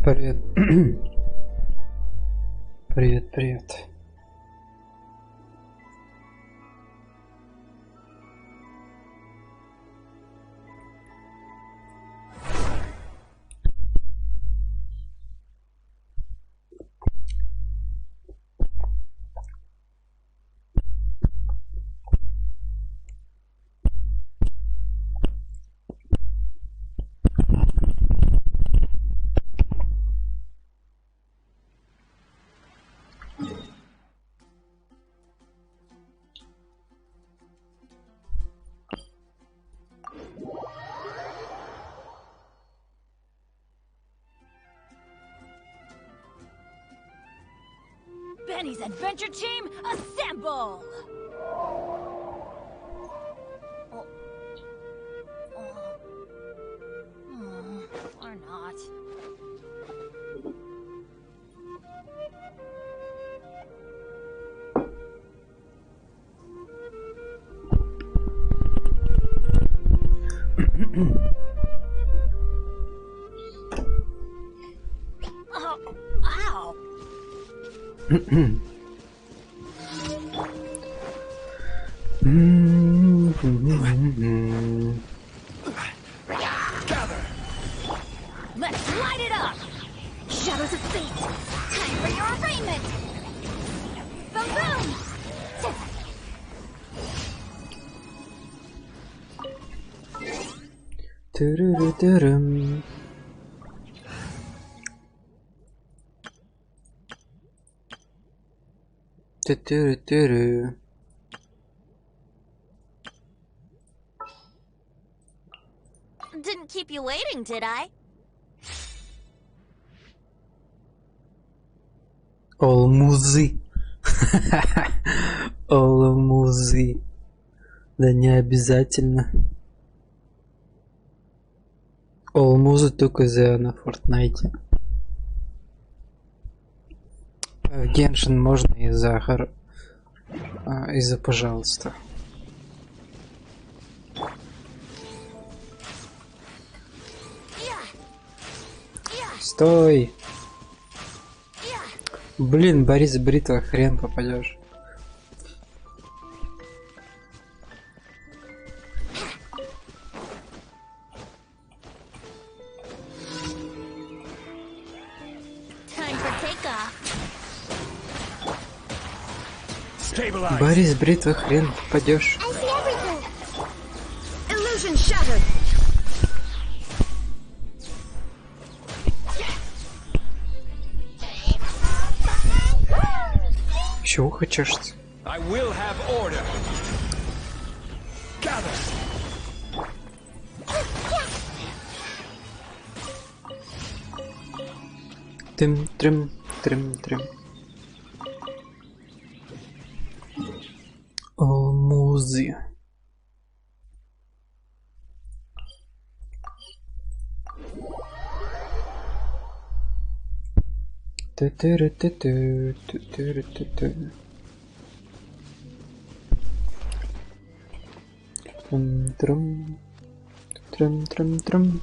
Привет. Привет, привет. Benny's adventure team, assemble! Or not. Oh, ow! Let's light it up! Shadows of fate! Time for your arraignment! Boom boom! Туруру-турум. Ту-туру-туру. Didn't keep you waiting, did I? Олмузы. Олмузы. Да не обязательно. Олмузы только на Фортнайте. В геншин можно и захар. И пожалуйста. Стой! Блин, Борис Бритва, хрен попадешь. Борис Бритва, хрен попадешь. Чего хочешь? Трим. Олмузы. Трум.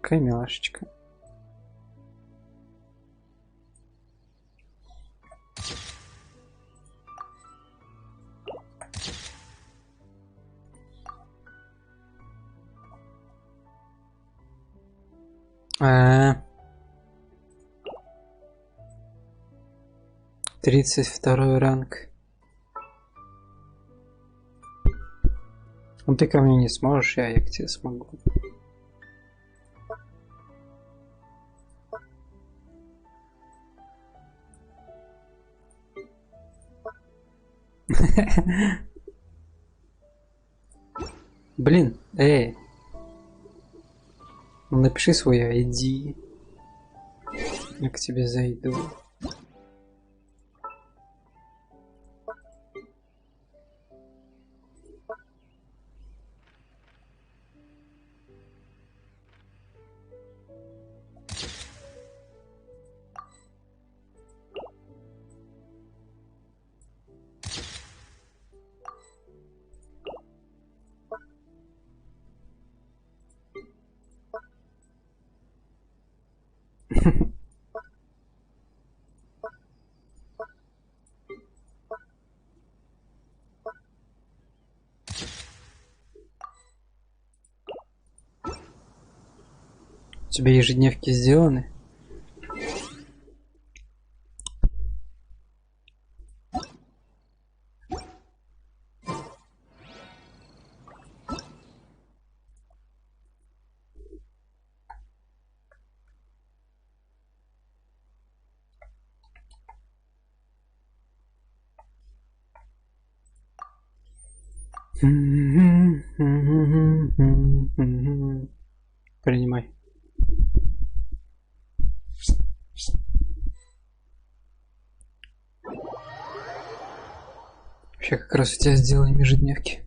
Какая милашечка. А-а-а. 32 ранг. Ну ты ко мне не сможешь, я к тебе смогу. Блин, эй. Напиши свой ID. Я к тебе зайду. тебя ежедневки сделаны? Принимай. Вообще как раз у тебя сделаем ежедневки.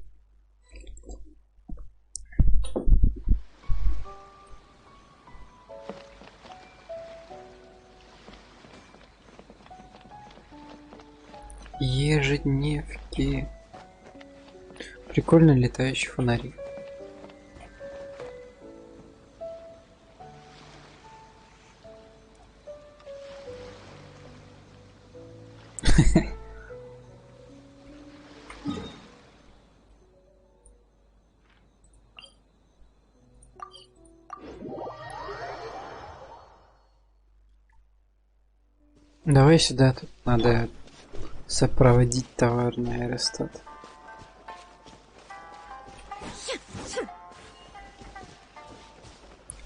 Ежедневки. Прикольно летающий фонарик. Давай сюда, тут надо сопроводить товарный аэростат.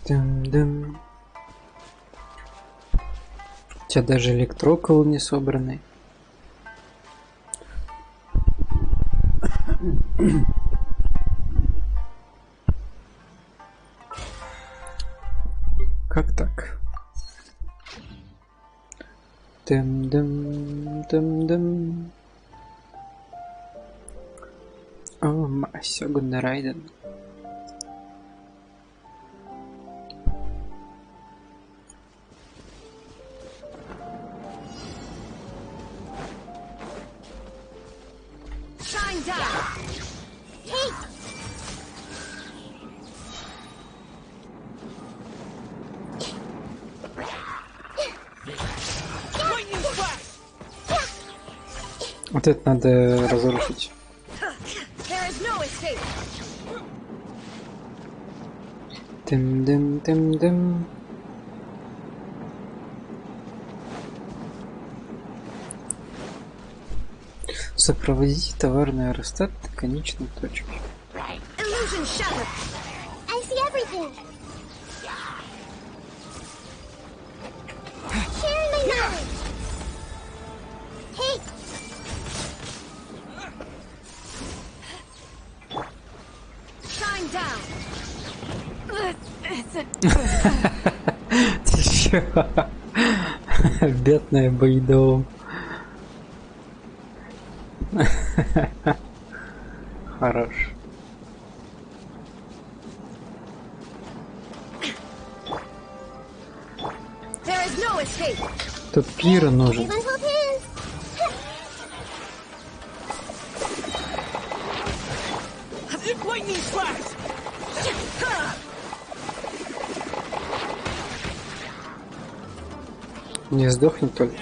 Дым-дым. У тебя даже электрокол не собранный. Как так? Дым-дым-дым-дым. О, сёгун Райден. Вот это надо разрушить. Тым-дым-тым-дым. Сопроводите товарный аэростат до конечной точки. Ты чё? Бедная Байдоу. Хорош. Тут пир нужен. Не сдохнет только.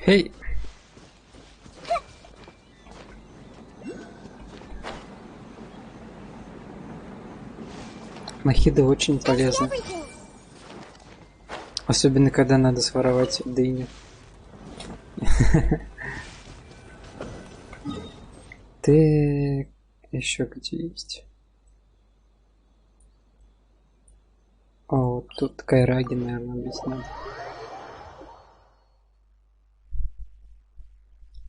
Хей! Махида очень полезна. Особенно, когда надо своровать дыню. Ты еще где есть? О, вот тут Кайраги, наверное, здесь надо.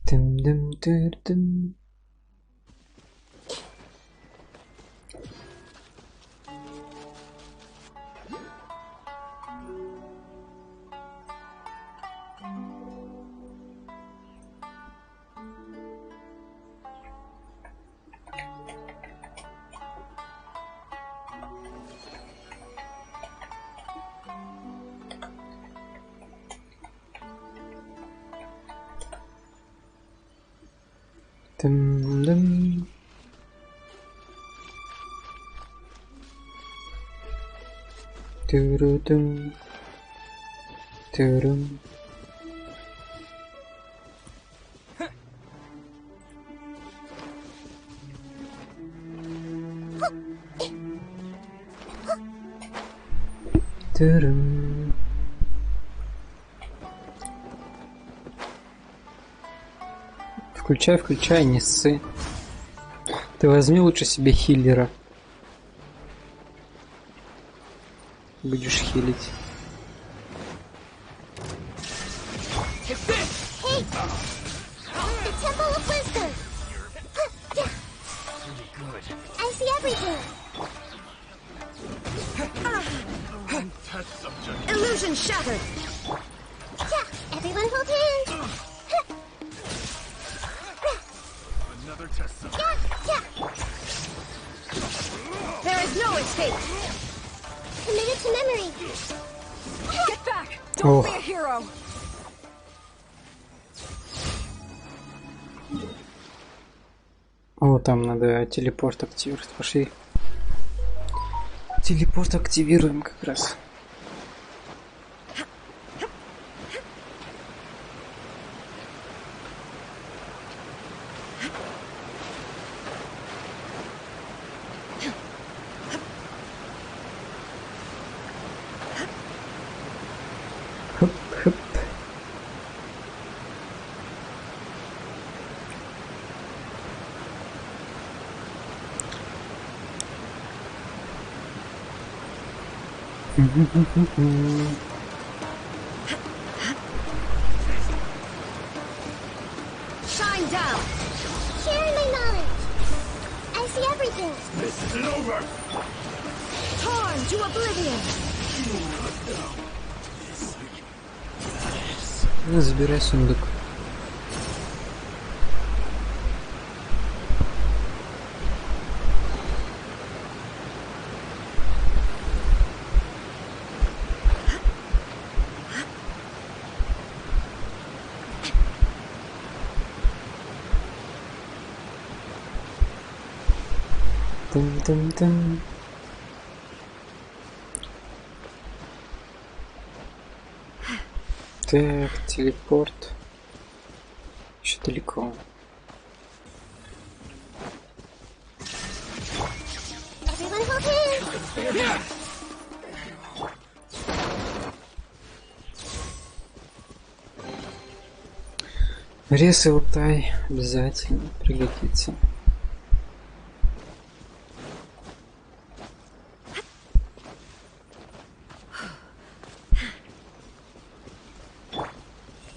Тым-дым-тыр-дым. Тым-дым. Тыры-дым. Тырым. Тырым. Включай, включай, не ссы. Ты возьми лучше себе хиллера. Будешь хилить. Hey! The Temple of Wisdom! I see everything! Illusion shattered! Yeah, everyone hold hands! Another test zone. Yeah! There is no escape! Committed to memory! Get back! Don't be a hero! О, там надо телепорт активировать. Пошли. Телепорт активируем как раз. Хоп-хоп. Shine down! Sharing my knowledge! I see everything! This isn't over. Torn to oblivion! Ну, забирай сундук. Тым-тым-тым. Так, телепорт. Еще далеко. Everyone hold hands! Рез и лутай обязательно пригодится.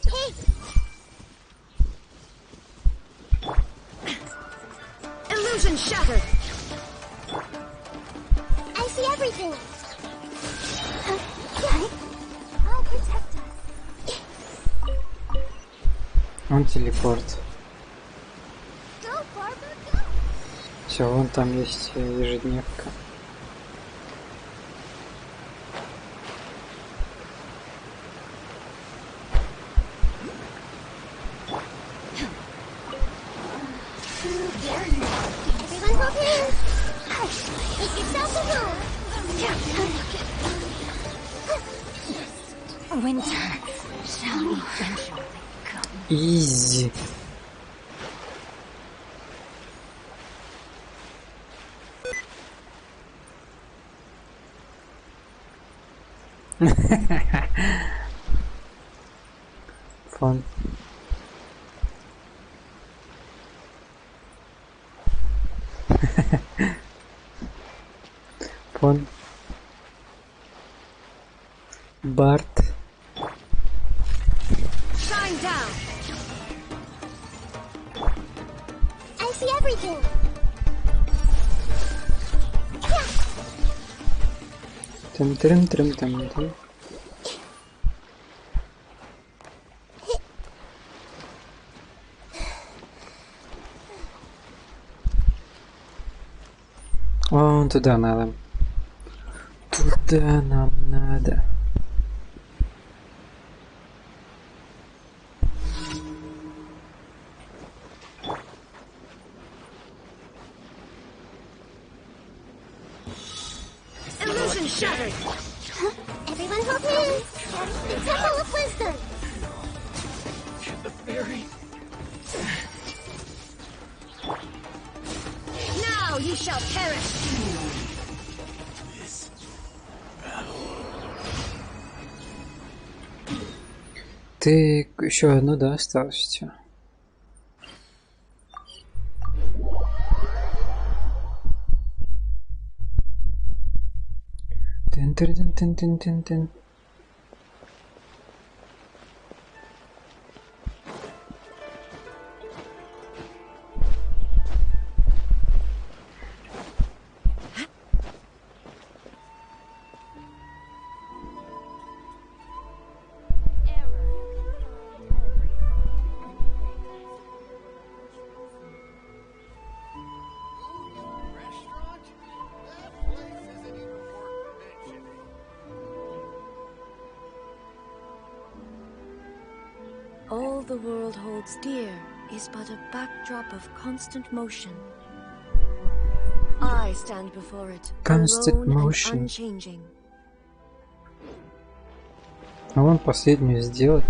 Hey! Illusion shattered! I see everything! I'll protect us. Он телепорт. Go, Barbara, go! Все, вон там есть ежедневка. Everyone hold hands! Make yourself at home! Winter shall eventually come. Изи. Фон. Фон. Барт. Shine down! I see everything! Тым-тырым-тырым-тым-тым. Вон туда надо. Туда нам надо. Illusion shattered. Everyone hold hands. The Temple of Wisdom. The fairy. Now you shall perish. Ты еще одну, да, осталось у тебя? Тын-тын-тын-тын-тын-тын. Restaurant? That place isn't even worth mentioning. All the world holds dear is but a backdrop of constant motion. I stand before it, Constant alone motion. and unchanging. А вон последнюю сделать.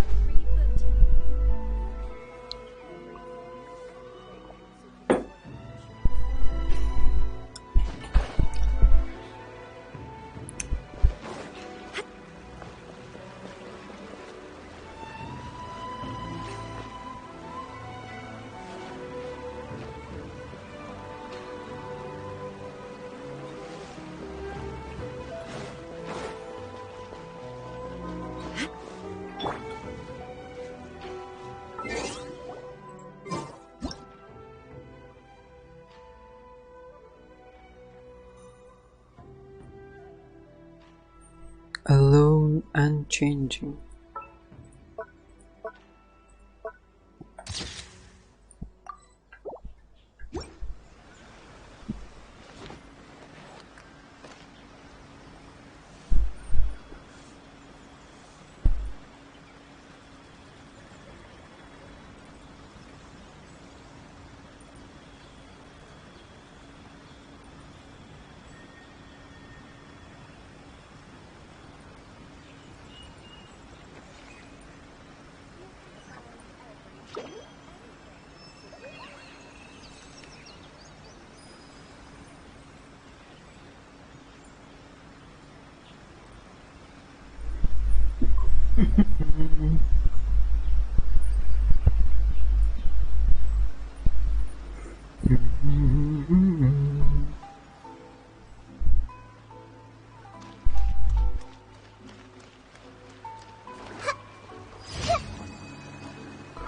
Alone and changing.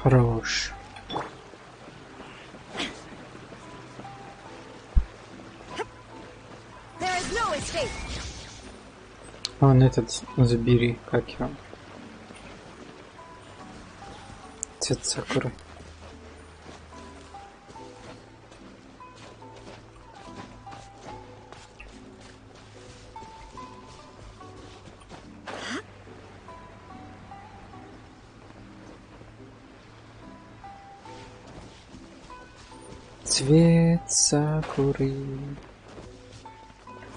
Хорош. There is no escape. Вон этот забери, как его. Цвет сакуры. Цвет сакуры.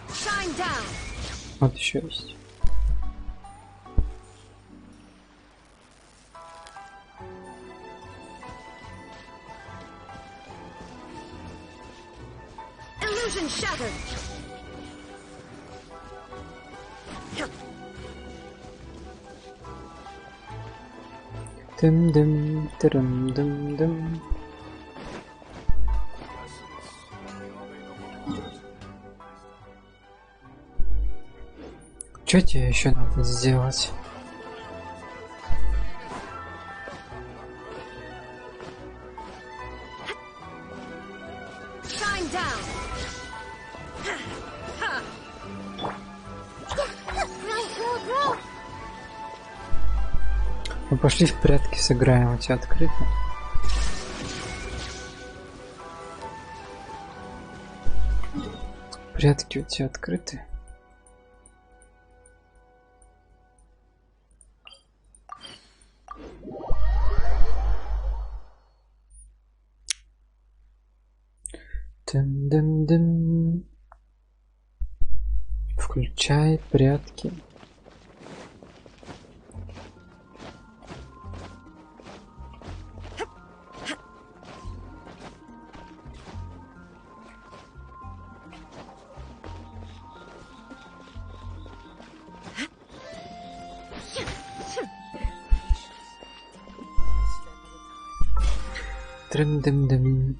Shine down. Вот еще есть. Illusion shattered. Дым-дым, тырым-дым-дым. Что тебе еще надо сделать? Shine down. Grow, grow, grow. Ну пошли в прятки сыграем, у тебя открыто. Прятки у тебя открыты. Дым-дым-дым. В Включай прятки. Трым-дым-дым.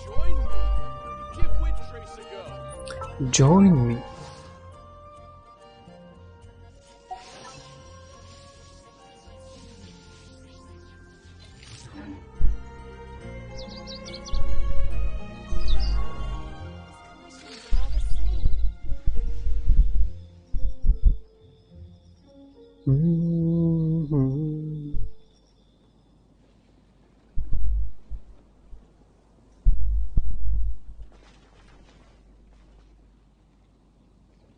Join me. Give Windtrace a go. Join me. Mhm.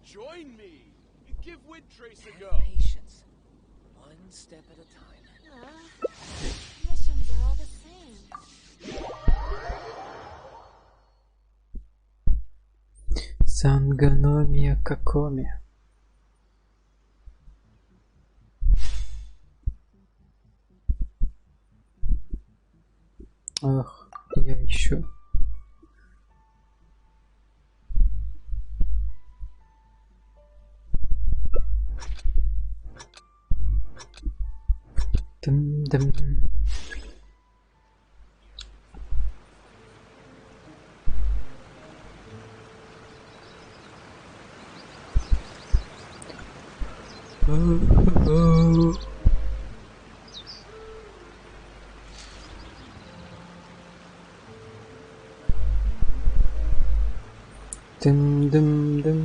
Join me. Give Windtrace a go. Patience. One step at a time. Missions are all the same. Сангономия какоми. Ах, я еще. Дым-дым. Дым-дым-дым.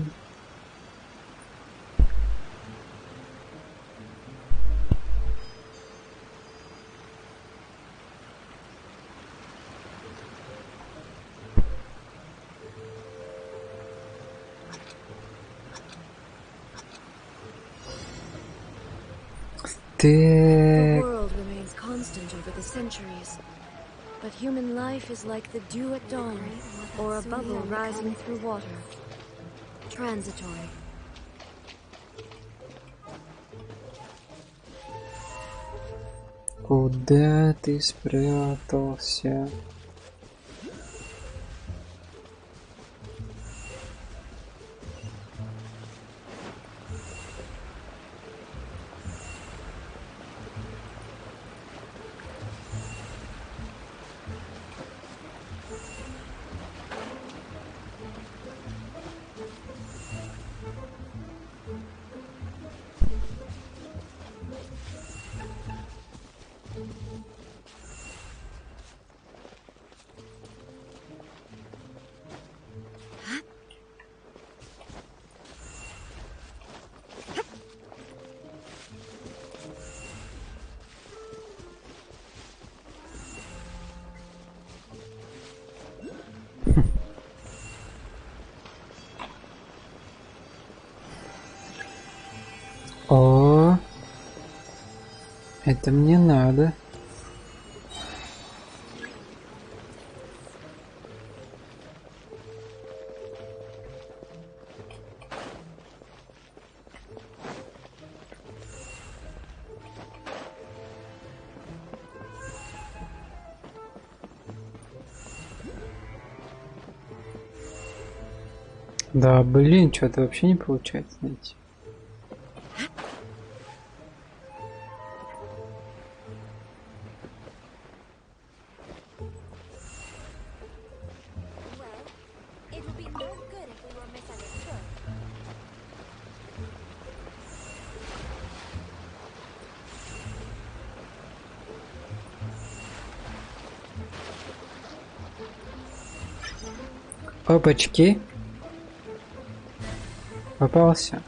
The world remains constant over the centuries, but human life is like the dew at dawn, or a bubble rising through water. Transitory. Куда ты спрятался? О, это мне надо. Да, блин, что-то вообще не получается найти. Well, it would be no good if we were misunderstood. Опачки. Попался.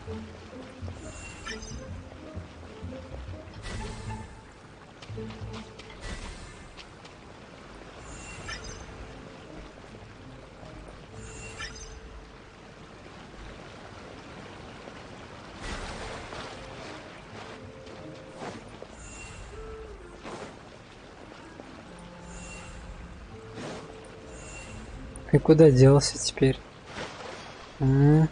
И куда делся теперь? А?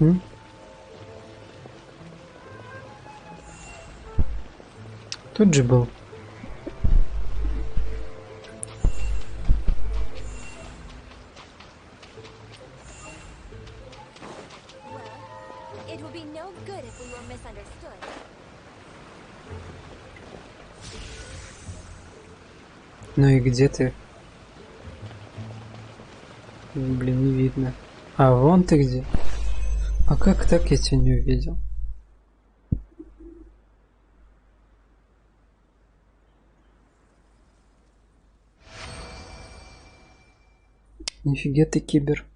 М? Тут же был. Well, it would be no good if we were misunderstood. Ну и где ты? Блин, не видно. А вон ты где? А как так я тебя не увидел? Нифига ты кибер.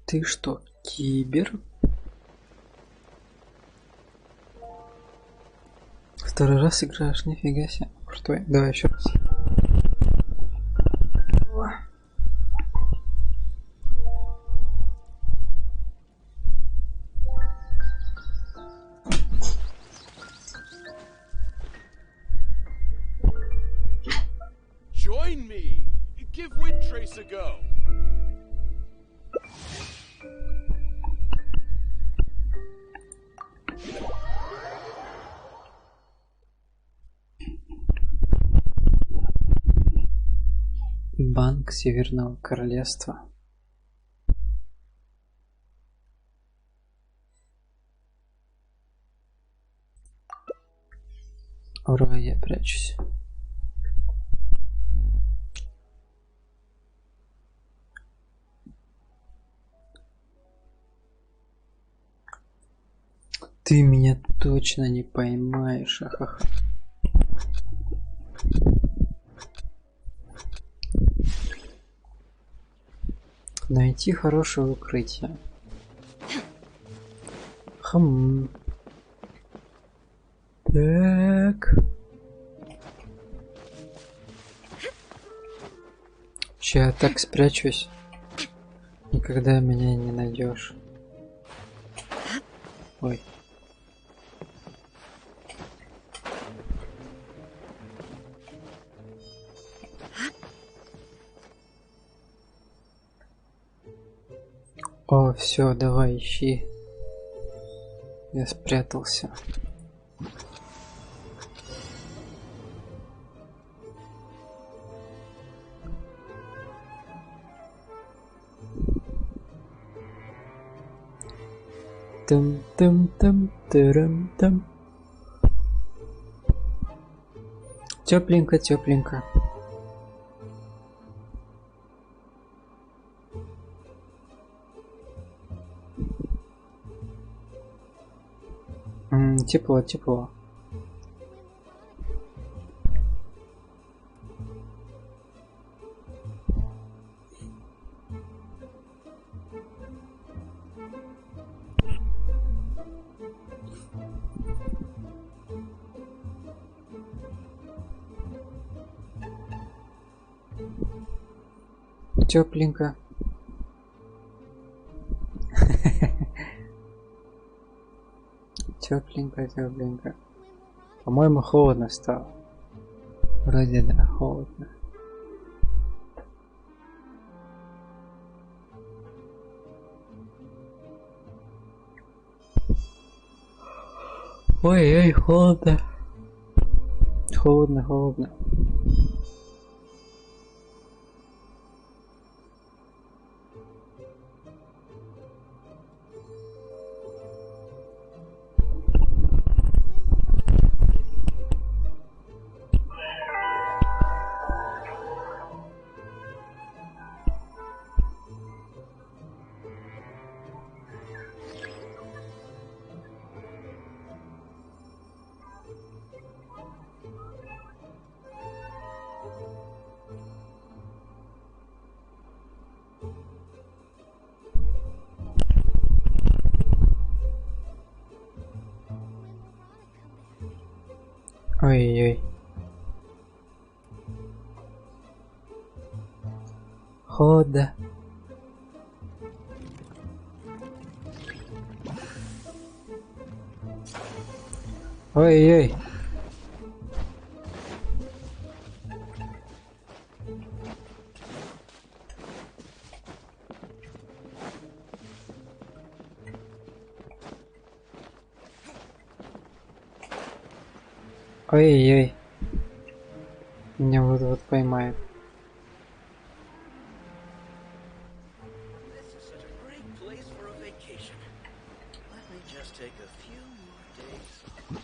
Ты что, кибер? Второй раз играешь, нифига себе. Крутой. Давай еще раз. Join me. Give Windtrace a go. Банк Северного Королевства. Ура, я прячусь. Ты меня точно не поймаешь, ахаха. Найти хорошее укрытие. Хм. Так. Ща я так спрячусь. Никогда меня не найдешь. Ой. О, все, давай, ищи. Я спрятался. Там. Тепленько, тепленько. Тепло, тепло. Тепленько. Тепленько, тепленько. По-моему, холодно стало. Вроде да, холодно. Ой, холодно. Холодно, холодно. Ой-ой. Хода. Ой-ой. Ой-ой. Меня вот-вот поймают. This is such a great place for a vacation. Let me just take a few more days off.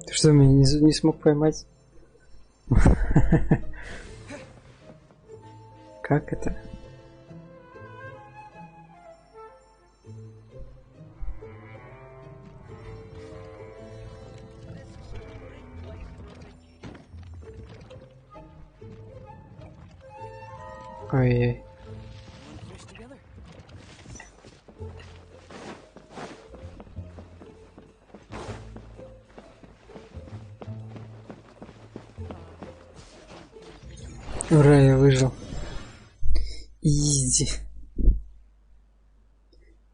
Ты что, меня не смог поймать? Как это? Ой-ой. Fish together. Ура, я выжил. Изи.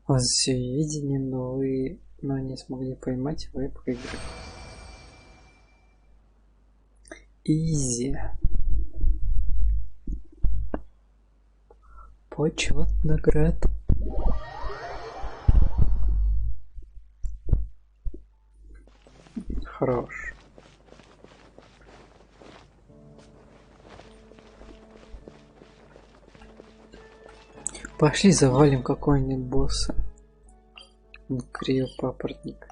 У вас все видение, но не смогли поймать, вы проиграли. Изи. Почет наград. Хорош. Пошли завалим какой-нибудь босса. Криопапоротник.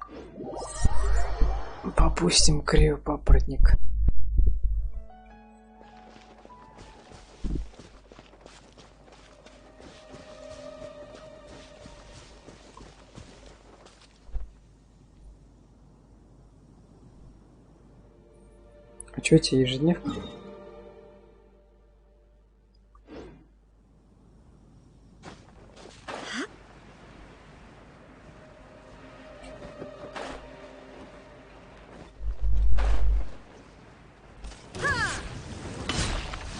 Попустим криопапоротник. А чё эти ежедневки?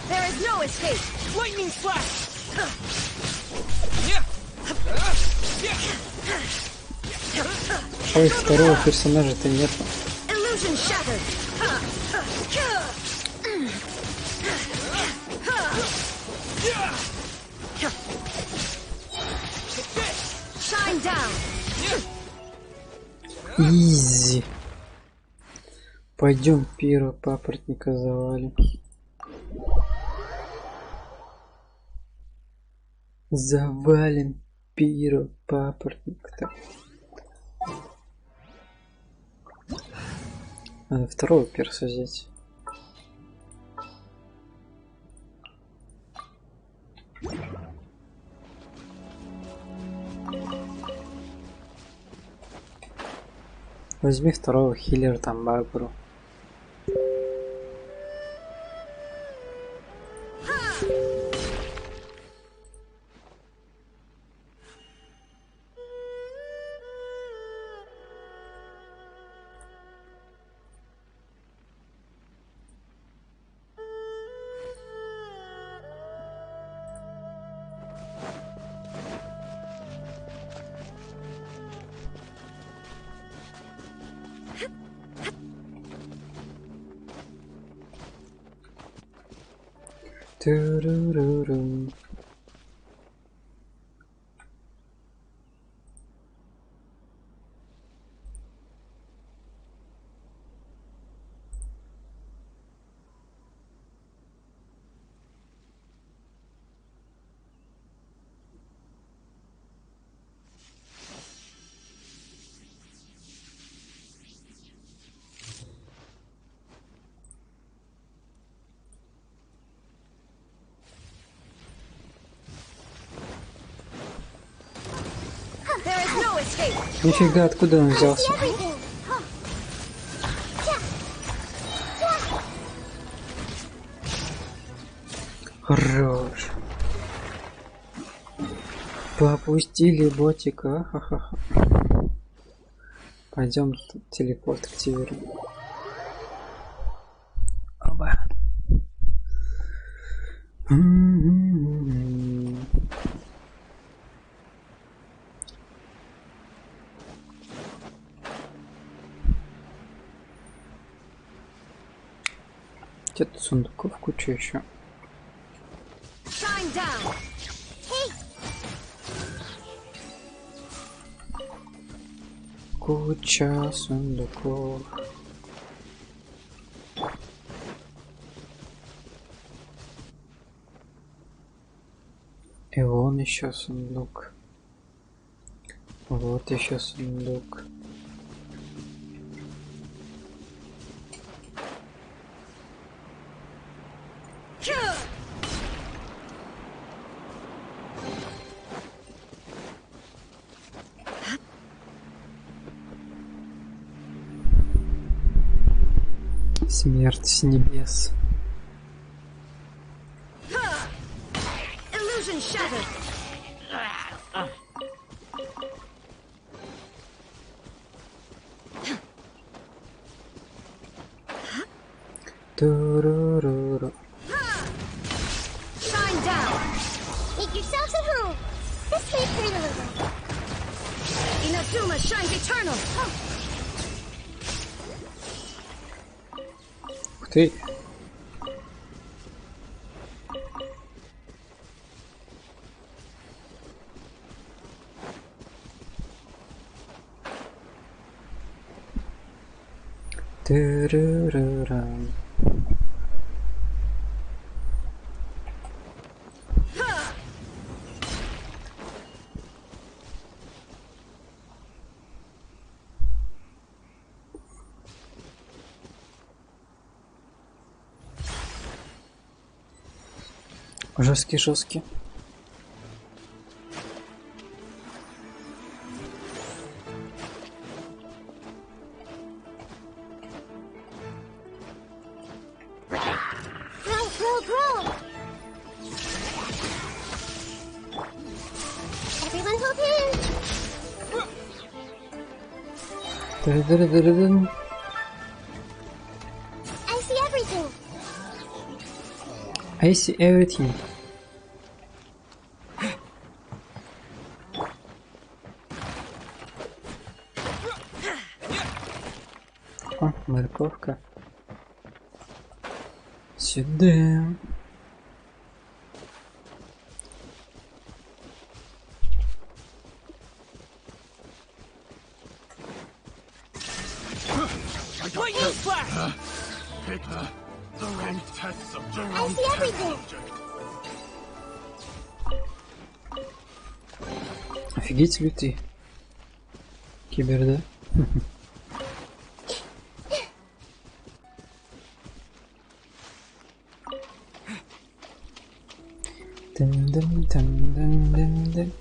There is no escape. Lightning slash! Yeah! Ой, второго персонажа-то нет. Illusion shattered. Shine down. Изи. Пойдем первого папоротника завалим. Завалим первого папоротника. Надо второго перса взять. Возьми второго хиллера, там Барбару. Турурурум. There is no escape. Нифига, откуда он взялся? Everything. Хорош. Попустили ботика. Ха-ха-ха. Пойдем телепорт активируем. Оба. Где-то сундуков куча еще. Shine down. Куча сундуков. И вон еще сундук. Вот еще сундук. Смерть с небес. Illusion shattered. Туруруру. Shine down. Make yourselves at home. This way, pretty little. Inazuma shines eternal. Ух ты. Турурурам. Жесткий. Grow. Everyone hold hands. Дыры-дыры-дыры-дын. I see everything. I see everything. О, морковка. Сюда. Lightning flash! The wrong test subject. I see everything. Офигеть лютый. Кибер, да? Дын-дын-дын-дын-дын-дын.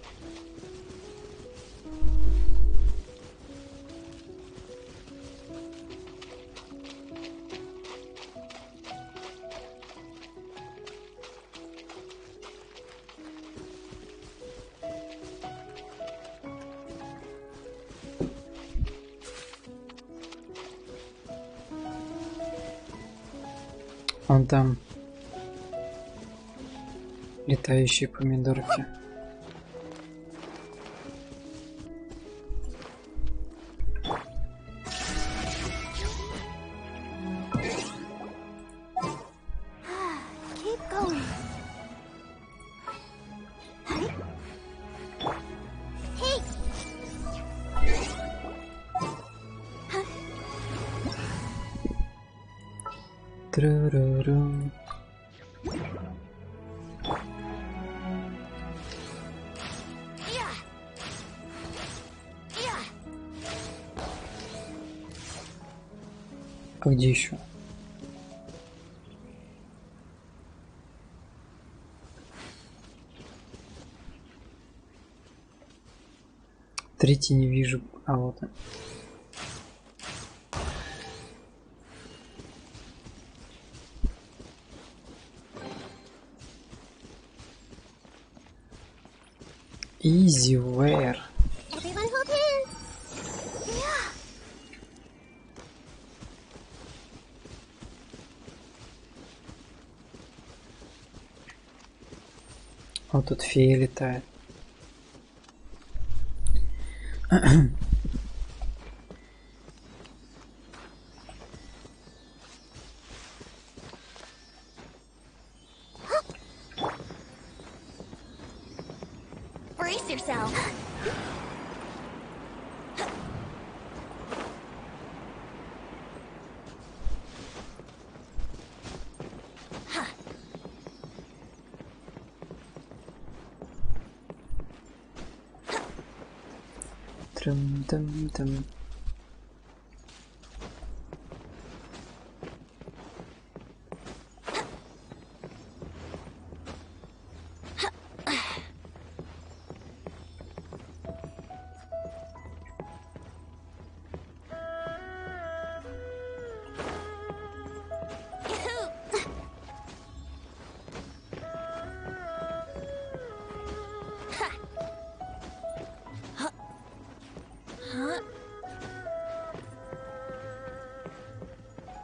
Вон там летающие помидорки. Keep going. Hey. Тру-ру-ру. А где еще? Третий не вижу, а вот он. Easy wear. Everyone hold hands. Yeah. О, тут фея летает. Brace yourself. Трым-тым-тым.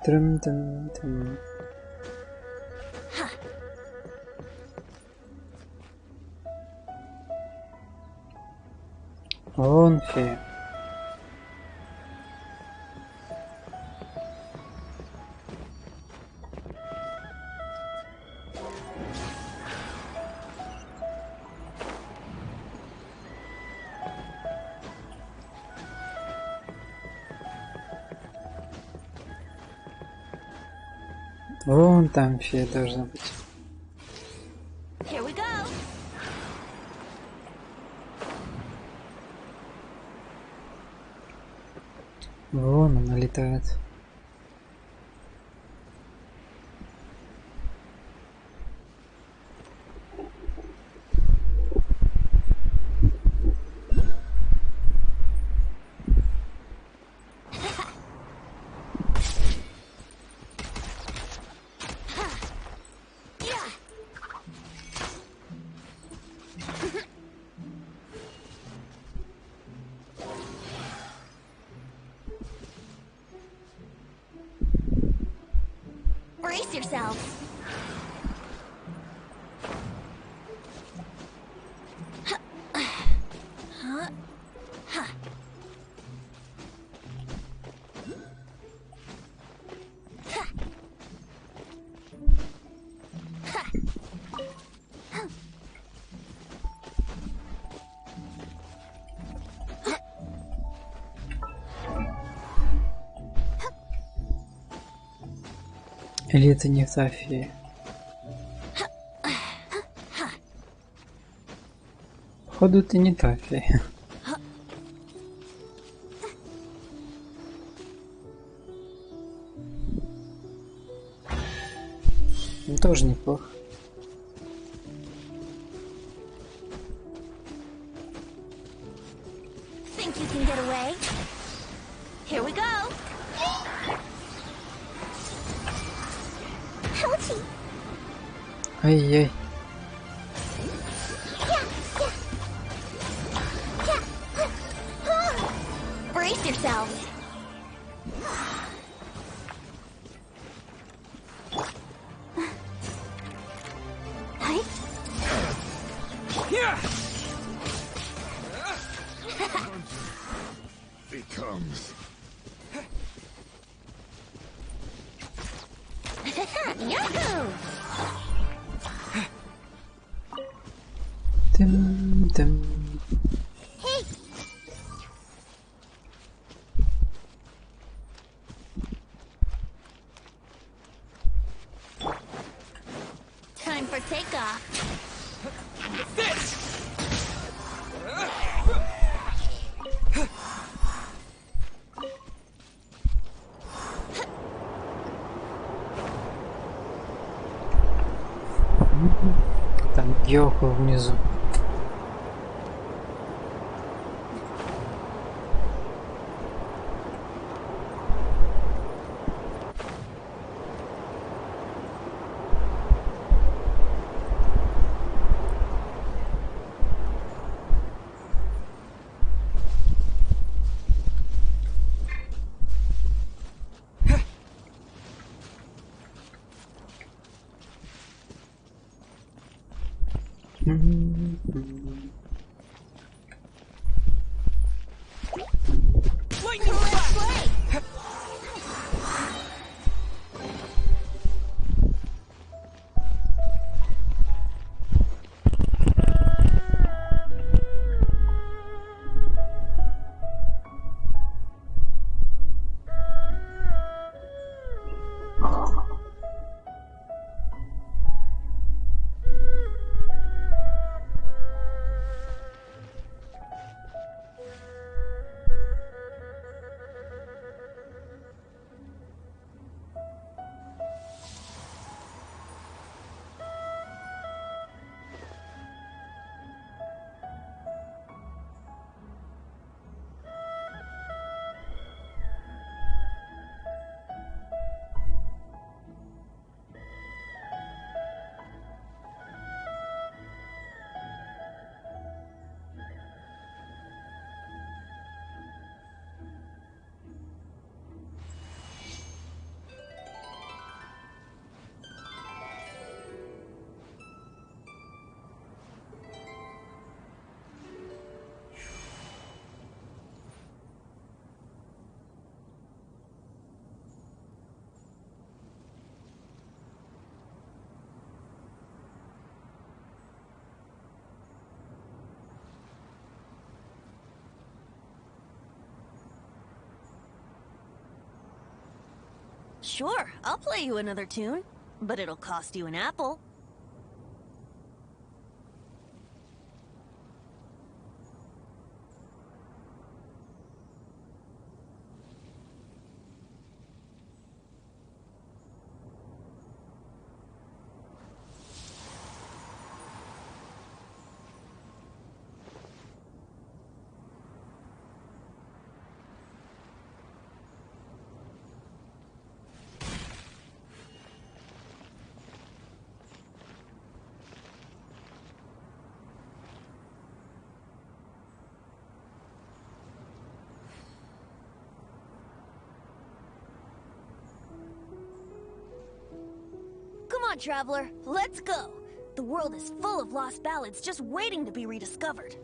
Трым-тым-тым. Вон фея. Вон там фея должна быть. Here we go. Вон она летает. Brace yourselves. Или это не та фея? Походу, это не та фея. Ну, тоже неплохо. Think you can get away? Here we go. Ouchie. Ай-яй. Brace yourselves. Becomes. Yahoo! Тым-тым. Hey! Time for takeoff. Там Гёку внизу. Lightning flash! Sure, I'll play you another tune, but it'll cost you an apple. Come on, traveler, let's go. The world is full of lost ballads just waiting to be rediscovered.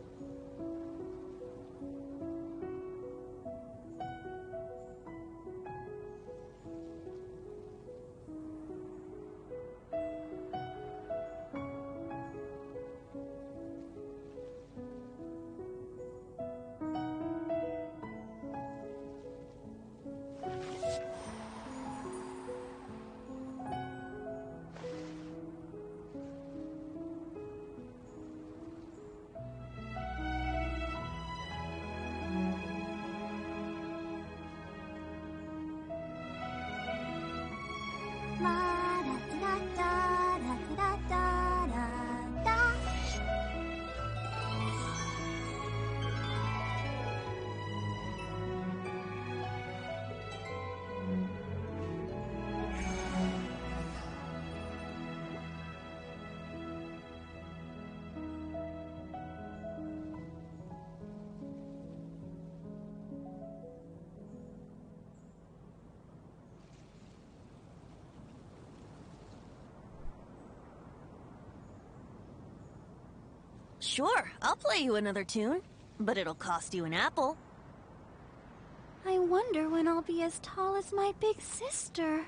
Sure, I'll play you another tune, but it'll cost you an apple. I wonder when I'll be as tall as my big sister.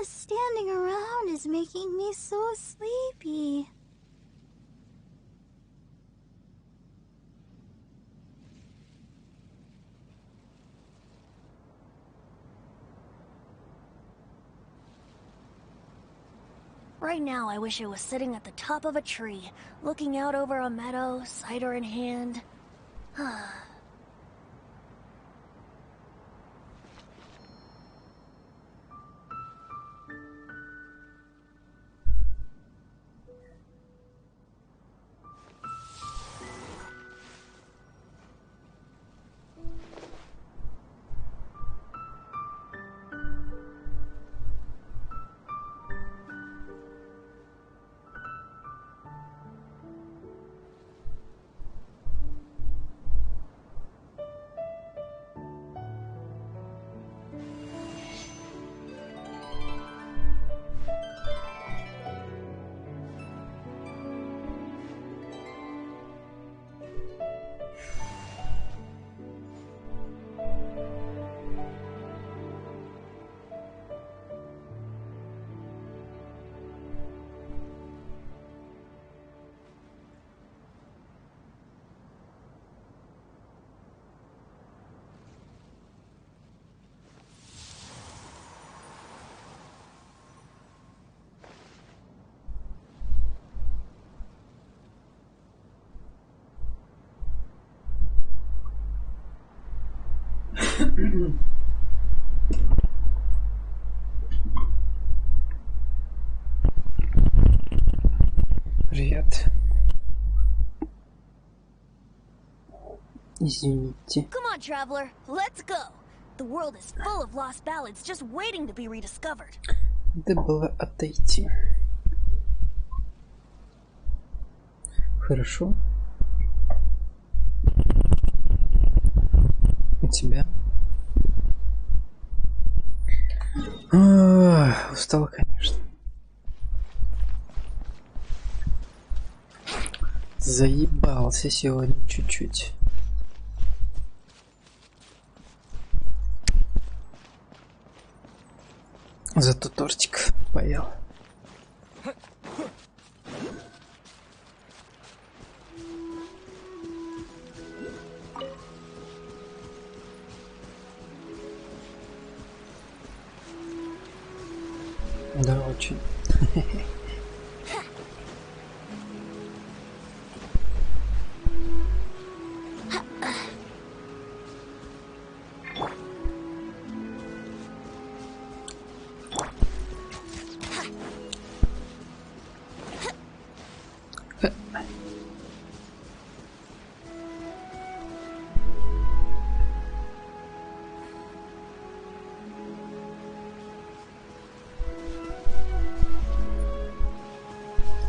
Standing around is making me so sleepy. Right now, I wish I was sitting at the top of a tree, looking out over a meadow, cider in hand. Привет. Извините. Come on, traveler, let's go. The world is full of lost ballads just waiting to be rediscovered. Надо было отойти. Хорошо. У тебя? Устал, конечно. Заебался сегодня чуть-чуть. Зато тортик поел. Да, очень.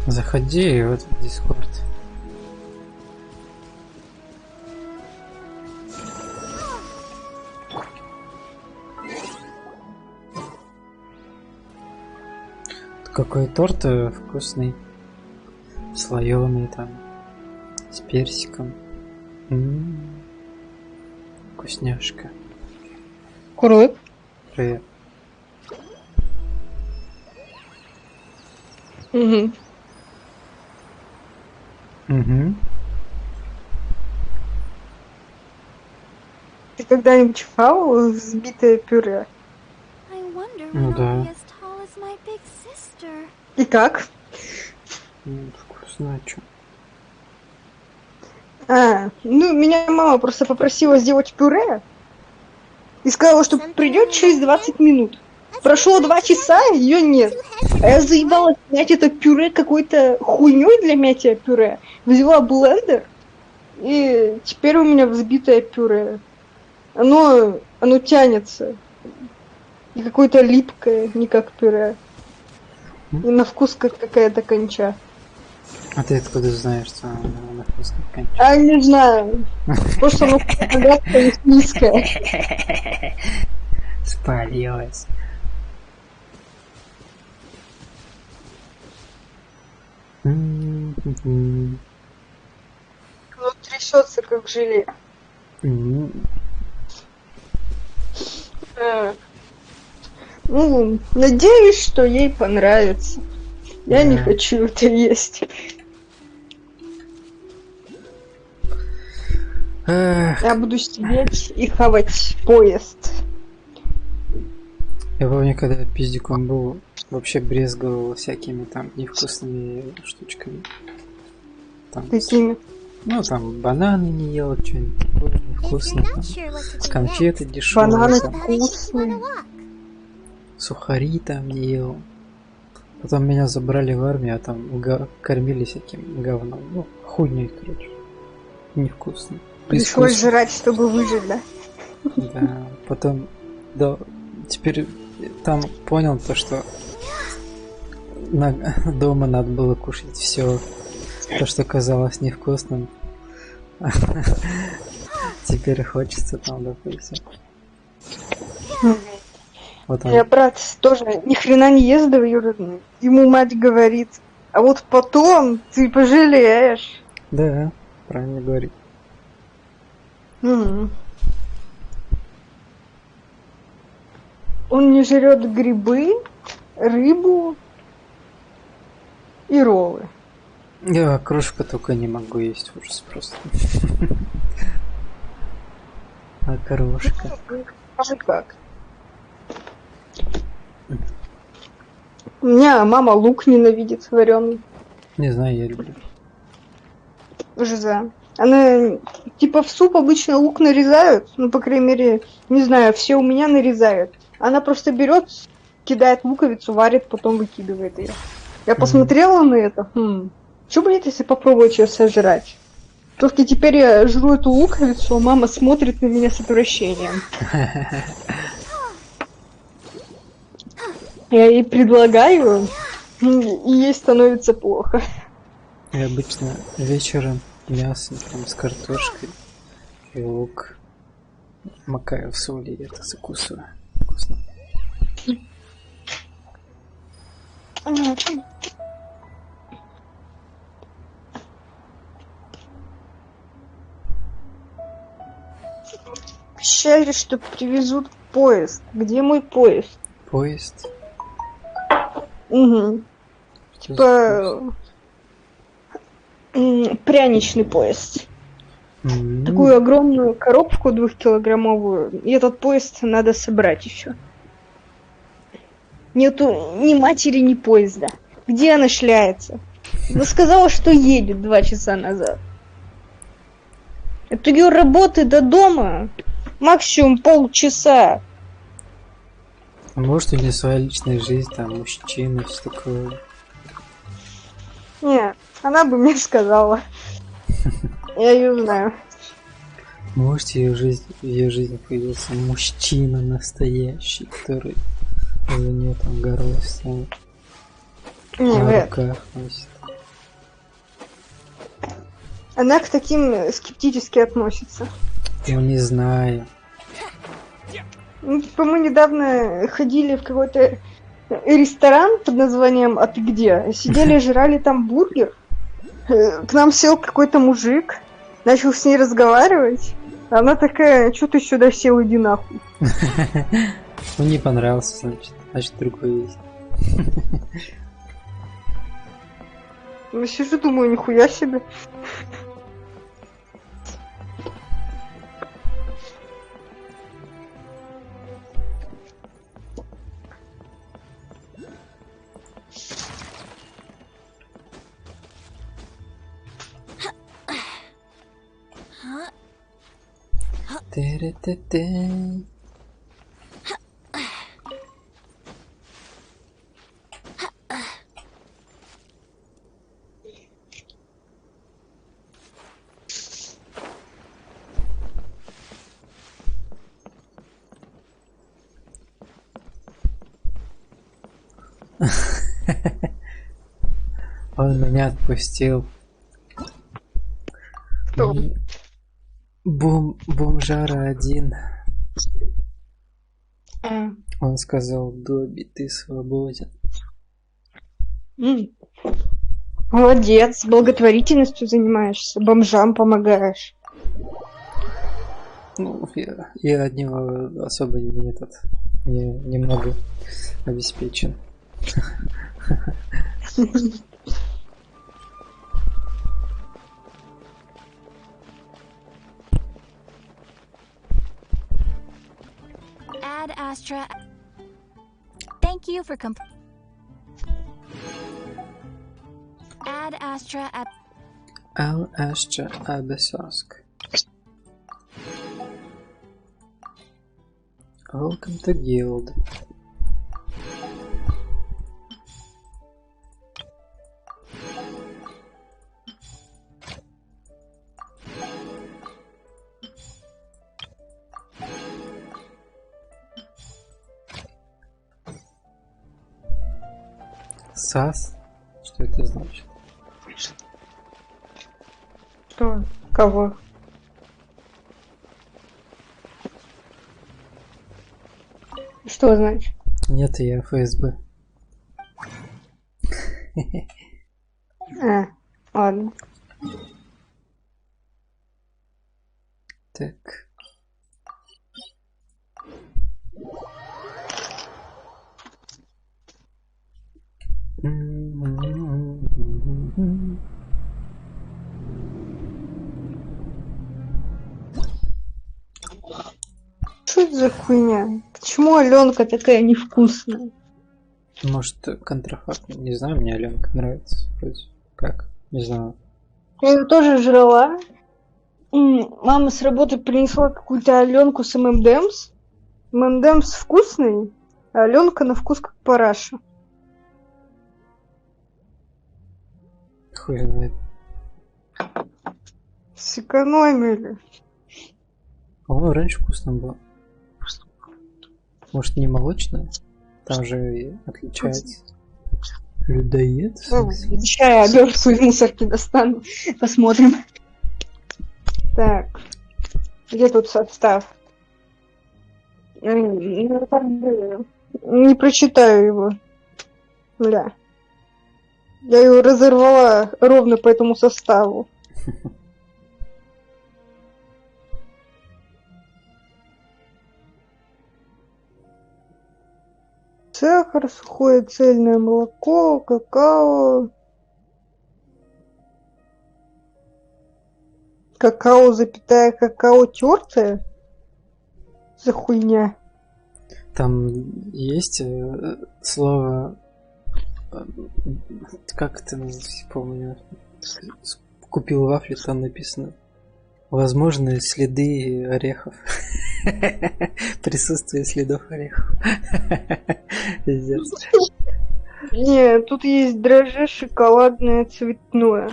Заходи в этот Дискорд. Какой торт вкусный, слоеный там, с персиком. Вкусняшка. Курлык. Привет. Угу. Угу. Ты когда-нибудь хавал взбитое пюре? I wonder Ну when I'll да. be as tall as my big sister. И как? Вкусно, а чё? Ну, меня мама просто попросила сделать пюре и сказала, что придет через 20 минут. Прошло 2 часа, ее нет. А я заебалась мять это пюре какой-то хуйней для мятия пюре. Взяла блендер, и теперь у меня взбитое пюре. Оно тянется. И какое-то липкое, не как пюре. И на вкус как какая-то конча. А ты откуда знаешь, что она на вкус как конча? А не знаю. Просто оно гадкое и низкое. Спалилась. Оно трясется как желе. Ну, надеюсь, что ей понравится. Я не хочу это есть. Я буду сидеть и хавать поезд. Я помню, когда пиздиком был, вообще брезговал всякими там невкусными штучками. Там, Какими? ну, там бананы не ел, что-нибудь такое невкусное. Там, с конфеты дешевые. Бананы Там, вкусные. сухари там не ел. Потом меня забрали в армию, а там кормили всяким говном. Ну, хуйней, короче. Невкусно. Пришлось жрать, чтобы выжить, да? Да, потом, да, теперь там понял то, что дома надо было кушать все, то, что казалось невкусным. Теперь хочется там, допустим. Вот он. Я брат тоже ни хрена не ест двоюродный. Ему мать говорит, а вот потом ты пожалеешь. Да, правильно говорит. Он не жрет грибы, рыбу и роллы. Я крошку только не могу есть, ужас просто. А крошка. А как? У меня мама лук ненавидит вареный. Не знаю, я люблю. Жиза. Она, типа, в суп обычно лук нарезают, ну, по крайней мере, не знаю, все у меня нарезают. Она просто берет, кидает луковицу, варит, потом выкидывает ее. Я посмотрела на это, что будет, если попробовать ее сожрать? Только теперь я жру эту луковицу, а мама смотрит на меня с отвращением. Я ей предлагаю, и ей становится плохо. Я обычно вечером мясо там с картошкой и лук макаю в соли и это закусываю. Вкусно. Обещали, что привезут поезд. Где мой поезд? Поезд? Угу. Типа пряничный поезд. Такую огромную коробку 2-килограммовую. И этот поезд надо собрать еще. Нету ни матери, ни поезда. Где она шляется? Она сказала, что едет 2 часа назад. От ее работы до дома максимум полчаса. А может у нее своя личная жизнь, там мужчина, все такое. Не, она бы мне сказала. Я ее знаю. Может в ее жизни появился мужчина настоящий, который за нее там горой встанет. На руках носит. Она к таким скептически относится. Ну не знаю. Ну, типа, мы недавно ходили в какой-то ресторан под названием «А ты где?». Сидели, жрали там бургер. К нам сел какой-то мужик, начал с ней разговаривать. Она такая: что ты сюда сел, иди нахуй. Ну не понравился, значит другой есть. Я сижу, думаю, нихуя себе. Тэ-рэ-тэ-тэ. Он меня отпустил. Кто? Бомжара один. Он сказал: Добби, ты свободен. Молодец, благотворительностью занимаешься, бомжам помогаешь. Ну, я от него особо не этот, немного обеспечен. Ad Astra. Thank you for Ad Astra at Ал Астра Абесоск. Welcome to Guild. САС? Что это значит? Что? Кого? Что значит? Нет, я ФСБ. Ладно. Так. Что это за хуйня? Почему Аленка такая невкусная? Может, контрафакт? Не знаю, мне Аленка нравится. Вроде как. Не знаю. Я ее тоже жрала. Мама с работы принесла какую-то Аленку с ММДМС. ММДМС вкусный, а Аленка на вкус как параша. Хуй знает. Сэкономили. По-моему, раньше вкусно было. Может, не молочное? Там же и отличается. Людоед? В смысле? Сейчас я обертку из мусорки достану. Посмотрим. Так. Где тут состав? Не прочитаю его. Бля. Я его разорвала ровно по этому составу. Сахар, сухое цельное молоко, какао. Какао, запятая, какао тёртое? За хуйня. Там есть слово... Как это называется? Помню. Купил вафли, там написано. Возможные следы орехов. Присутствие следов орехов. Пиздец. Не, тут есть дрожжи, шоколадное, цветное.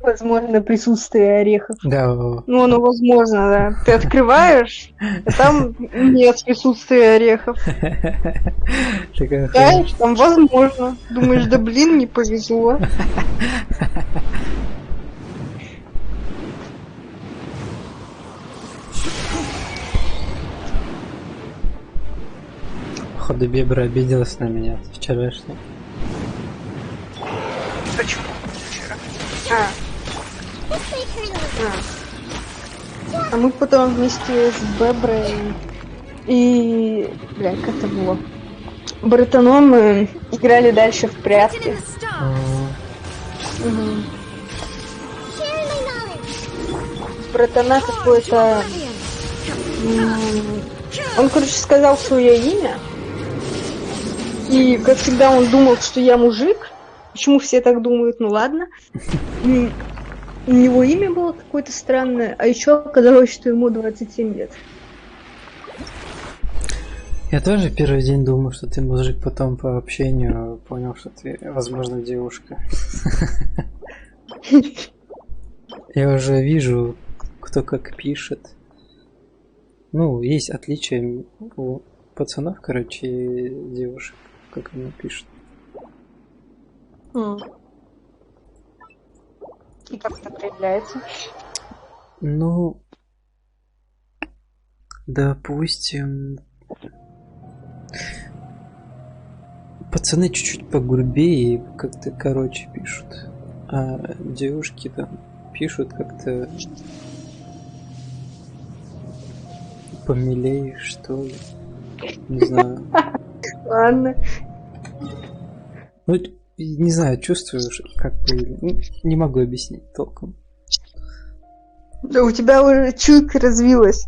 Возможно, присутствие орехов. Да. Ну, оно возможно, да. Ты открываешь, а там нет присутствия орехов. Знаешь, там возможно. Думаешь, да блин, не повезло. Походу, Бебра обиделась на меня вчерашний. Почему? А мы потом вместе с Беброй и... Бля, как это было? Братаном мы играли дальше в прятки. Братана какой-то... Он, короче, сказал свое имя. И, как всегда, он думал, что я мужик. Почему все так думают? Ну ладно. У него имя было какое-то странное, а еще оказалось, что ему 27 лет. Я тоже первый день думал, что ты мужик, потом по общению понял, что ты, возможно, девушка. Я уже вижу, кто как пишет. Ну, есть отличия у пацанов, короче, и девушек, как они пишут. И как это проявляется? Ну, допустим, пацаны чуть-чуть погрубее и как-то короче пишут, а девушки там пишут как-то помилее, что ли. Не знаю. Ладно. Ну, не знаю, чувствую, как бы... Не могу объяснить толком. Да у тебя уже чуйка развилась.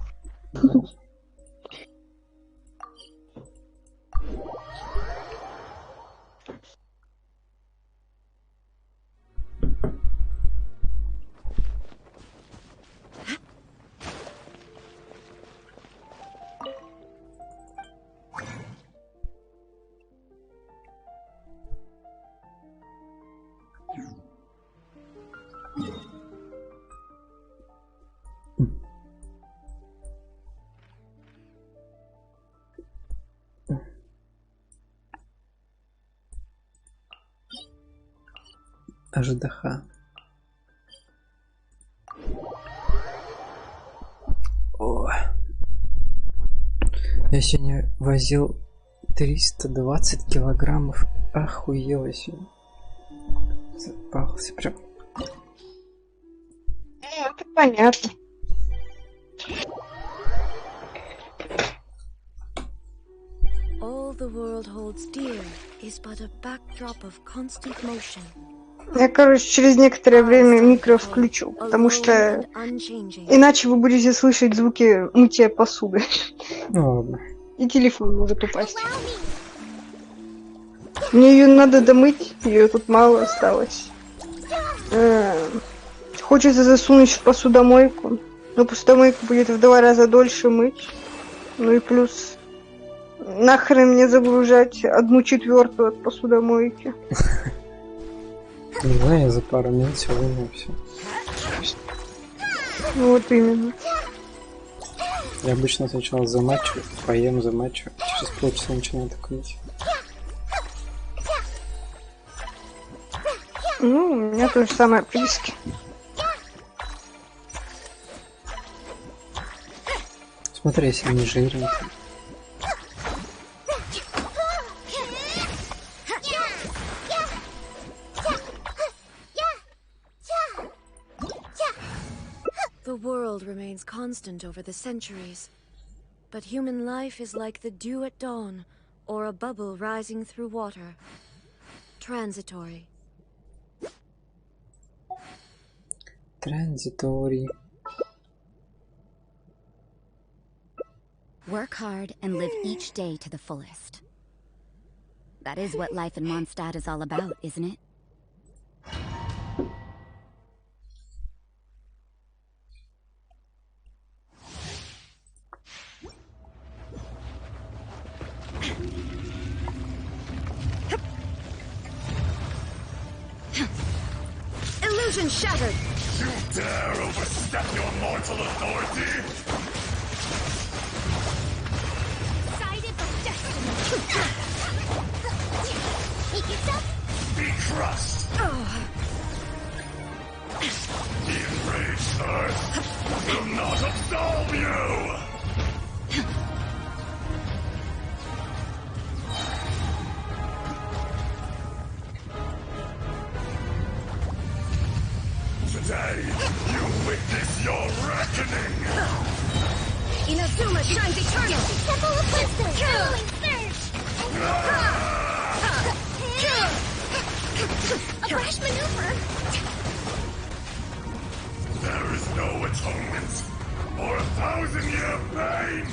Аждаха. О. Я сегодня возил 320 килограммов. Охуела сегодня. Запался прям. Это понятно. All the world holds dear is but a backdrop of constant motion. Я, короче, через некоторое время микро включу, потому что иначе вы будете слышать звуки мытья посуды. Ну ладно. И телефон может упасть. Мне ее надо домыть, ее тут мало осталось. Хочется засунуть в посудомойку, но посудомойку будет в 2 раза дольше мыть. Ну и плюс нахрен мне загружать 1/4 от посудомойки. Не знаю, я за пару минут все вымою все. Ну вот именно. Я обычно сначала замачиваю, поем, замачиваю, через полчаса начинаю так мыть. Ну, у меня то же самое в риске. Смотри, если не жирненько. The world remains constant over the centuries, but human life is like the dew at dawn, or a bubble rising through water. Transitory. Транзиторий. Work hard and live each day to the fullest. That is what life in Mondstadt is all about, isn't it? Illusion shattered! You dare overstep your mortal authority? Guided by destiny. Make yourself Be crushed! The enraged earth will not absolve you! Today, you witness your reckoning! Inazuma shines eternal! Temple of Wisdom. Whirling surge. A brash maneuver. There is no atonement for 1,000-year pain!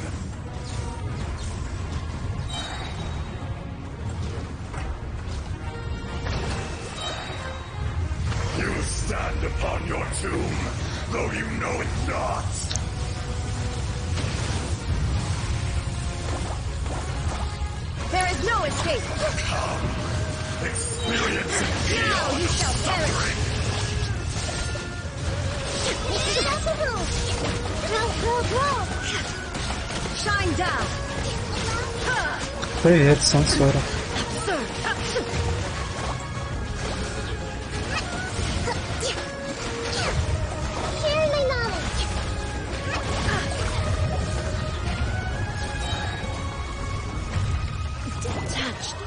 You stand upon your tomb, though you know it not. There is no escape! Come, experience and feel Now you shall perish! Shine down! Привет, Сансора. Share my knowledge. Detached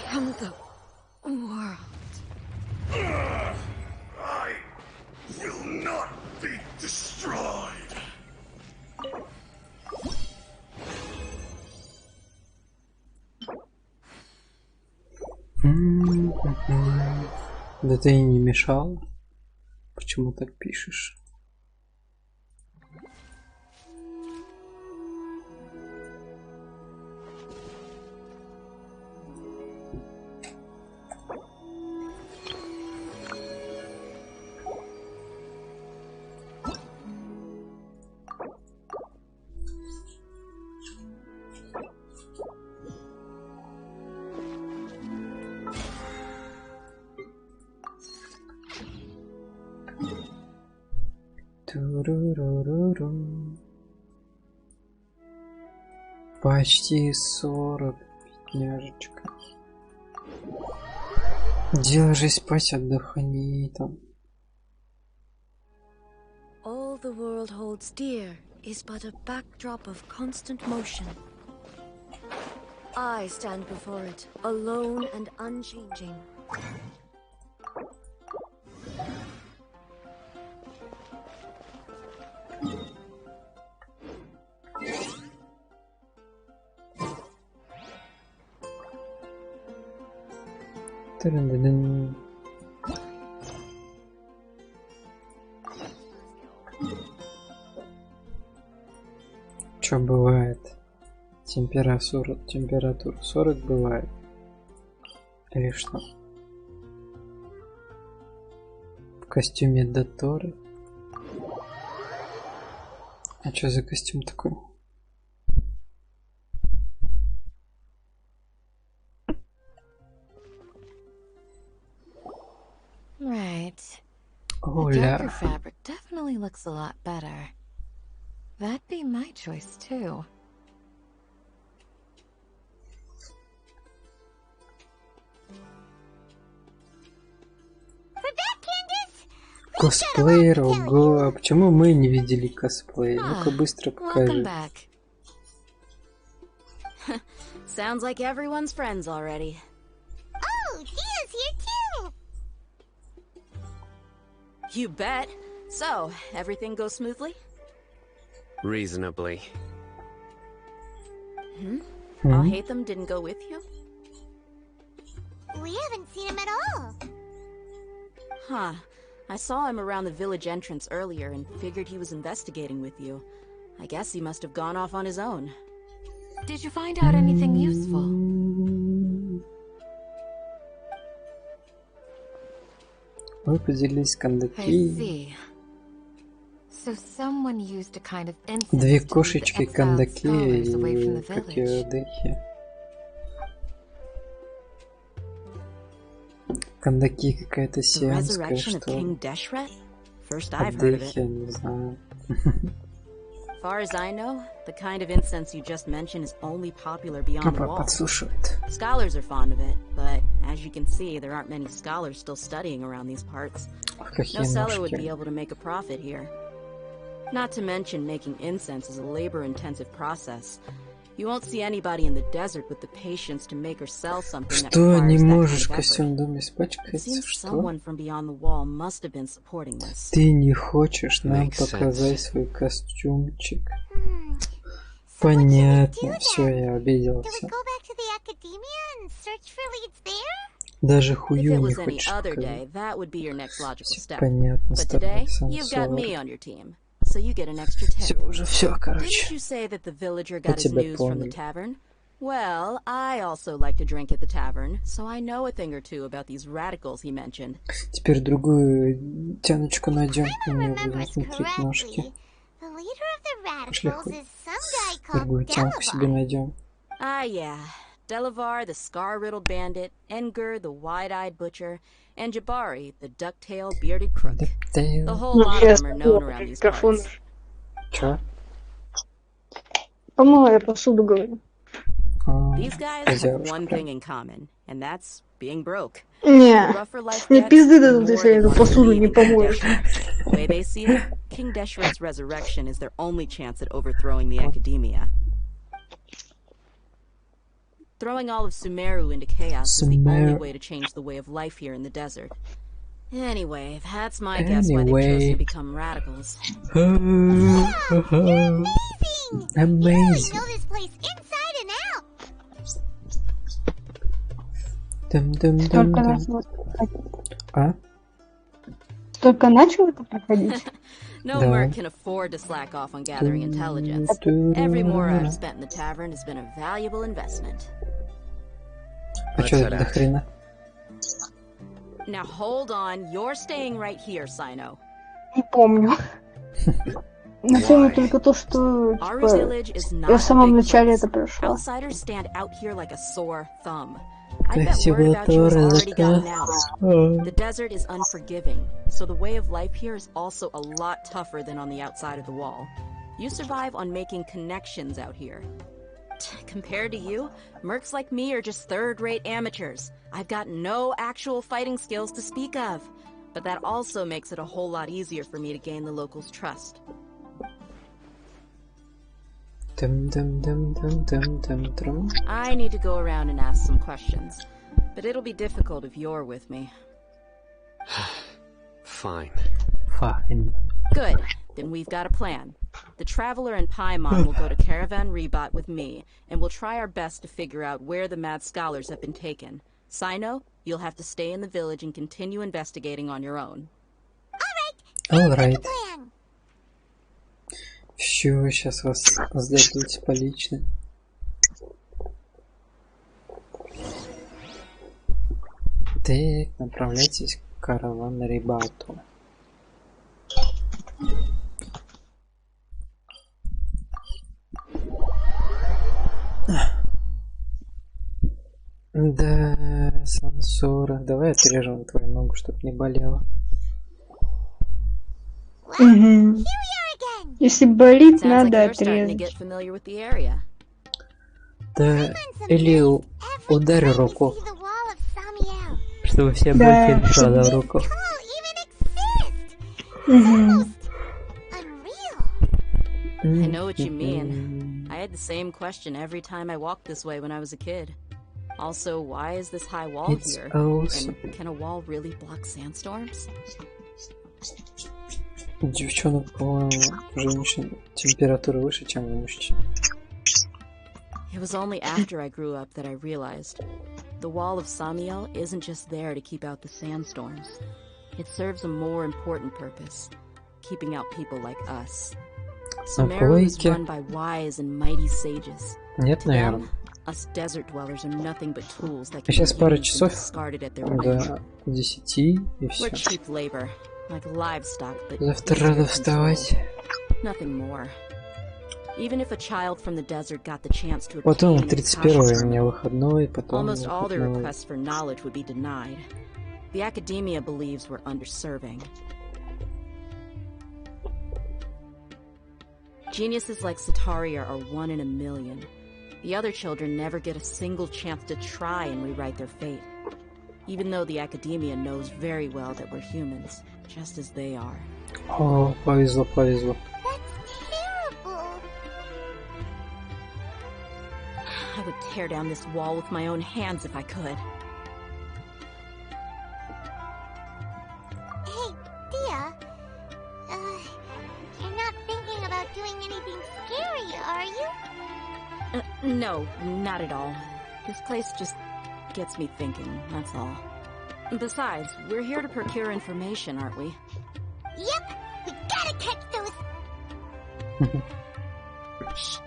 from the world. I will not be destroyed. Да ты и не мешал. Почему так пишешь? Туруруруру. Почти 40, бедняжечка. Делай же спать, отдохни там. All the world holds dear is but a backdrop of constant motion. I stand before it, alone and unchanging. Тырын-дын-дын. Чё бывает? Температура 40 бывает. Или что? В костюме Доторы? А что за костюм такой? Right. The Оля. darker fabric definitely looks a lot better. That'd be my choice too. Косплеер, ого, а почему мы не видели косплей? Ну-ка быстро Welcome покажи. back. Sounds like everyone's friends already. Oh, Dia's here too. You bet. So, everything goes smoothly? Reasonably. All Hatham didn't go with you? We haven't seen him at all. Huh. I saw him around the village entrance earlier and figured he was investigating with you. I guess he must have gone off on his own. Did you find out anything useful? Вы поделились I кондаки. see. So someone used a kind of incense Две to lead the кошечки exiled кондаки scholars away from и the как village. отдыхи. Кондаки какая-то The сиамская, resurrection of что King ли? Deshret? First I've heard of Отдыхи, it. не знаю. As far as I know, the kind of incense you just mentioned is only popular beyond the Опа, wall. подслушивает. Scholars are fond of it, but as you can see, there aren't many scholars still studying around these parts. Ах, какие No seller would be ножки. able to make a profit here. Not to mention, making incense is a labor-intensive process. You won't see anybody in the desert with the patience to make or sell something that Что, не requires that kind можешь of в effort. костюм доме It испачкать? seems Что? someone from beyond the wall must have been supporting this. Ты не хочешь нам Makes показать sense. свой костюмчик? So what should we Понятно, do все, then? я Do we обиделся. go back to the academia and search for leads there? Даже If хую it не was any хочешь other показать. day, that would be your next logical Все step. понятно с But тобой, today, you've got Сансор. me on your team, so you get an extra Все, tip. уже все, Didn't короче. you say that the villager Я got his тебя news from the понял. tavern? Well, I also like to drink at the tavern, so I know a thing or two about these radicals he mentioned. Теперь другую тяночку найдем. If I Мне remember будем it смотреть ножки. correctly, the leader of the Пошли radicals хоть is some guy called другую тянку себе Delavar. найдем. Ah, yeah. Delavar, the scar-riddled bandit, Engur, the wide-eyed butcher, and Jabari, the duck-tailed bearded crook. The whole lot of them are known around these Микрофон. parts. Чё? Помыла я посуду, говорю. These guys have Хозяюшка one прям. thing in common, and that's being broke. Не, The rougher life мне gets, пизды the дадут, more если я they эту want to посуду believe не in King помою. Deshret. The way they see it, King Deshret's resurrection is their only chance at overthrowing the academia. Throwing all of Sumeru into chaos is the only Sumeru. way to change the way of life here in the desert. Anyway, that's my guess why they've chosen Anyway. to become radicals. Amazing! You really Amazing. know this place inside and out. Только Дам-дам-дам-дам. начал это проходить. А? Только начал это проходить. No Да. merc can afford to slack off on gathering intelligence. Every more I've spent in the tavern has been a valuable investment. А Let's чё head это до out. хрена? Now hold on, you're staying right here, Sino. Не помню. Но помню Why? только то, что Aru's типа, village is я not в a самом big начале place. это прошла. Outsiders stand out here like a sore thumb. I bet Красиво word about you has тоже, already gotten да. out. The desert is unforgiving, so the way of life here is also a lot tougher than on the outside of the wall. You survive on making connections out here. Compared to you, mercs like me are just third-rate amateurs. I've got no actual fighting skills to speak of. But that also makes it a whole lot easier for me to gain the locals' trust. Дам-дам-дам-дам-дам-дам-дам. I need to go around and ask some questions. But it'll be difficult if you're with me. Fine. Fine. Good. Then we've got a plan. The Traveler and Paimon will go to Caravan Rebat with me, and we'll try our best to figure out where the mad scholars have been taken. Sino, you'll have to stay in the village and continue investigating on your own. Alright. Plan. Все, сейчас вас сдадут полично. Так, направляйтесь к караван Рибату. Да, Сансора, давай отрежем твою ногу, чтоб не болела. Угу. Если болит, Sounds like надо you're starting to get отрезать. familiar with the area. Да, или ударь руку, The wall of Samiel. чтобы все Да, больше пришла чтобы- на руку. Call even exist. Угу. Unreal. I know what you mean. I had the same question every time I walked this way when I was a kid. Also, why is this high wall It's here? awesome. And can a wall really block sandstorms? У девчонок, по-моему, женщин температура выше, чем у мужчин. It was only after I grew up that I realized the wall of Samiel isn't just there to keep out the sandstorms. It serves a more important purpose, keeping out people like us. Sumeru is Плойки. run by wise and mighty sages. Нет, To наверное. them, us desert dwellers are nothing but tools that can Сейчас be пара used and часов discarded at their will. до 10 и We're все. cheap labor, like livestock, but Завтра easier рано to вставать. control. Nothing more. Even if a child from the desert got the chance to Потом obtain a 31-го у Kasha меня permit, выходной, потом almost all their выходной. requests for knowledge would be denied. The academia believes we're underserving. Geniuses like Sataria are one in a million. The other children never get a single chance to try and rewrite their fate. Even though the academia knows very well that we're humans, just as they are. О, повезло, повезло. Terrible. I would tear down this wall with my own hands if I could. Hey, Dia. You're not thinking about doing anything scary, are you? No, not at all. This place just gets me thinking, that's all. Besides, we're here to procure information, aren't we? Yep. We gotta catch those. Shh.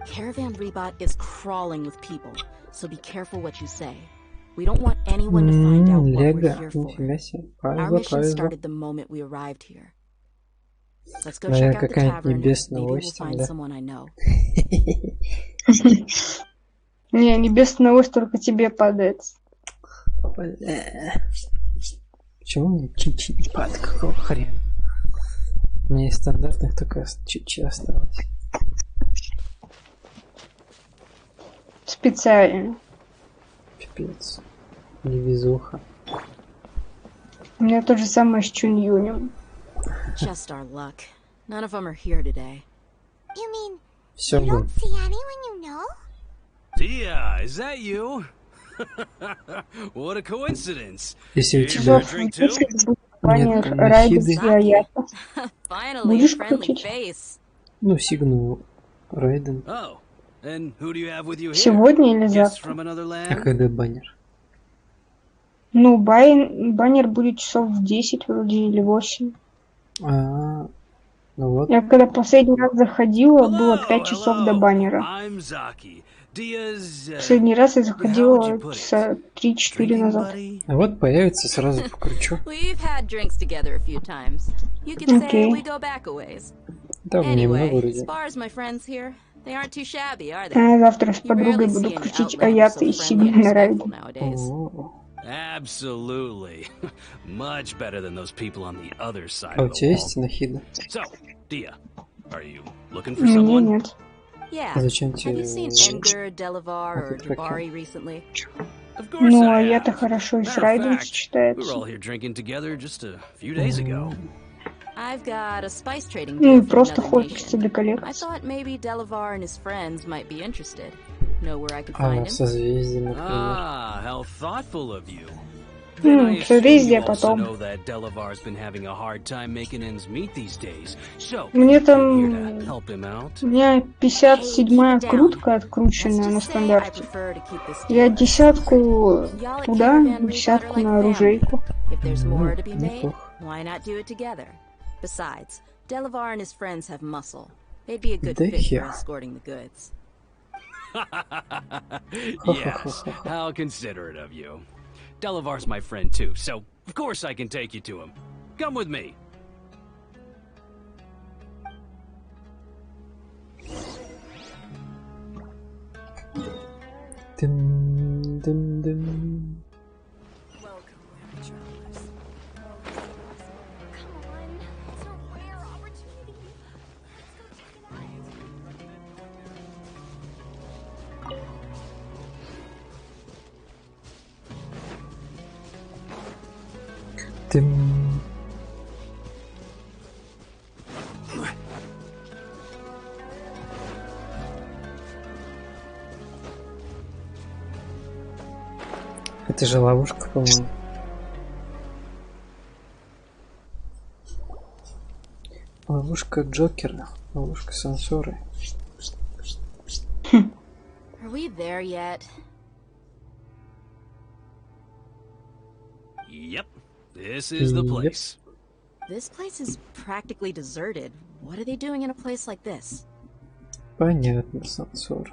Caravan Rebot is crawling with people, so be careful what you say. We don't want anyone to find out what we're Лего, here for. нифига себе. Our Повезло, mission повезло. started the moment we arrived here. Let's go Наверное, check out the какая-нибудь tavern. небесная Maybe we'll ось, find да? someone I know. Не, небесная ось только тебе падает. Почему мне чичи не падает? Какого хрена? У меня из стандартных только чичи осталось. Специально. Пипец. Невезуха. У меня то же самое с Чуньюнем. Just our luck. None of them are here today. You mean Все, you don't see anyone you know? Dia, is that you? What a coincidence. если у You тебя here to drink too? Если будет баннер Нет, Райдус Нахиды. и Аята. Finally, a Будешь friendly крутить? face. ну, сигну Райден. Oh, and who do you have with you here? Сегодня или Guests завтра? from another А land? когда баннер? Ну, баннер будет часов в 10 вроде или 8. А, ну вот. Я когда последний раз заходила, было Hello, 5 часов до hello. баннера. I'm Zaki. Dia's Последний раз я how would you заходила put it? часа 3-4 Drinking назад. buddy? А вот появится сразу покручу. We've had drinks together a few times. You could say Okay. we go back a ways. Там немного Anyway, as вроде. far as my friends here, they aren't too shabby, are they? А я завтра с You подругой rarely буду see any крутить outlanders Аята so и friendly Сигну and на райде. respectful nowadays. О, Absolutely. Much better than those people on the other side а у of тебя the есть wall. Нахида? So, Dia, are you looking for Мне someone? нет. Yeah. А зачем Have тебе? you seen Edgar, Delavar, or Этот как Jabari recently? Of course Ну, I Аята have. хорошо и с Matter of Райдом fact, we were сочетается. all here drinking together just a few days ago. I've got a spice trading Ну и deal from просто another хочется nation. до I коллекции. thought maybe Delavar and his friends might be interested. Know where I could А, find him? созвездие, например. Ah, how thoughtful of you. Then I assume созвездие you also потом. know that Delavar's been having a hard time making ends meet these days. So, Мне I'm here там... to help him out. У меня 57-я крутка открученная на Let's just say I стандарте. prefer to keep this Я deal. 10-ку Y'all at туда, Caravan Rebot are 10-ку like на family. оружейку. If there's more to be made, неплохо. why not do it together? Besides, Delavar and his friends have muscle. They'd be a good Да fit for хер. escorting the goods. Yes, how considerate of you. Delavar's my friend too, so of course I can take you to him. Come with me. Дым, дым, дым. Дым. Это же ловушка, по-моему. Ловушка Джокера, ловушка Сансоры. Are we there yet? Yep, this is the place. This place is practically deserted. What are they doing in a place like this? Понятно, Сансора.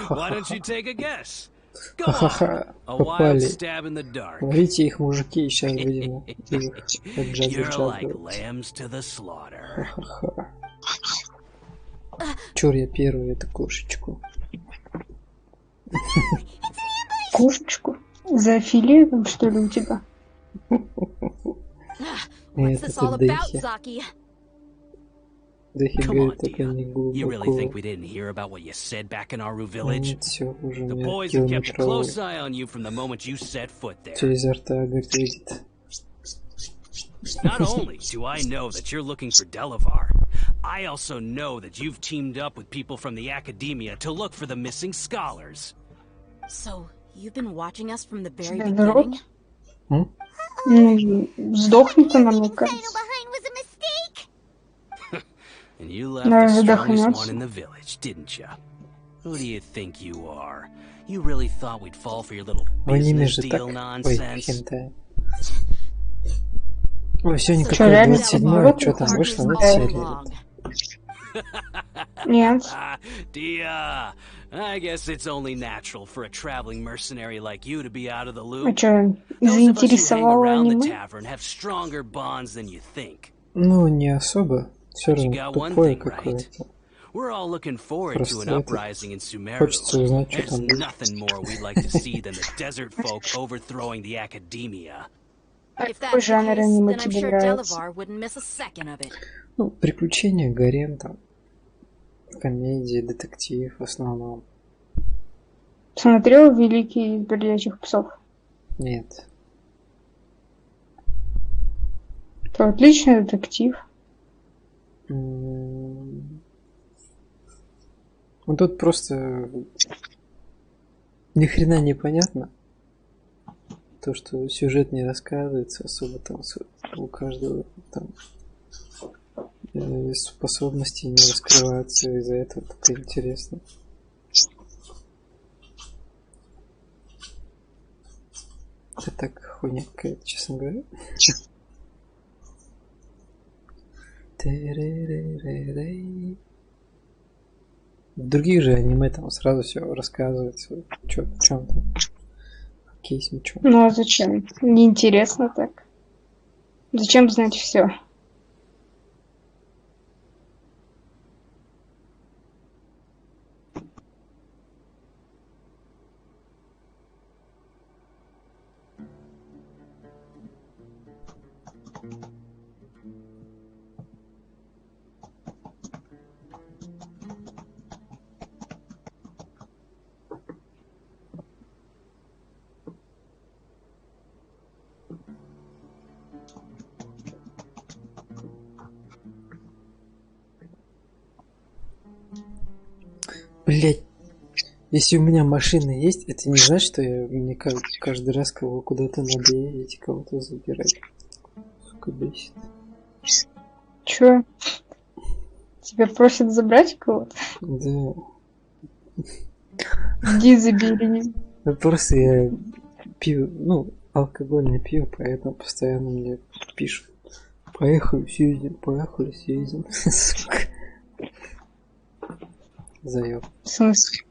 Why don't you take a guess? Go on. A wild stab in the dark. Ловите их, мужики, и сейчас будем их You're like lambs to the slaughter. Чур, я первый, это кошечку. Кошечку? За филе там, что ли, у тебя? What's this all about, Zaki? Come on, Dia. You really think we didn't hear about what you said back in Aru village? The boys have kept a close eye on you from the moment you set foot there. Not only do I know that you're looking for Delavar, I also know that you've teamed up with people from the academia to look for the missing scholars. So, you've been watching us from the very beginning? Сдохнет она, мне кажется. And you left the strongest one in the village, didn't you? Who do you think you are? You really thought we'd fall for your little business deal nonsense? Ой, все никакое 27-е, что там вышло, вот серия. Нет. Dia, I guess it's only natural for a traveling mercenary like you to be out of the loop. А что, заинтересовало аниме? Have stronger bonds than you think. Ну, не особо. Все равно тупое какое-то. We're all looking forward to an uprising in Sumeru. Хочется узнать, что There's там будет. nothing more we'd like to see than the desert folk overthrowing the academia. Какой жанр аниме тебе нравится? Ну, приключения, гарем, там, комедии, детектив в основном. Смотрел «Великий из бродячих псов»? Нет. Это отличный детектив. Ну тут просто ни хрена не понятно. То, что сюжет не рассказывается особо, там у каждого там способности не раскрываются, из-за этого так интересно. Это так хуйня какая-то, честно говоря. В других же аниме там сразу все рассказывается, что в чем там. Кейс мечом. Ну а зачем? Неинтересно так. Зачем знать все? Блять, если у меня машина есть, это не значит, что мне каждый раз кого куда-то надо едете, кого-то забирать. Сука, бесит. Чё? Тебя просят забрать кого-то? Да. Иди забери. Просто я пью, алкоголь не пью, поэтому постоянно мне пишут. Поехали съездим, поехали съездим. Сука. Заеб. В смысле?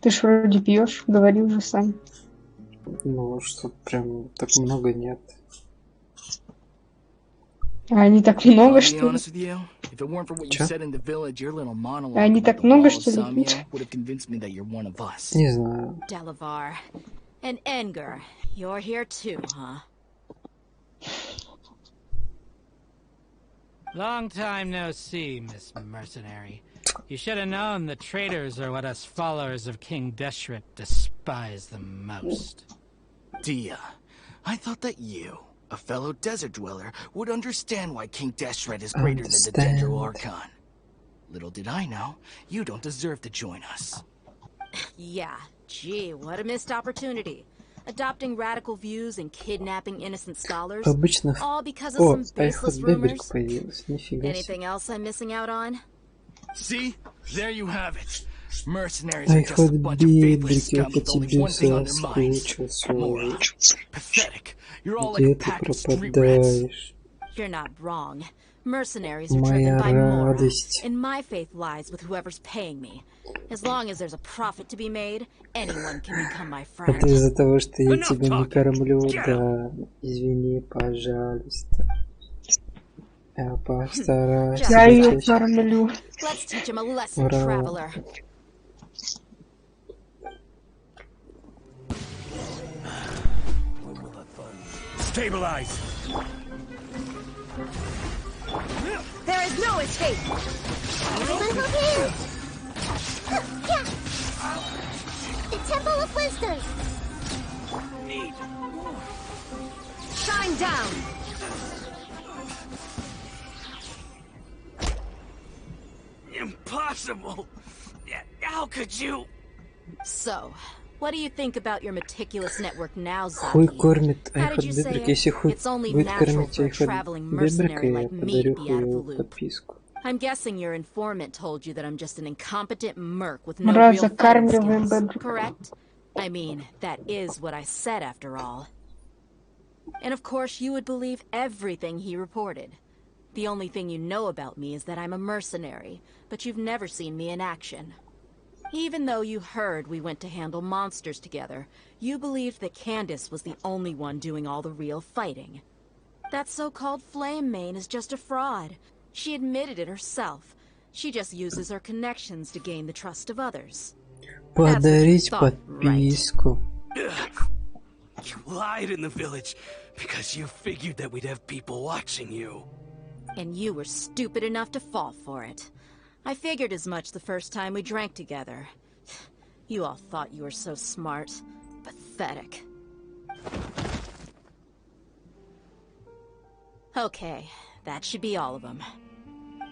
Ты ж вроде пьешь, говорил же сам. Ну, что прям так много нет. А они так много, что ли? Чё? Они так много, что ли? Не знаю. Delavar. And Enger, you're here too, huh? Long time no see, Miss Mercenary. You should have known the traitors are what us followers of King Deshret despise the most. Dia, I thought that you, a fellow desert dweller, would understand why King Deshret is greater than the Dendro Archon. Little did I know, you don't deserve to join us. Yeah, gee, what a missed opportunity. Adopting radical views and kidnapping innocent scholars, Обычных... all because of some baseless Бебрик rumors. появилась, нифига себе. Anything else I'm missing out on? See? There you have it. Mercenaries are just a bunch of faithless scum with only one thing on their minds. Morons. Pathetic. You're all like a pack of street rats. You're not wrong. Mercenaries are driven by morals, and my faith lies with whoever's paying me. As long as there's a profit to be made, anyone can become my friend. Это из-за того, что я тебя не кормлю, да. Извини, пожалуйста. Я постараюсь. Я ее кормлю. Let's teach him a lesson, traveler. Stabilize. There is no escape. The Temple of Wisdom. Shine down. Impossible. How could you? So, what do you think about your meticulous network now, Хуй Zaki? кормит How did you say Айхот Бебрик. it? Если хуй It's only будет natural кормить for a Айхот traveling Бебрика, mercenary я like me to подарю be out of the хуевую loop. подписку. I'm guessing your informant told you that I'm just an incompetent merc with no Мразь, real fighting закармливаем skills, Бебрика. correct? I mean, that is what I said after all. And of course you would believe everything he reported. The only thing you know about me is that I'm a mercenary, but you've never seen me in action. Even though you heard we went to handle monsters together, you believed that Candace was the only one doing all the real fighting. That so-called Flame Mane is just a fraud. She admitted it herself. She just uses her connections to gain the trust of others. Подарить подписку. You lied in the village because you figured that we'd have people watching you. And you were stupid enough to fall for it. I figured as much the first time we drank together. You all thought you were so smart. Pathetic. Okay, that should be all of them.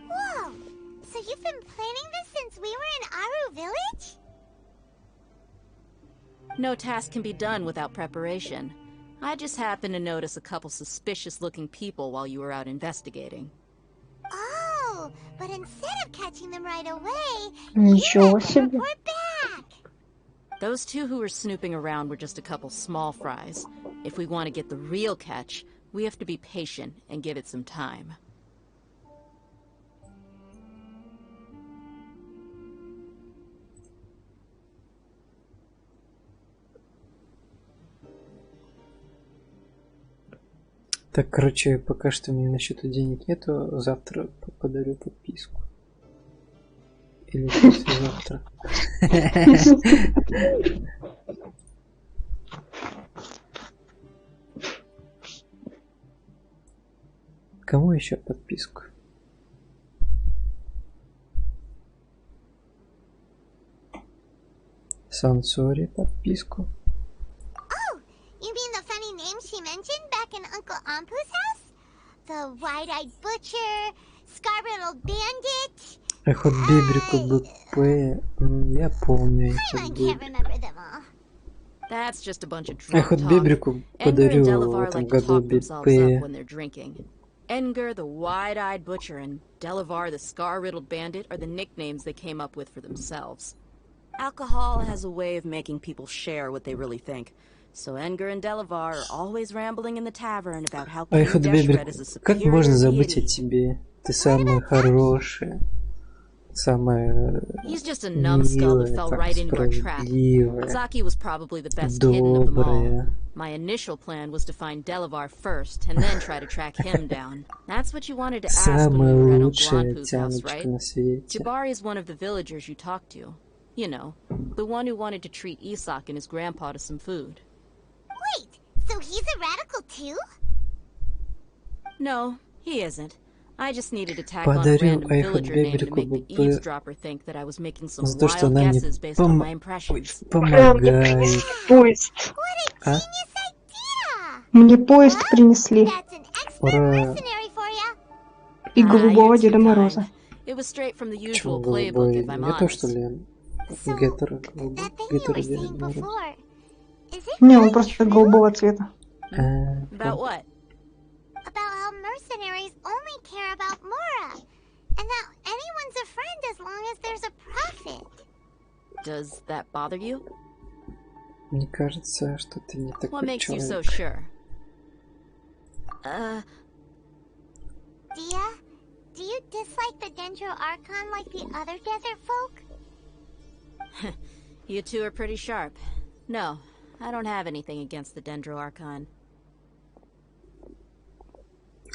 Whoa! So you've been planning this since we were in Aru Village? No task can be done without preparation. I just happened to notice a couple suspicious-looking people while you were out investigating. Oh, but instead of catching them right away, Ничего себе. report back. Those two who were snooping around were just a couple small fries. If we want to get the real catch, we have to be patient and give it some time. Так, короче, пока что у меня на счету денег нету, завтра подарю подписку. Или послезавтра. Кому еще подписку? Сансори подписку. You mean the funny name she mentioned back in Uncle Ampu's house? The wide-eyed butcher, scar-riddled bandit. Айхот Бебрику БП. Я помню I Айхот can't Бебрик. remember them all. That's just a bunch of drunk Айхот talk. Бебрику Enger and подарю в Delavar этом like to году talk themselves up БП. when they're drinking. Enger, the wide-eyed butcher, and Delavar, the scar-riddled bandit, are the nicknames they came up with for themselves. Alcohol has a way of making people share what they really think. So Edgar and Delavar are always rambling in the tavern about how Ай, King хоть Deshret is a Бебрик, как можно superior забыть о deity. тебе? Ты самая хорошая, самая He's just a numbskull that милая, fell там, right into our trap. справедливая, Zaki was probably the best hidden of them all. добрая. My initial plan was to find Delavar first, and then try to track him down. That's what you wanted to ask when Самая we were at Uncle лучшая Anpu's house, тяночка right? на свете. Jabari is one of the villagers you talked to. You know, the one who wanted to treat Isak and his grandpa to some food. Wait, so he's a radical too? No, he isn't. I just needed to tack on a Подарю random Айхот villager name to Бебрику make the БП eavesdropper think that I was making some за то, что wild она мне guesses based on my impressions. помогает. Поезд. А? Мне поезд принесли. Ура! И Ah, голубого you're too Деда Мороза. kind. It was straight from the Почему usual playbook, голубой? if I'm Не то, что honest. Лен. Гетер Деда Мороза. Не, он просто голубого цвета. About what? About how mercenaries only care about Mora, and that anyone's a friend as long as there's a profit. Does that bother you? Мне кажется, что ты не What такой makes you so человек. sure? Dia, do you dislike the Dendro Archon like the other desert folk? You two are pretty sharp. No, I don't have anything against the Dendro Archon.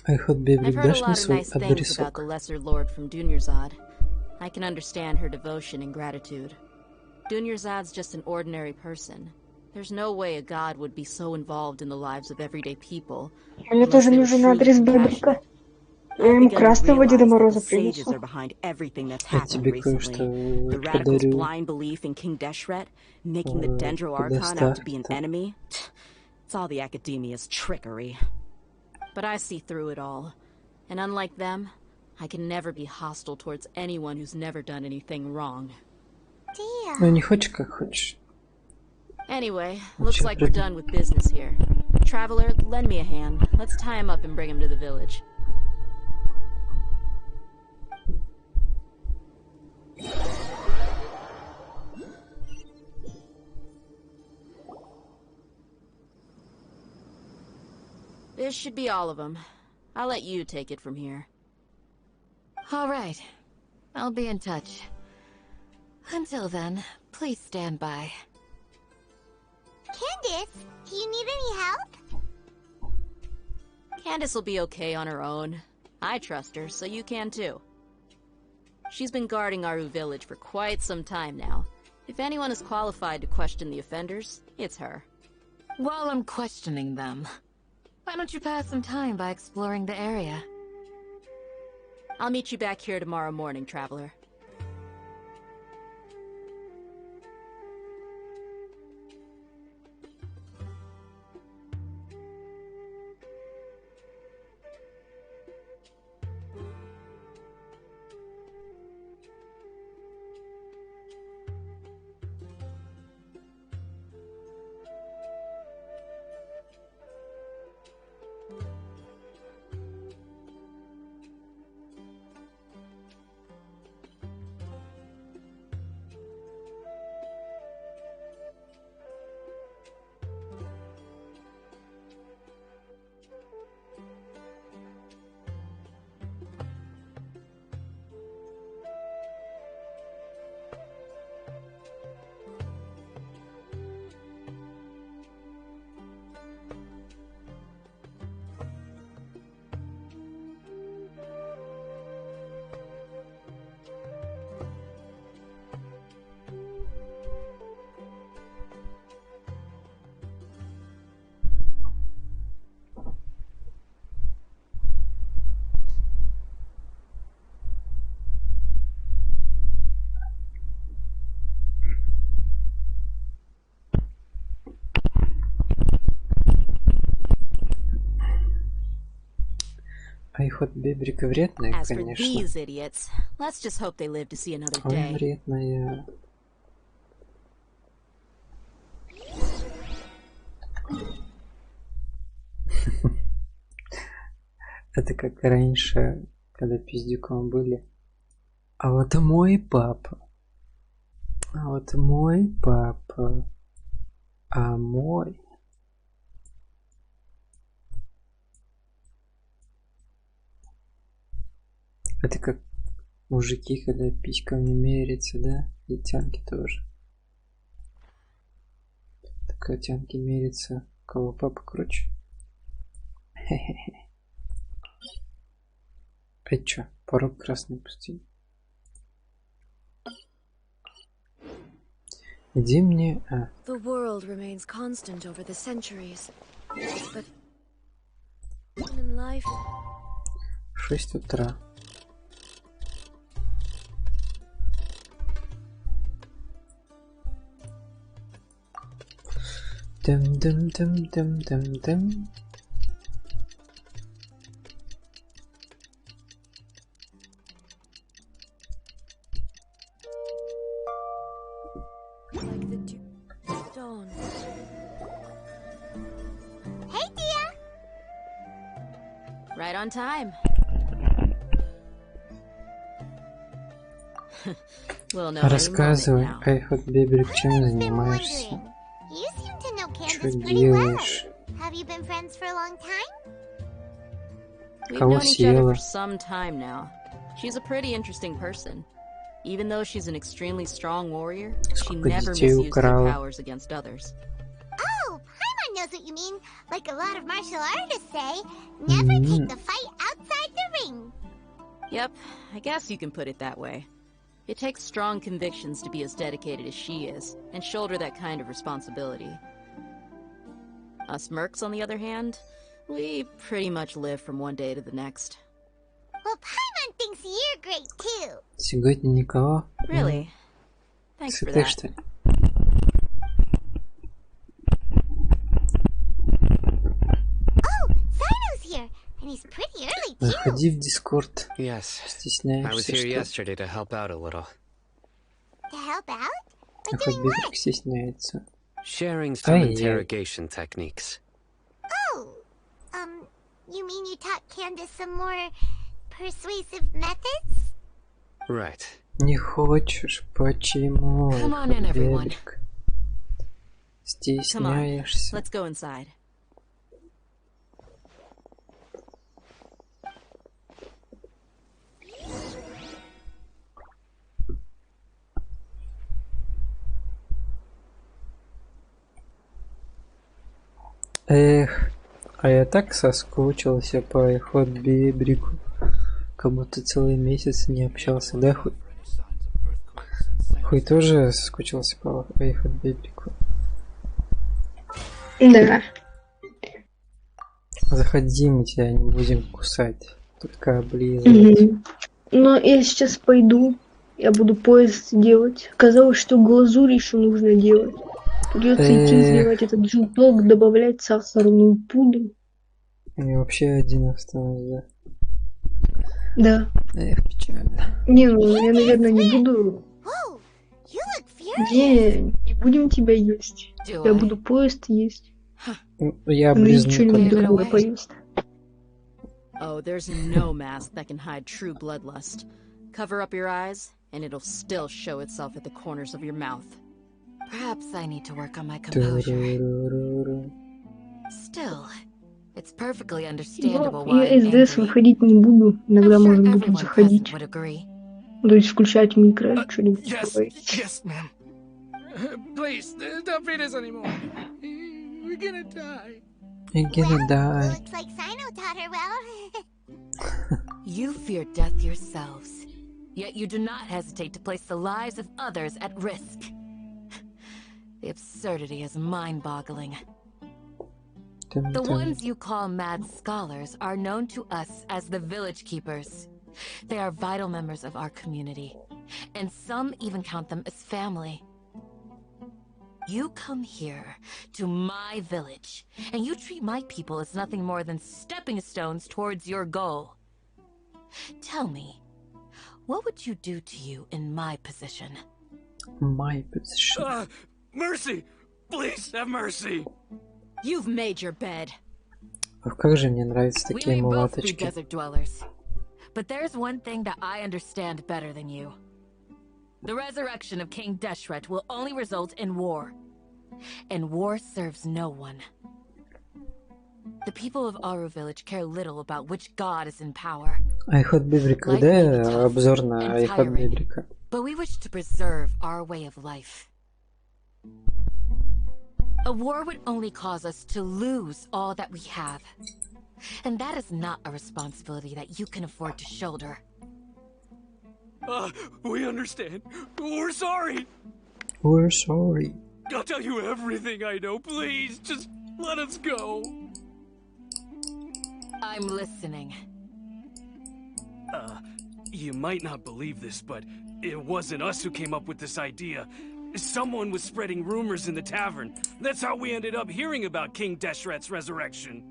Айхот I've Бебрик, heard a дашь мне lot of свой nice things about the адресок? Lesser Lord from Dunyarzad. I can understand her devotion and gratitude. Dunyarzad's just an ordinary person. There's no way a god would be so involved in the lives of everyday people. Мне тоже нужен адрес Бебрика. Я ему красного Деда Мороза принесу. Я тебе кое-что The radical's подарю. blind belief in King Deshret, making the Dendro Archon out to be an enemy. It's all the academia's trickery. But I see through it all. And unlike them, I can never be hostile towards anyone who's never done anything wrong. Dia. Ну, не хочешь, как хочешь. Anyway, looks like we're done with business here. Traveler, lend me a hand. Let's tie him up and bring him to the village. This should be all of them. I'll let you take it from here. All right. I'll be in touch. Until then, please stand by. Candace, do you need any help? Candace will be okay on her own. I trust her, so you can too. She's been guarding Aru village for quite some time now. If anyone is qualified to question the offenders, it's her. While I'm questioning them, why don't you pass some time by exploring the area? I'll meet you back here tomorrow morning, Traveler. Айхот Бебрика вредная, As for конечно. these idiots, let's just hope they live to see another Ой, day. вредная. Это как раньше, когда пиздюком были. А вот мой папа. А вот мой папа. А мой Это как мужики, когда письками мерятся, да? И тянки тоже. Так тянки мерятся, у кого папа круче. Хе-хе-хе. А чё? Порог красной пустыни. Где мне... The world remains constant over the centuries, but human life... 6 утра. Дым. Hey, Dia. Right on time. Рассказывай, Айхот Бебрик, чем занимаешься? You seem to know Что Candace pretty well. делаешь? Have you been friends for a long time? We've Кого known each other съела? for some time now. She's a pretty interesting person. Even though she's an extremely strong warrior, she Сколько never детей misused her украла? powers against others. Oh, Paimon knows what you mean. Like a lot of martial artists say, never take the fight outside the ring. Yep, I guess you can put it that way. It takes strong convictions to be as dedicated as she is, and shoulder that kind of responsibility. Us mercs, on the other hand, we pretty much live from one day to the next. Well, Paimon thinks you're great too. Сегодня никого? Really? Thanks for Сытый, that. что ли? Oh, Sino's here, and he's pretty early too. Заходи в Дискорд. Yes. I was Стесняешься, here что ли? yesterday to help out a little. To help out? But Айхот doing Бебрик what? Sharing стесняется. some Ай-яй. interrogation techniques. Oh, you mean you taught Candace some more persuasive methods? Right. Не хочешь? Почему? Come on in, Айхот everyone. Бебрик? Come on, Стесняешься? let's go inside. Эх, а я так соскучился по Айхот Бебрику. Как будто целый месяц не общался, да, Хуй? Хуй тоже соскучился по Айхот Бебрику. Да. Заходи, мы тебя не будем кусать, только облизывать. Но я сейчас пойду, я буду поезд делать. Оказалось, что глазурь еще нужно делать. Придется идти взрывать этот желток, добавлять сахарную пудру. И вообще один остался, да? Да. Эх, печально. Не, ну я, наверное, не буду. Whoa, you look furious. Не будем тебя есть. Я буду поезд есть. Я Она облизну. ничего-нибудь другое поест. Oh, there's no mask that can hide true bloodlust. Cover up your eyes, and it'll still show itself at the corners of your mouth. Perhaps I need to work on my composure. Туруруруру. Still, it's perfectly Но understandable why я I'm СДС angry. выходить не буду. Иногда, I'm sure может, буду everyone present заходить. would agree. То есть включать микро, что-нибудь говорить. Yes, ma'am. Please, don't feed us anymore. We're gonna die. I'm gonna die. Looks like Sino taught her well. You fear death yourselves, yet you do not hesitate to place the lives of others at risk. The absurdity is mind-boggling. The ones you call mad scholars are known to us as the village keepers. They are vital members of our community, and some even count them as family. You come here, to my village, and you treat my people as nothing more than stepping stones towards your goal. Tell me, what would you do to you in my position? My position. Mercy! Please have mercy! You've made your bed. Ох, как же мне нравятся We такие may both be мулаточки. desert dwellers, but there's one thing that I understand better than you. The resurrection of King Deshret will only result in war, and war serves no one. The people of Aru village care little about which god is in power. iHot Baby, когда обзор на iHot Baby? But we wish to preserve our way of life. A war would only cause us to lose all that we have. And that is not a responsibility that you can afford to shoulder. We understand. We're sorry. We're sorry. I'll tell you everything I know. Please, just let us go. I'm listening. You might not believe this, but it wasn't us who came up with this idea. Someone was spreading rumors in the tavern. That's how we ended up hearing about King Deshret's resurrection.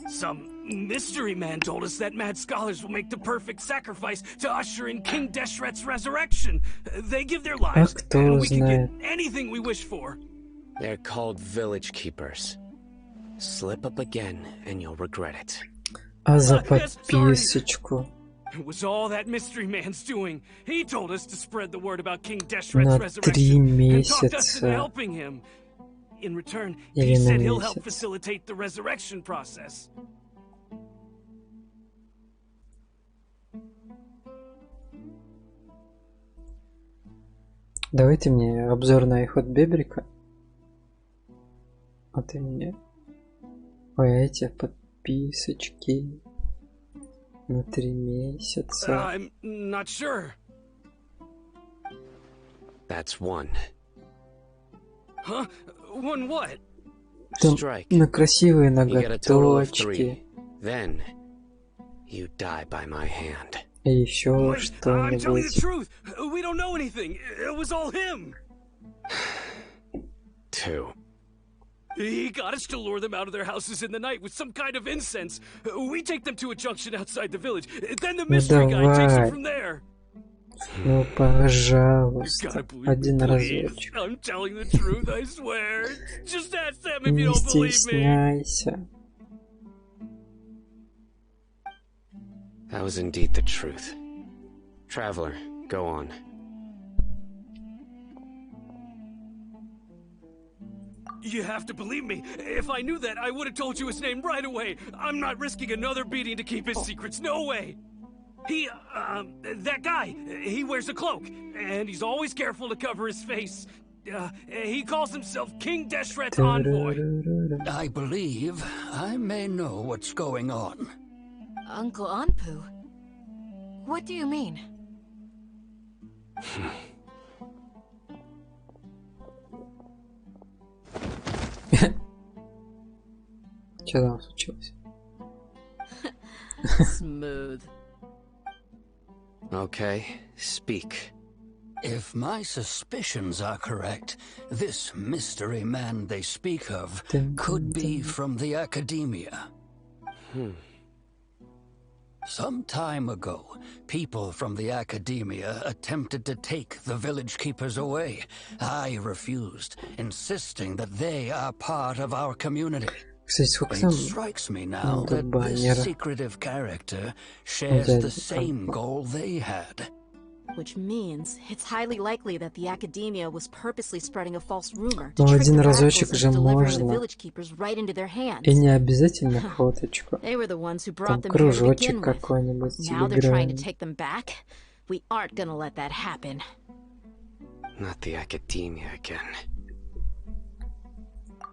Some mystery man told us that mad scholars will make the perfect sacrifice to usher in King Deshret's resurrection. They give their lives, and we can get anything we wish for. They're called village keepers. Slip up again, and you'll regret it. А за подписочку? It was all that mystery man's doing. He told us to spread the word about King Deshret's resurrection and talked us into helping him. In return, he said he'll help facilitate the resurrection process. Давайте мне обзор на iHot Baby. А ты мне эти подписочки на 3 месяца. I'm not sure. That's one. Huh? One what? Там Strike. на красивые You get a total of 3. ноготочки. Then you die by my hand. И еще I'm telling you the что-нибудь. truth. We don't know anything. It was all him. 2. He got us to lure them out of their houses in the night with some kind of incense. We take them to a junction outside the village. Then the mystery guy takes them from there. Ну, пожалуйста, один разочек. I'm telling the truth, I swear. Just ask them if you Не don't believe me. стесняйся. That was indeed the truth. Traveler, go on. You have to believe me. If I knew that, I would have told you his name right away. I'm not risking another beating to keep his secrets. No way. That guy, he wears a cloak, and he's always careful to cover his face. He calls himself King Deshret's envoy. I believe I may know what's going on. Uncle Anpu? What do you mean? Что там случилось? Smooth. Okay, speak. If my suspicions are correct, this mystery man they speak of could be from the academia. Some time ago, people from the academia attempted to take the village keepers away. I refused, insisting that they are part of our community. It strikes me now that this secretive character shares the same goal they had. Which means it's highly likely that the academia was purposely spreading a false rumor to Ну, trick один the разочек radicals же into delivering the можно. village keepers right into their hands. И не обязательно фоточку. They were the ones who Там brought them here to кружочек begin with. какой-нибудь Now they're trying to телеграммный. take them back. We aren't gonna let that happen. Not the academia again.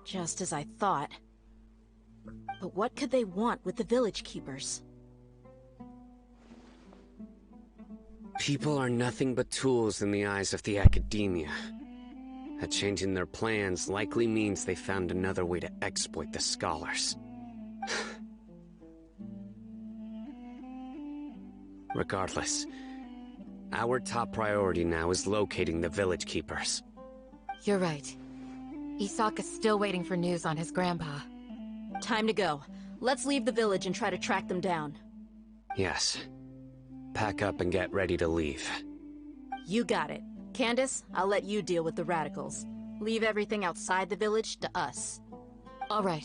Just as I thought. But what could they want with the village keepers? People are nothing but tools in the eyes of the academia. A change in their plans likely means they found another way to exploit the scholars. Regardless, our top priority now is locating the village keepers. You're right. Isaka's still waiting for news on his grandpa. Time to go. Let's leave the village and try to track them down. Yes. Pack up and get ready to leave. You got it. Candace, I'll let you deal with the radicals. Leave everything outside the village to us. All right.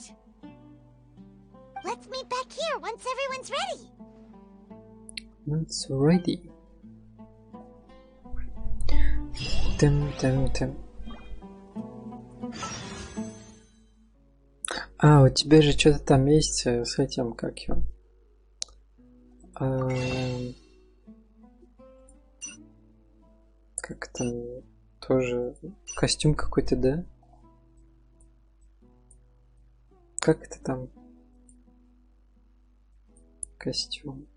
Let's meet back here once everyone's ready. It's ready. Тым. А, у тебя же что-то там есть с этим, как его? Как там тоже костюм какой-то, да? Как это там? Костюм.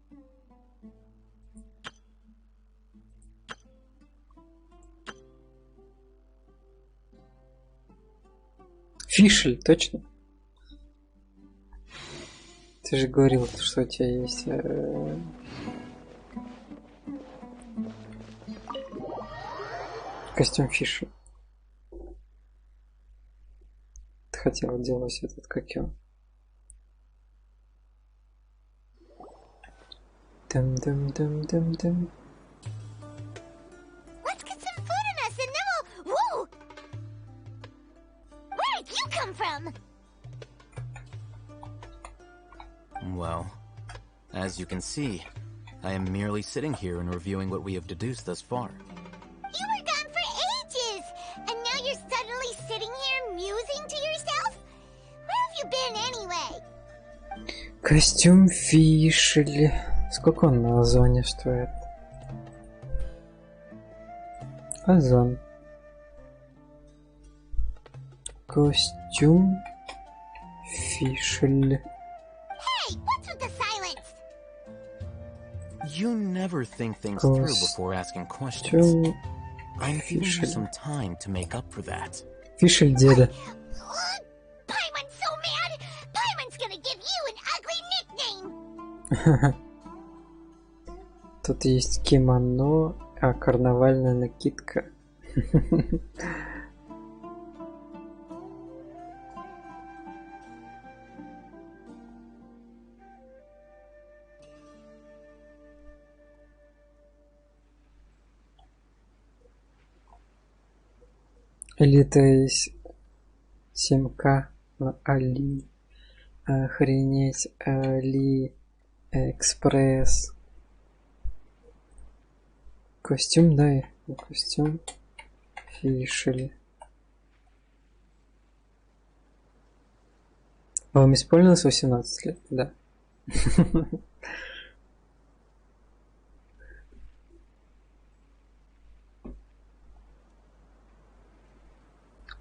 Фишель, точно? Ты же говорил, что у тебя есть... костюм Фишель. Ты хотела делать этот, как его? Дам-дам-дам-дам-дам. Let's get some food in us and then we'll... Whoa! Where did you come from? Well, as you can see, I am merely sitting here and reviewing what we have deduced thus far. You were gone for ages! And now you're suddenly sitting here musing to yourself? Where have you been anyway? Костюм Фишель. Сколько он на Озоне стоит? Озон. Костюм Фишель. Hey, what's with the silence? You never think things through before asking questions. I'm giving you some time to make up for that. Фишель деда. Paimon's so mad! Paimon's gonna give you an ugly nickname! Тут есть кимоно, а карнавальная накидка. Или то есть 7К на Али. Охренеть, Али Экспресс. Костюм, да, костюм Фишель. Вам исполнилось 18 лет? Да.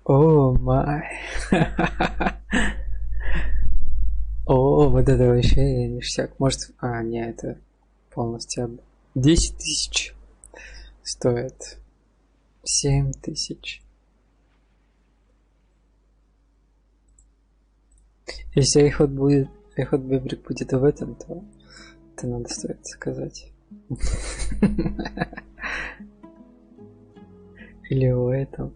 О май. О, вот это вообще ништяк. Может... А, не, это полностью 10 тысяч стоит. 7 тысяч. Если iHot Бебрик будет в этом, то это надо стоит сказать. Или в этом.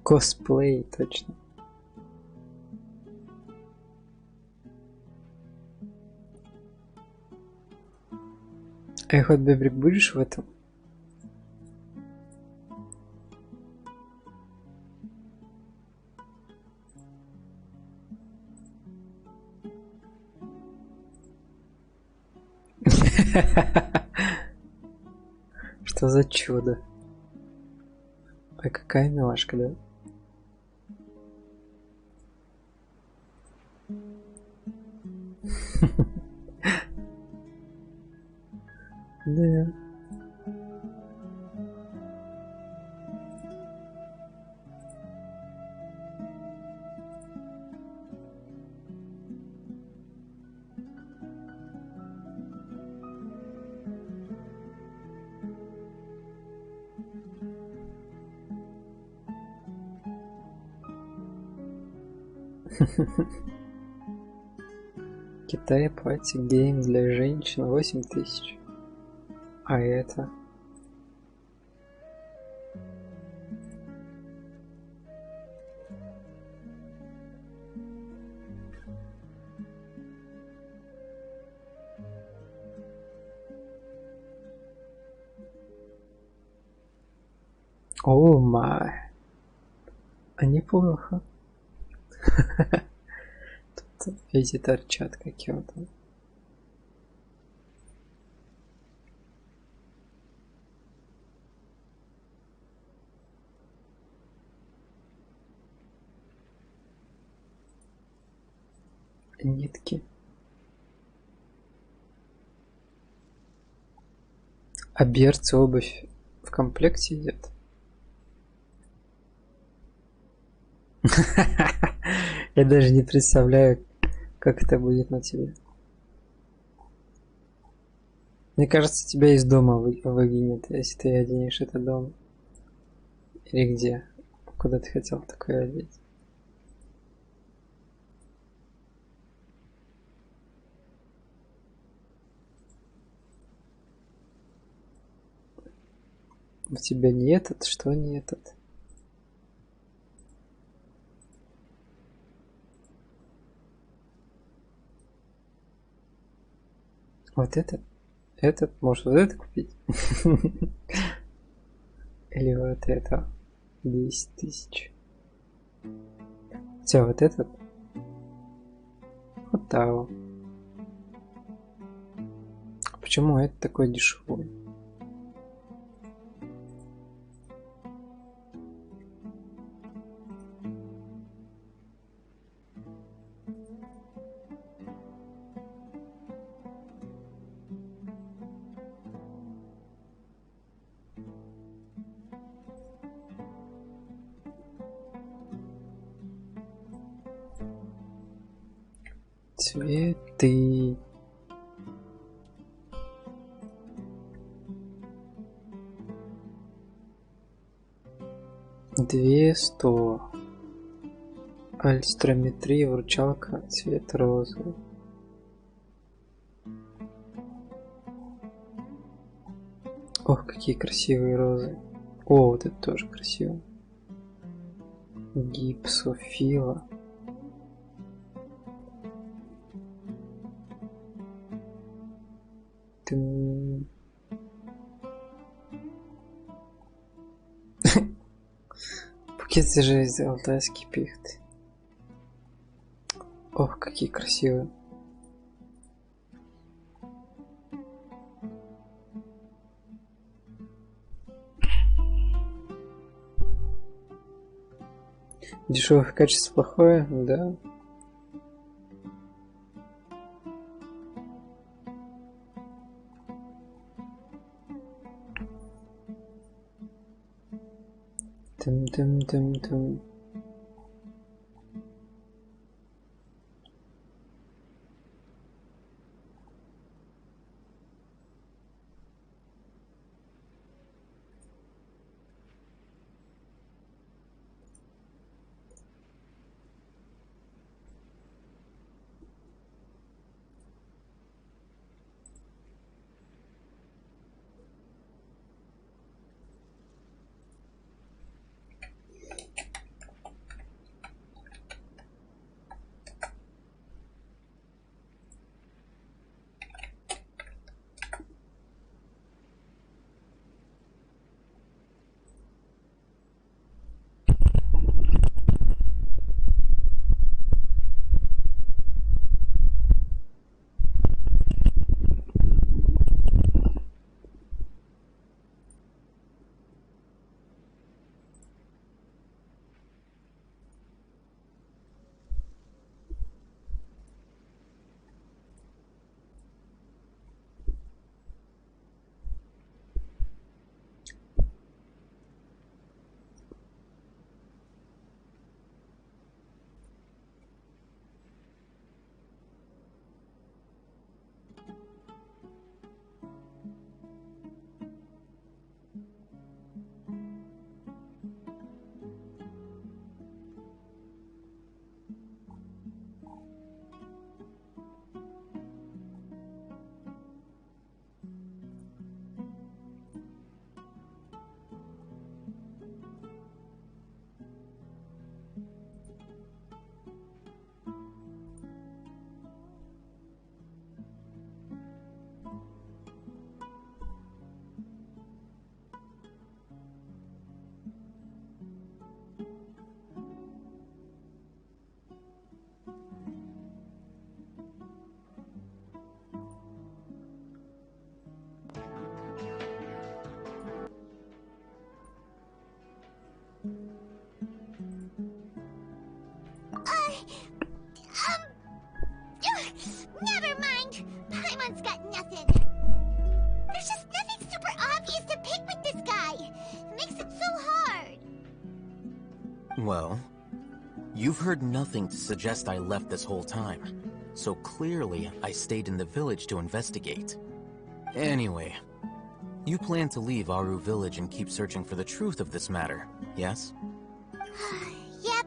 Косплей, точно. iHot Бебрик будешь в этом? Что за чудо? Ой, какая милашка, да? Да. Китай платье гейм для женщин 8 тысяч. А это? О май. А неплохо. Тут эти торчат какие-то. Нитки. А берцы, обувь в комплекте идет? Я даже не представляю, как это будет на тебе. Мне кажется, тебя из дома выгонят, если ты оденешь это дома. Или где? Куда ты хотел такое одеть? У тебя не этот, что не этот? Вот этот? Этот? Может, вот это купить? Или вот это? 10 тысяч. Хотя вот этот? Вот того. Почему это такой дешевый? Цветы. Две 100. Альстрометрия, вручалка, цвет розовый. Ох, какие красивые розы. О, вот это тоже красиво. Гипсофила. Букет же из алтайской пихты. Ох, какие красивые. Дешевое качество плохое, да. Тым-тым-тым-тым. Well, you've heard nothing to suggest I left this whole time. So clearly, I stayed in the village to investigate. Anyway, you plan to leave Aru village and keep searching for the truth of this matter, yes? Yep.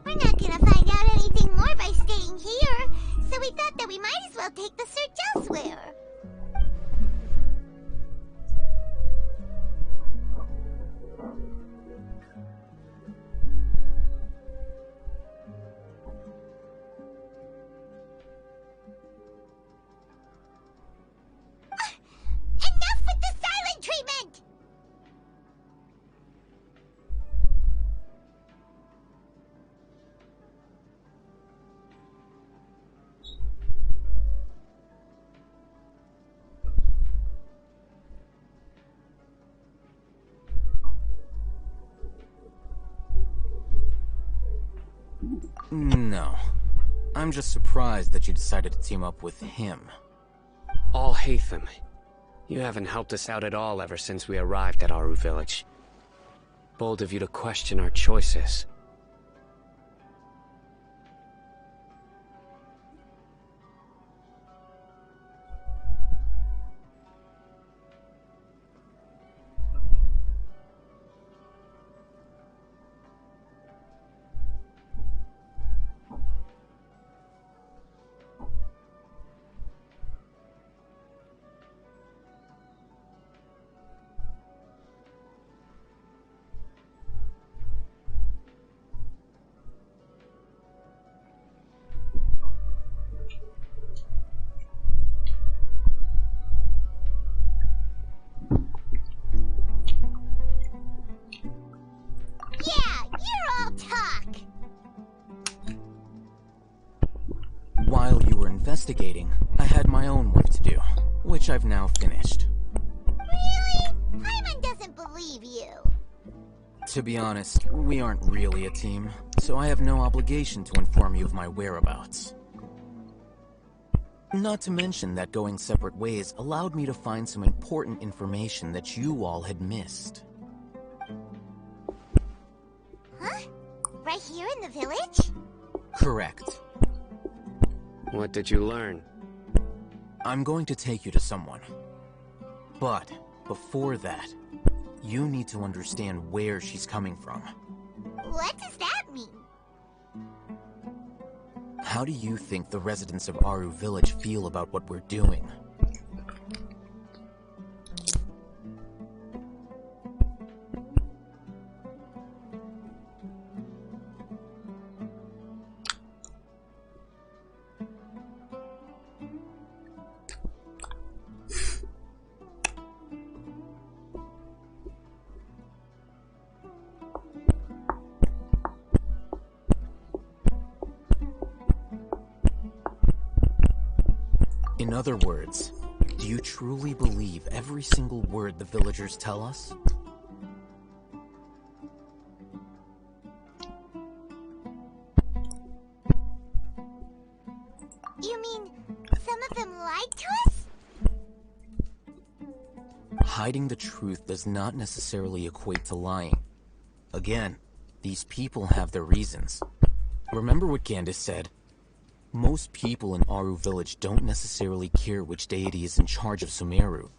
We're not gonna find out anything more by staying here, so we thought that we might as well take the search elsewhere. Enough with the silent treatment! No. I'm just surprised that you decided to team up with him. All Hatham. You haven't helped us out at all ever since we arrived at Aru village. Bold of you to question our choices. Yeah, you're all talk! While you were investigating, I had my own work to do, which I've now finished. Really? Paimon doesn't believe you. To be honest, we aren't really a team, so I have no obligation to inform you of my whereabouts. Not to mention that going separate ways allowed me to find some important information that you all had missed. Huh? Right here in the village? Correct. What did you learn? I'm going to take you to someone. But, before that, you need to understand where she's coming from. What does that mean? How do you think the residents of Aru village feel about what we're doing? In other words, do you truly believe every single word the villagers tell us? You mean some of them lied to us? Hiding the truth does not necessarily equate to lying. Again, these people have their reasons. Remember what Candace said? Most people in Aru village don't necessarily care which deity is in charge of Sumeru.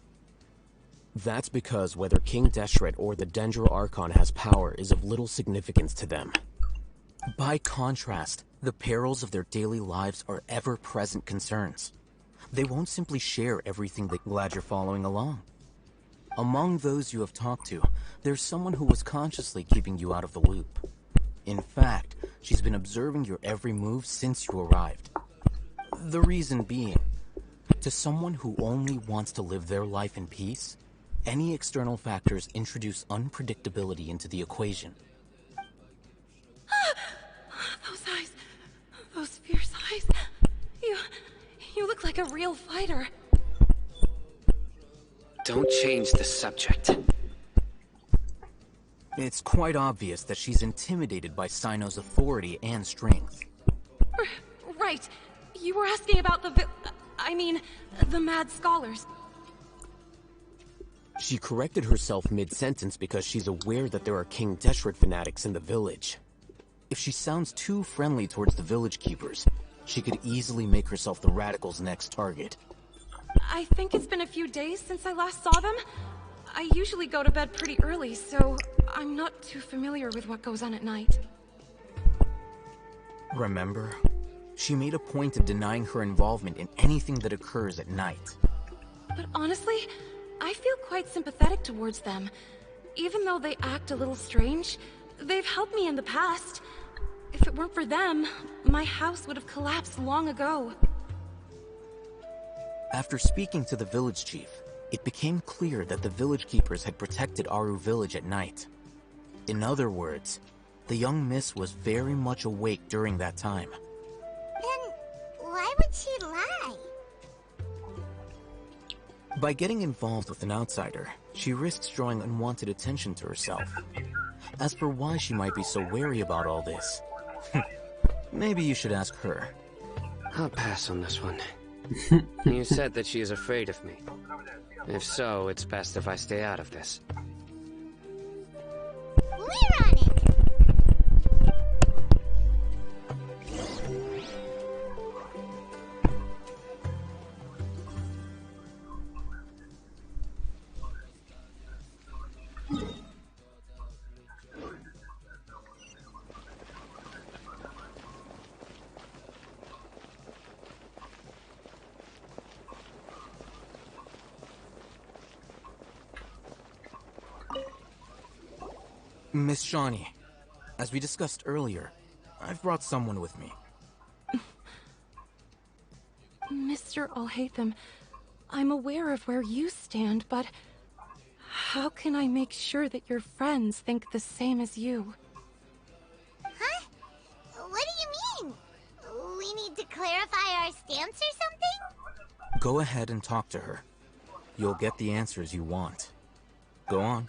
That's because whether King Deshret or the Dendro Archon has power is of little significance to them. By contrast, the perils of their daily lives are ever-present concerns. They won't simply share everything that... Glad you're following along. Among those you have talked to, there's someone who was consciously keeping you out of the loop. In fact, she's been observing your every move since you arrived. The reason being, to someone who only wants to live their life in peace, any external factors introduce unpredictability into the equation. Those eyes. Those fierce eyes. You look like a real fighter. Don't change the subject. It's quite obvious that she's intimidated by Sino's authority and strength. Right. You were asking about the mad scholars. She corrected herself mid-sentence because she's aware that there are King Deshret fanatics in the village. If she sounds too friendly towards the village keepers, she could easily make herself the radicals' next target. I think it's been a few days since I last saw them. I usually go to bed pretty early, so I'm not too familiar with what goes on at night. Remember? She made a point of denying her involvement in anything that occurs at night. But honestly, I feel quite sympathetic towards them. Even though they act a little strange, they've helped me in the past. If it weren't for them, my house would have collapsed long ago. After speaking to the village chief, it became clear that the village keepers had protected Aru village at night. In other words, the young miss was very much awake during that time. Then why would she lie? By getting involved with an outsider, she risks drawing unwanted attention to herself. As for why she might be so wary about all this, maybe you should ask her. I'll pass on this one. You said that she is afraid of me. If so, it's best if I stay out of this. We're on it! Miss Shawnee, as we discussed earlier, I've brought someone with me. Mr. Alhaitham, I'm aware of where you stand, but how can I make sure that your friends think the same as you? Huh? What do you mean? We need to clarify our stance or something? Go ahead and talk to her. You'll get the answers you want. Go on.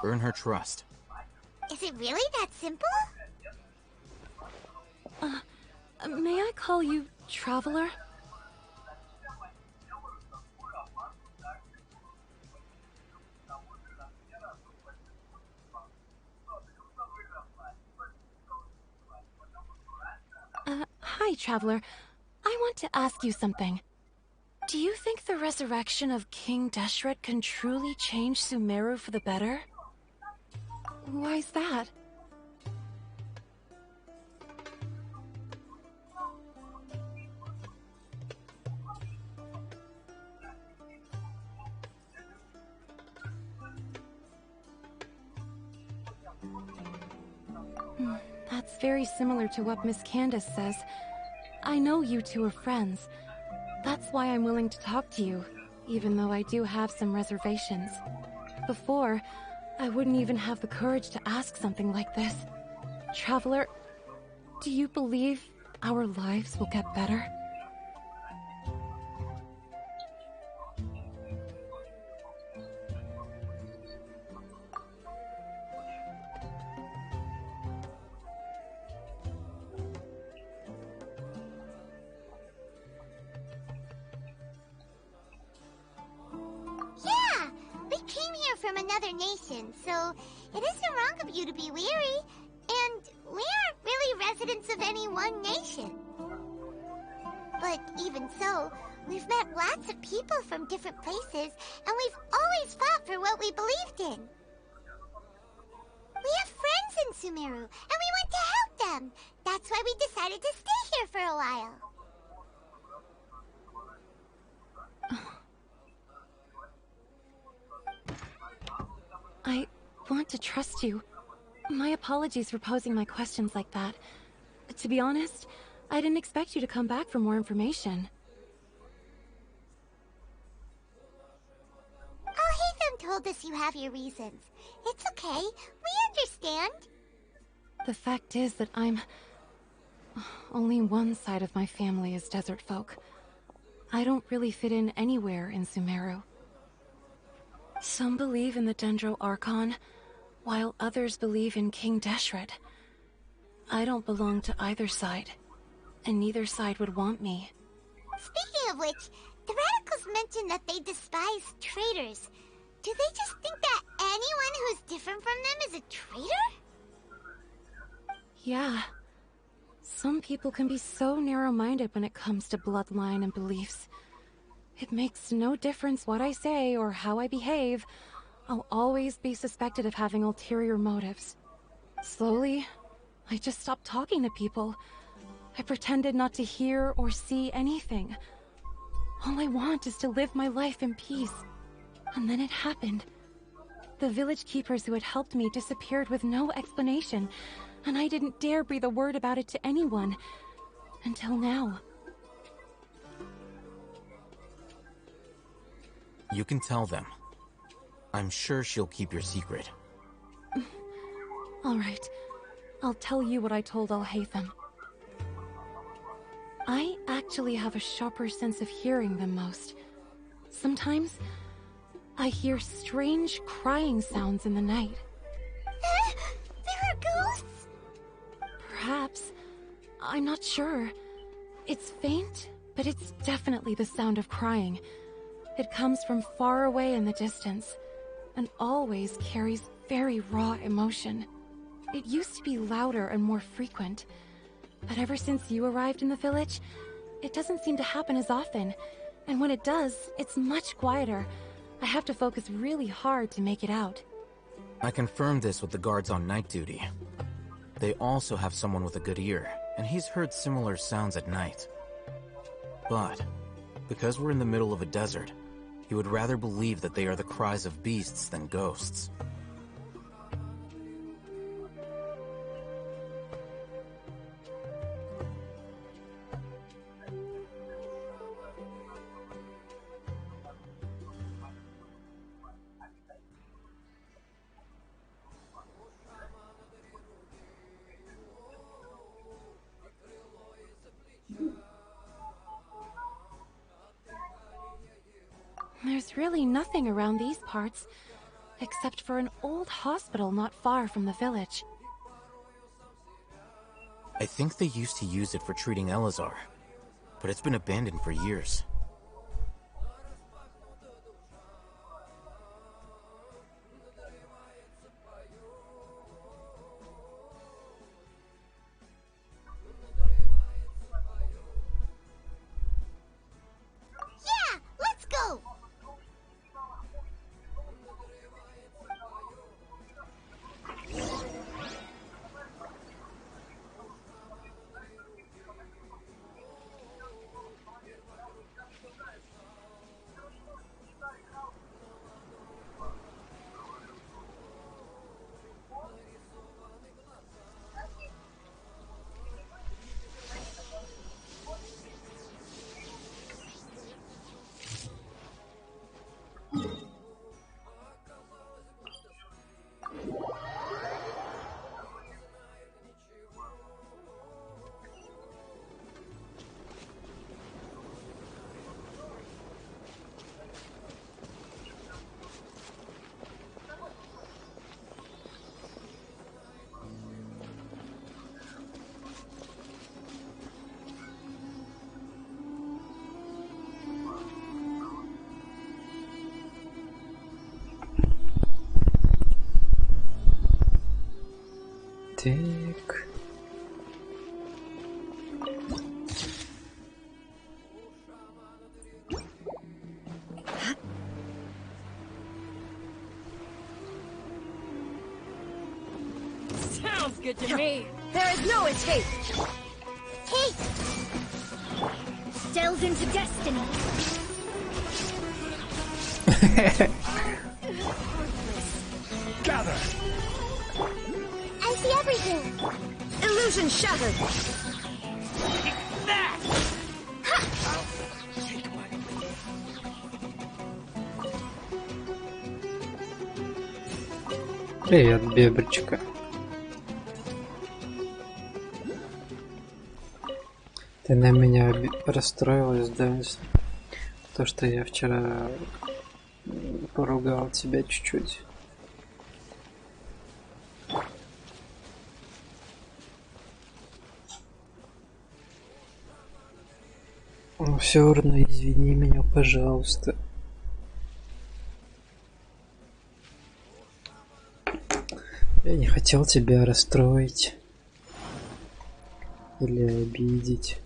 Earn her trust. Is it really that simple? May I call you Traveler? Hi, Traveler. I want to ask you something. Do you think the resurrection of King Deshret can truly change Sumeru for the better? Why's that? That's very similar to what Miss Candace says. I know you two are friends. That's why I'm willing to talk to you, even though I do have some reservations. Before, I wouldn't even have the courage to ask something like this. Traveler, do you believe our lives will get better? Yeah! We came here from another nation, so it isn't wrong of you to be weary. And we aren't really residents of any one nation. But even so, we've met lots of people from different places, and we've always fought for what we believed in. We have friends in Sumeru, and we want to help them. That's why we decided to stay here for a while. I want to trust you. My apologies for posing my questions like that. To be honest, I didn't expect you to come back for more information. Alhaitham told us you have your reasons. It's okay. We understand. The fact is that only one side of my family is desert folk. I don't really fit in anywhere in Sumeru. Some believe in the Dendro Archon, while others believe in King Deshret. I don't belong to either side, and neither side would want me. Speaking of which, the radicals mentioned that they despise traitors. Do they just think that anyone who's different from them is a traitor? Yeah. Some people can be so narrow-minded when it comes to bloodline and beliefs. It makes no difference what I say or how I behave. I'll always be suspected of having ulterior motives. Slowly, I just stopped talking to people. I pretended not to hear or see anything. All I want is to live my life in peace. And then it happened. The village keepers who had helped me disappeared with no explanation, and I didn't dare breathe a word about it to anyone. Until now. You can tell them. I'm sure she'll keep your secret. Alright. I'll tell you what I told Al-Haytham. I actually have a sharper sense of hearing than most. Sometimes, I hear strange crying sounds in the night. There are ghosts? Perhaps. I'm not sure. It's faint, but it's definitely the sound of crying. It comes from far away in the distance, and always carries very raw emotion. It used to be louder and more frequent, but ever since you arrived in the village, it doesn't seem to happen as often, and when it does, it's much quieter. I have to focus really hard to make it out. I confirmed this with the guards on night duty. They also have someone with a good ear, and he's heard similar sounds at night. But, because we're in the middle of a desert, he would rather believe that they are the cries of beasts than ghosts. There's really nothing around these parts, except for an old hospital not far from the village. I think they used to use it for treating Elazar, but it's been abandoned for years. Yeah, let's go! Так. Sounds good to me. There is no escape. Hey! Delve into destiny. Gather! I see everything. Illusion shattered. Привет, беброчка. Ты на меня расстроилась, да? То, что я вчера поругал тебя чуть-чуть. Ну все равно извини меня, пожалуйста. Я не хотел тебя расстроить. Или обидеть.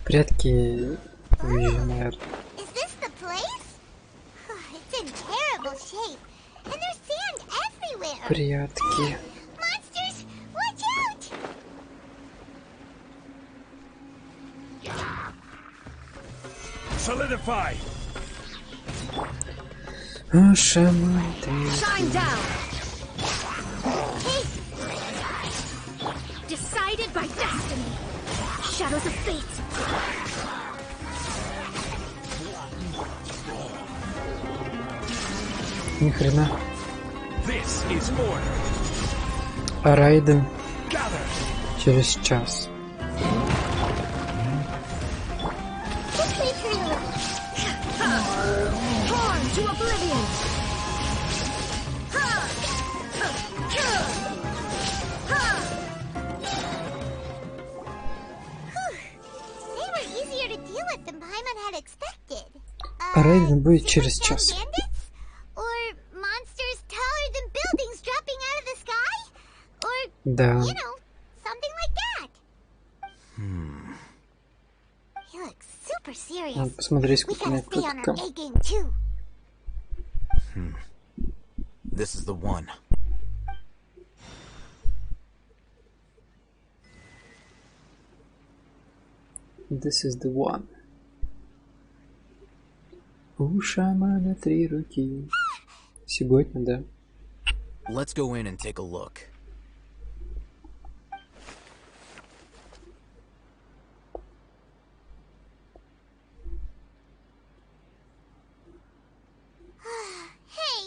Прятки наверное. Is this the place? It's in terrible shape, and there's sand everywhere. Прятки. Monsters, watch out! Solidify! Oh, shaman, Shine down! Decided by destiny. Shadows of fate. Ни хрена. This is order. А Райден через час. Torn to oblivion. They were easier to deal with than Paimon had expected. А Райден будет через час. Or monsters taller than buildings dropping out of the sky? Or, Да. you know, something like that. He looks super serious. Надо посмотреть, We сколько у gotta меня stay on our там. A game too. This is the one. This is the one. У шамана 3 руки. Сегодня, да. Let's go in and take a look. Hey,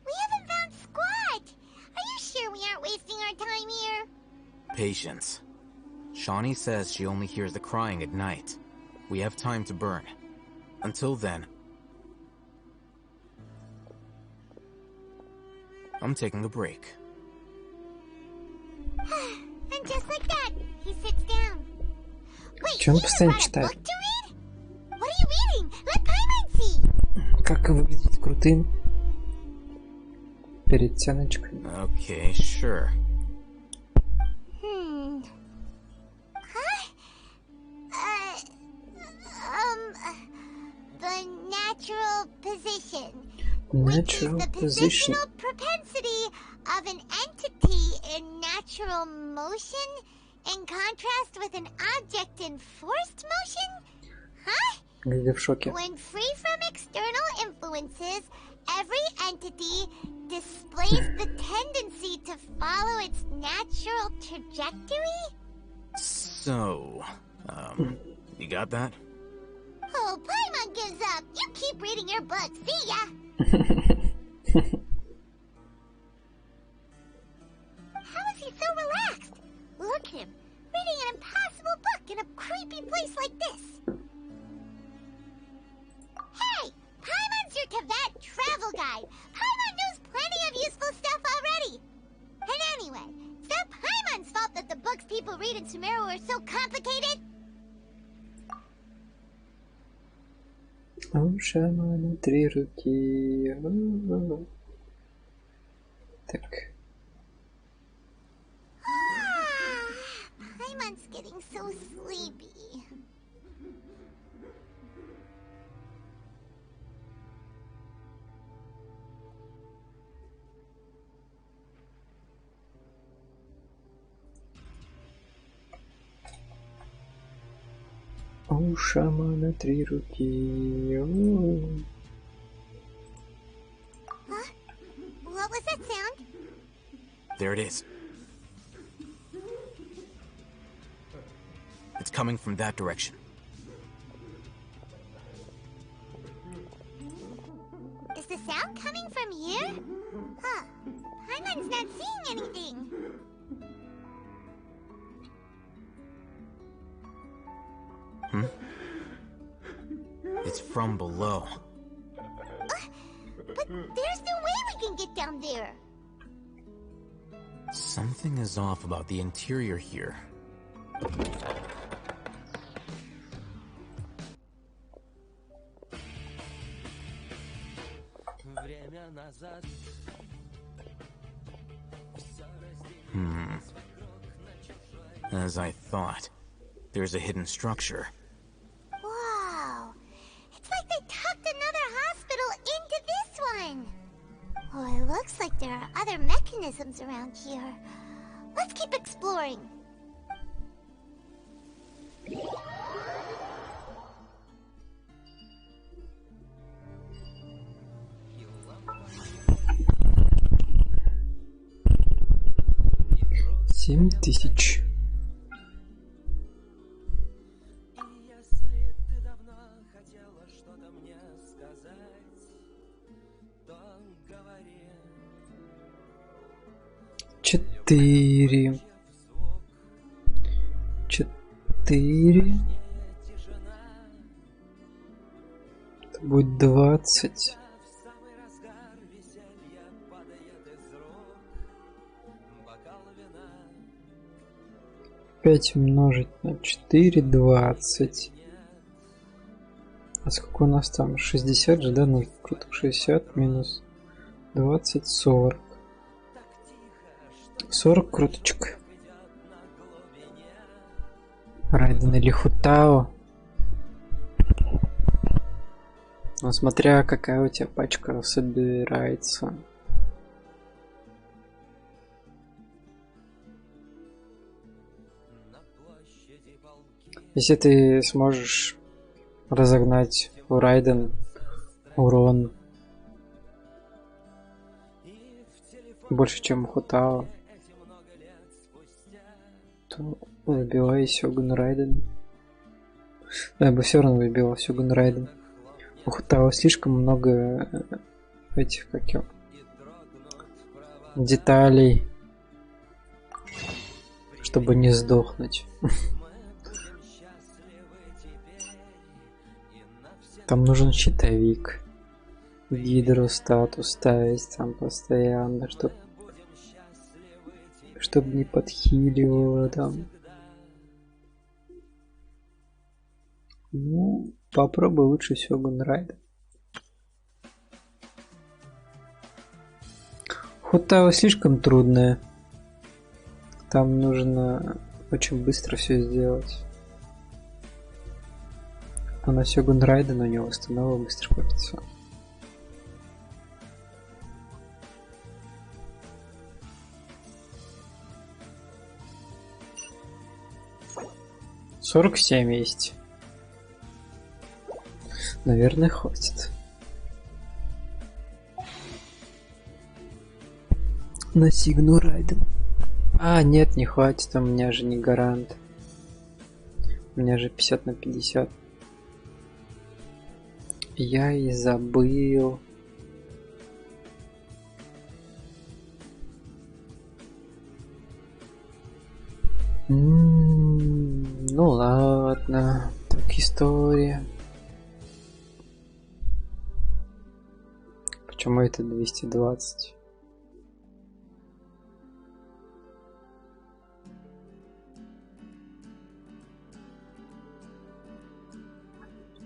we haven't found squat. Are you sure we aren't wasting our time here? Patience. Shawnee says she only hears the crying at night. We have time to burn. Until then, I'm taking a break. And just like that, he sits down. Wait, Чё он you постоянно brought a читает? book to read? What are you reading? Let Paimon see. Как выглядеть крутым перед тяночкой. Okay, sure. The natural position. Natural Which is the position. positional propensity of an entity in natural motion in contrast with an object in forced motion? Huh? Гига в шоке. When free from external influences, every entity displays the tendency to follow its natural trajectory? So, you got that? Oh, Paimon gives up. You keep reading your book. See ya. How is he so relaxed? Look at him, reading an impossible book in a creepy place like this. Hey, Paimon's your Tibet travel guide. Paimon knows plenty of useful stuff already. And anyway, it's not Paimon's fault that the books people read in Sumeru are so complicated. У шамана 3 руки. Так. Paimon's getting so sleepy. У шамана 3 руки. Huh? What was that sound? There it is. It's coming from that direction. Is the sound coming from here? Huh. Paimon's not seeing anything. It's from below. But there's no way we can get down there. Something is off about the interior here. As I thought. There's a hidden structure. Wow. It's like they tucked another hospital into this one. Oh, it looks like there are other mechanisms around here. Let's keep exploring. Семь тысяч. Четыре. Это будет 20. 5 умножить на 4, 20. А сколько у нас там? 60 же, да? Ну, круто. 60 минус 20, 40. 40 круточек. Райден или Хутао. Ну, смотря какая у тебя пачка собирается. Если ты сможешь разогнать у Райден урон больше, чем у Хутао, то выбивай сёгун Райден. Я бы все равно выбивал сёгун Райден. У Хутао слишком много этих, как его, деталей, чтобы не сдохнуть. Там нужен щитовик, гидростатус ставить там постоянно, чтобы не подхиливало там. Ну, попробуй лучше сёгун Райден. Хутао слишком трудная. Там нужно очень быстро все сделать. А на сёгун Райден у него установа быстро копится. — 47 есть. Наверное, хватит. На сигну Райден. А, нет, не хватит, у меня же не гарант. У меня же 50 на 50. Я и забыл. Ну ладно. Так, история. Почему это 220?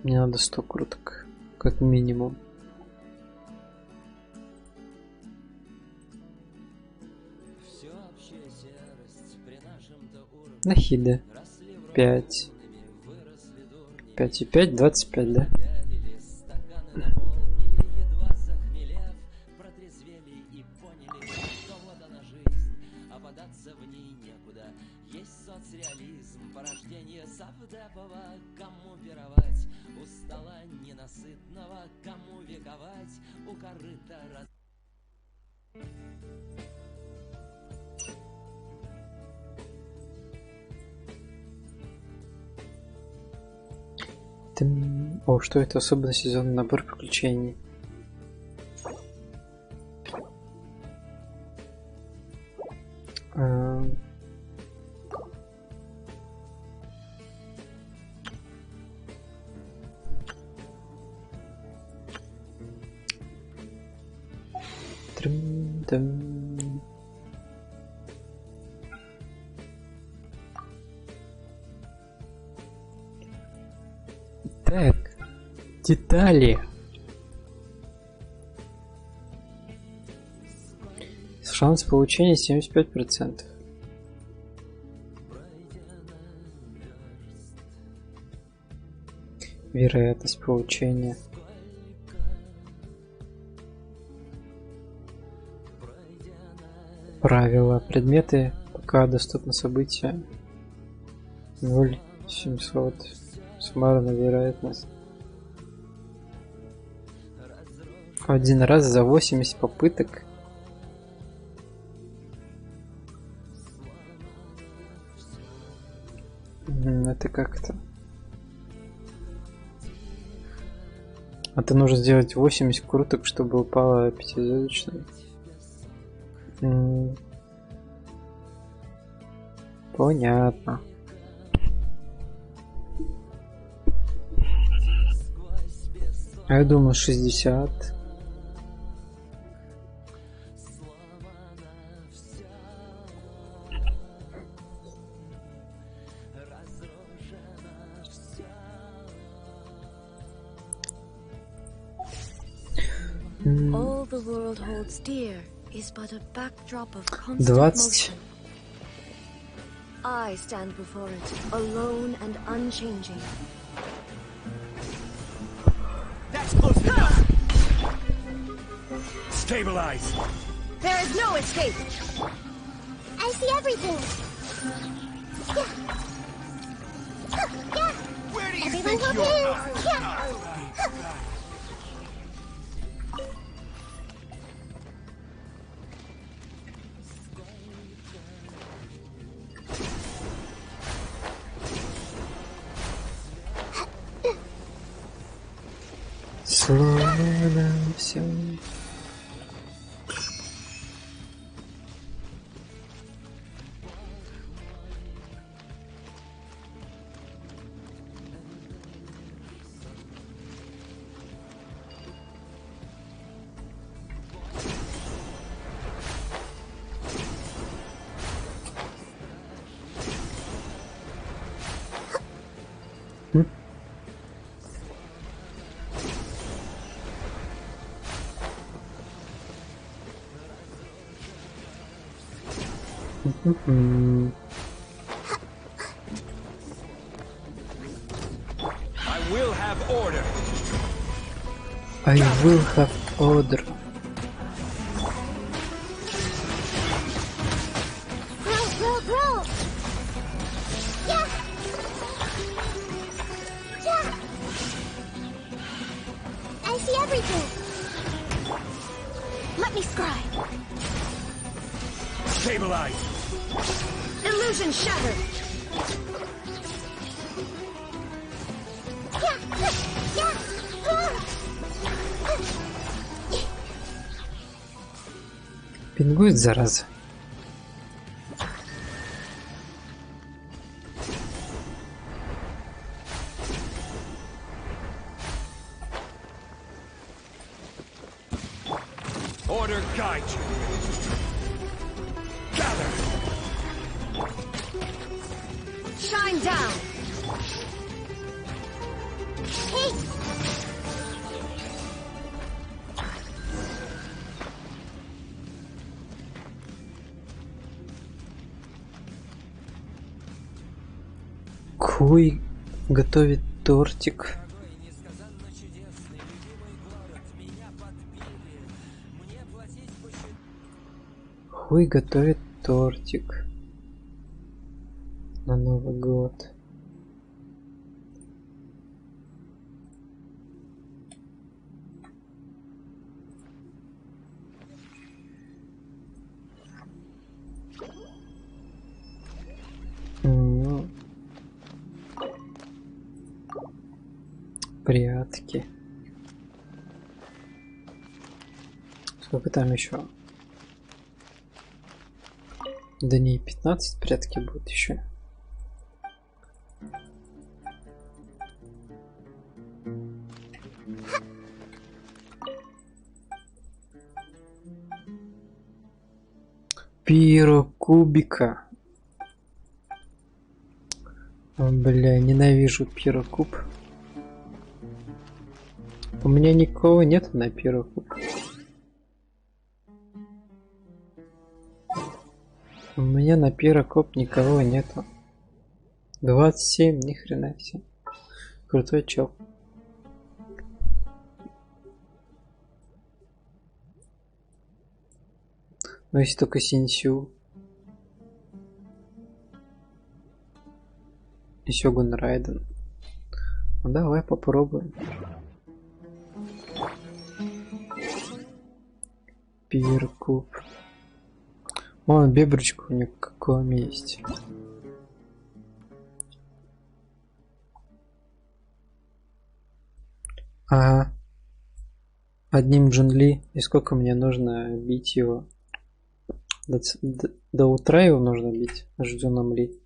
Мне надо 100 круток, как минимум. Нахида 5. 5 и 5, 25, да? О, что это? Особенно сезонный набор приключений. Так, детали. Шанс получения 75%. Вероятность получения. Правила. Предметы. Пока доступно событие. 0,700. Суммарная вероятность. Один раз за 80 попыток. Это как-то. Это нужно сделать 80 круток, чтобы упала 5-звездочная. Понятно. А я думаю 60. All the world holds dear is but a backdrop of constant 20. motion. I stand before it, alone and unchanging. That's close enough. Stabilize. There is no escape. I see everything. Where do you Everyone think hold you're? hands. Слава всем. I will have order. I will have order. Grow. Yeah. I see everything. Let me scry. Stabilize. Illusion shattered. Пингует, зараза. Order guide you. Gather. Shine down. Hey. Хуй готовит тортик. Хуй готовит тортик на Новый год. Прятки. Сколько там еще? Да не 15 прятки будут еще. Пирокубика. Бля, ненавижу пирокуб. У меня никого нет на пирокуб. У меня на пирокоп никого нету. 27, ни хрена себе. Крутой чел. Ну если только Синсю. И сёгун Райден. Ну давай попробуем. Пиркуб. Вон беброчка у него каком есть. Ага. Одним Джунли. И сколько мне нужно бить его? До утра его нужно бить. Ждёном Ли.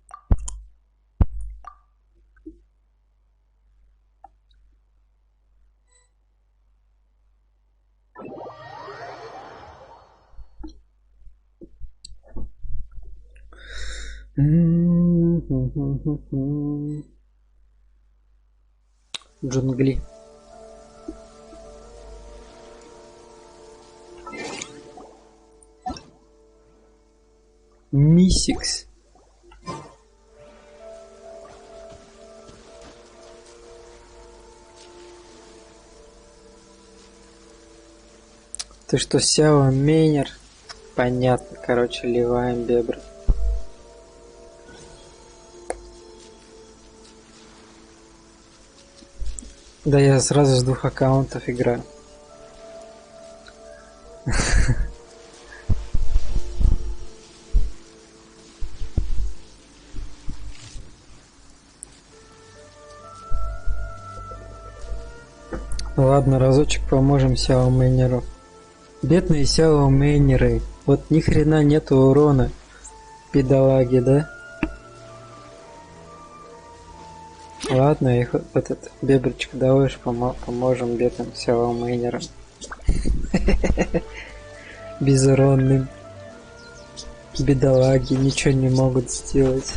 Джунгли. Мисикс. Ты что, Сяо Мейнер? Понятно, короче, ливаем бебры. Да я сразу с 2 аккаунтов играю. Ладно, разочек поможем Сяо Мейнеру. Бедные Сяо Мейнеры. Вот ни хрена нету урона. Бедолаги, да? Ладно, их этот беброчек давай уж поможем бедным Сяо Мейнерам. Безуронным. Бедолаги ничего не могут сделать.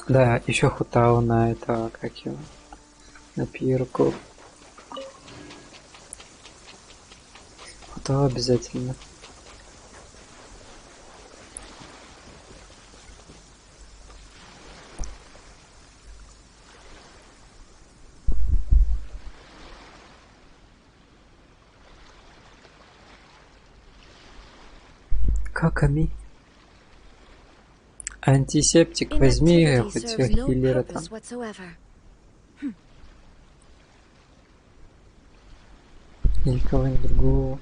Да, еще Хутао на этого, как его, на пирку. Хутао обязательно. Каками? Антисептик возьми, хоть хиллера там. Или кого-нибудь другого.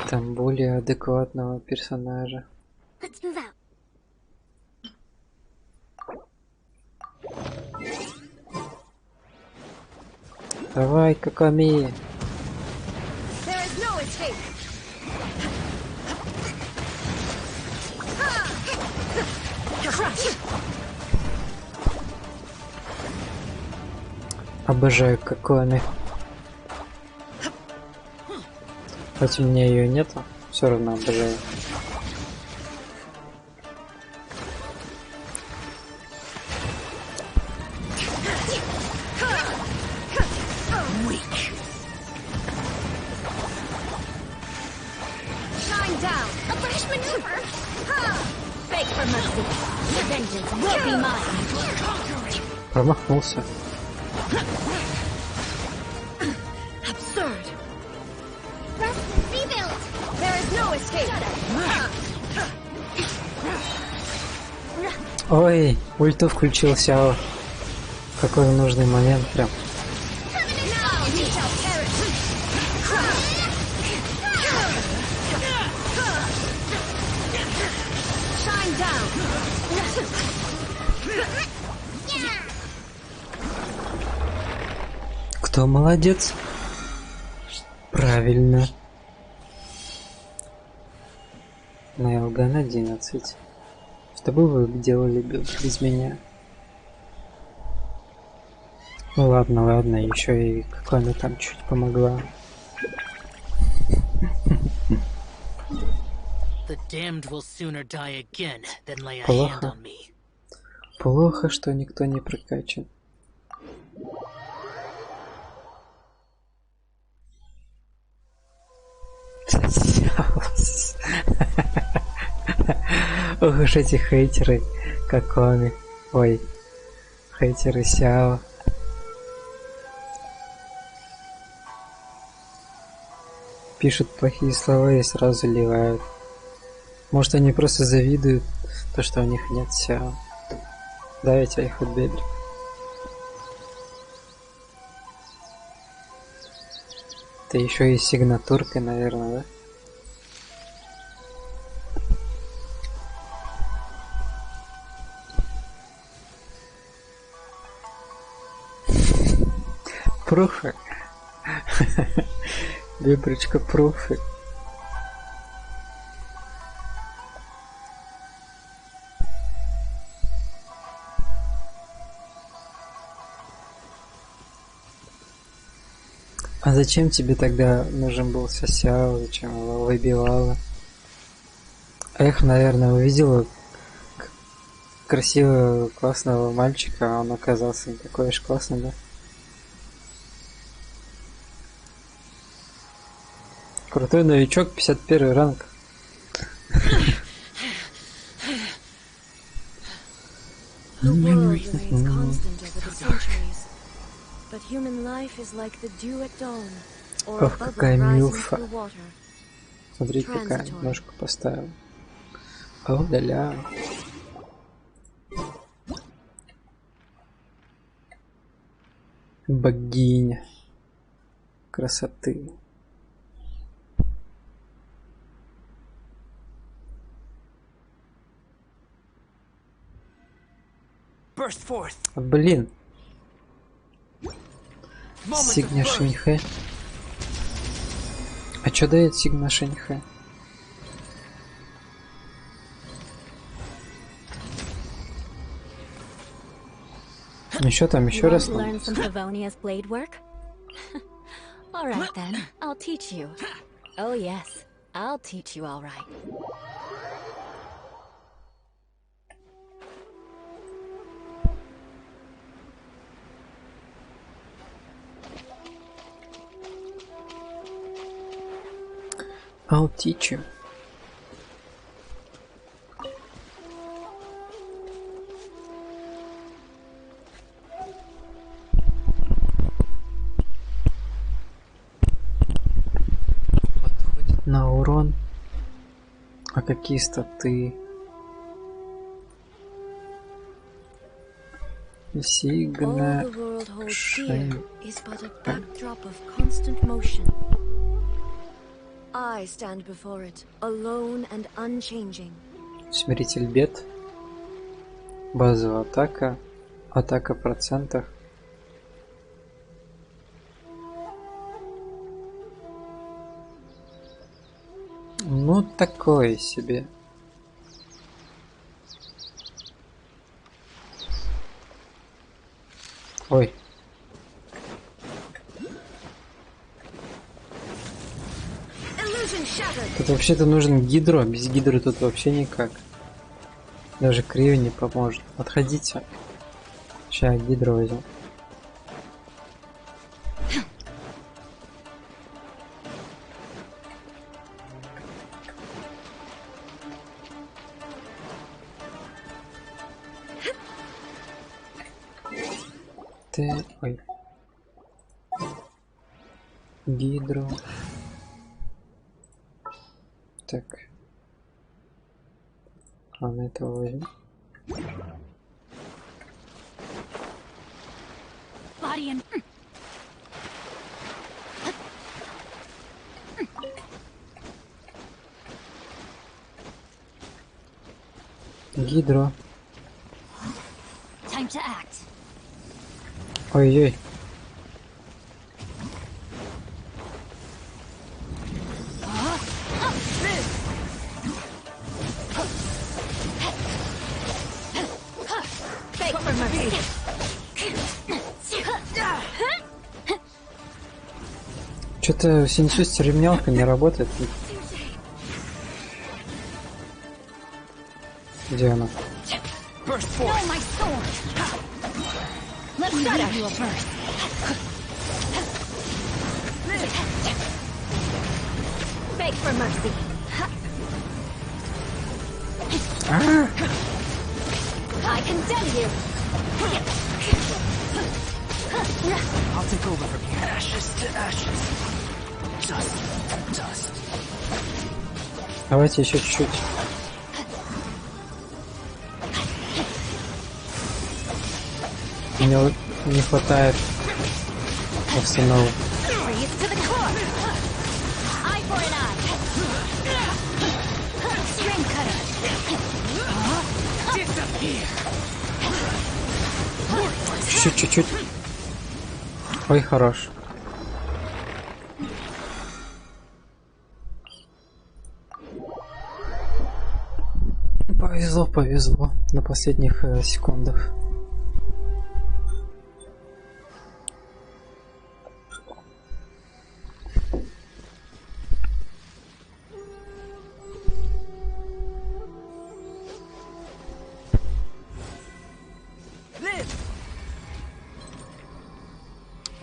Там более адекватного персонажа. Давай, Каками. Обожаю Каками. Хоть у меня ее нету, все равно обожаю. Промахнулся. Ой, ульту включился. Какой нужный момент прям. Кто молодец? Правильно. Найлган 11. Что бы вы делали без меня? Ну ладно, ладно, еще и какой-то там чуть помогла. Плохо. Плохо, что никто не прокачан. Ох уж эти хейтеры, как он. Ой, хейтеры Сяо. Пишут плохие слова и сразу ливают. Может, они просто завидуют то, что у них нет Сяо. Да, я тебя их отбедрик. Это еще и сигнатуркой, наверное, да? Пруфы. Беброчка пруфы. А зачем тебе тогда нужен был Сяо? Зачем его выбивала? Эх, наверное, увидела красивого, классного мальчика, а он оказался не такой уж классный, да? Крутой новичок, 51 ранг. Ох, какая милфа. Смотри, какая ножку поставила. О, да-ля. Богиня красоты. Блин. Сигна Шиньхэ. А чё дает Сигна Шиньхэ? Еще там еще раз. Alright then, I'll teach you. Oh yes, I'll teach you all right. I'll teach you. На урон. А какие статы? Сигна Шиньхэ. I stand before it, alone and unchanging. Смиритель бед. Базовая атака. Атака в процентах. Ну, такое себе. Ой. Тут вообще-то нужен гидро. Без гидро тут вообще никак. Даже крио не поможет. Отходите. Сейчас гидро возьму. Ты... Ой. Гидро. Так. Ладно, этого возьму. Гидро. Ой-ой. Что-то синчесть ремнялка не работает. Где она? I condemn you. I'll take over from here. Ashes to ashes. Dust, dust. Давайте еще чуть-чуть. Мне не хватает установок. Чуть-чуть. Ой, хорош. Повезло на последних секундах.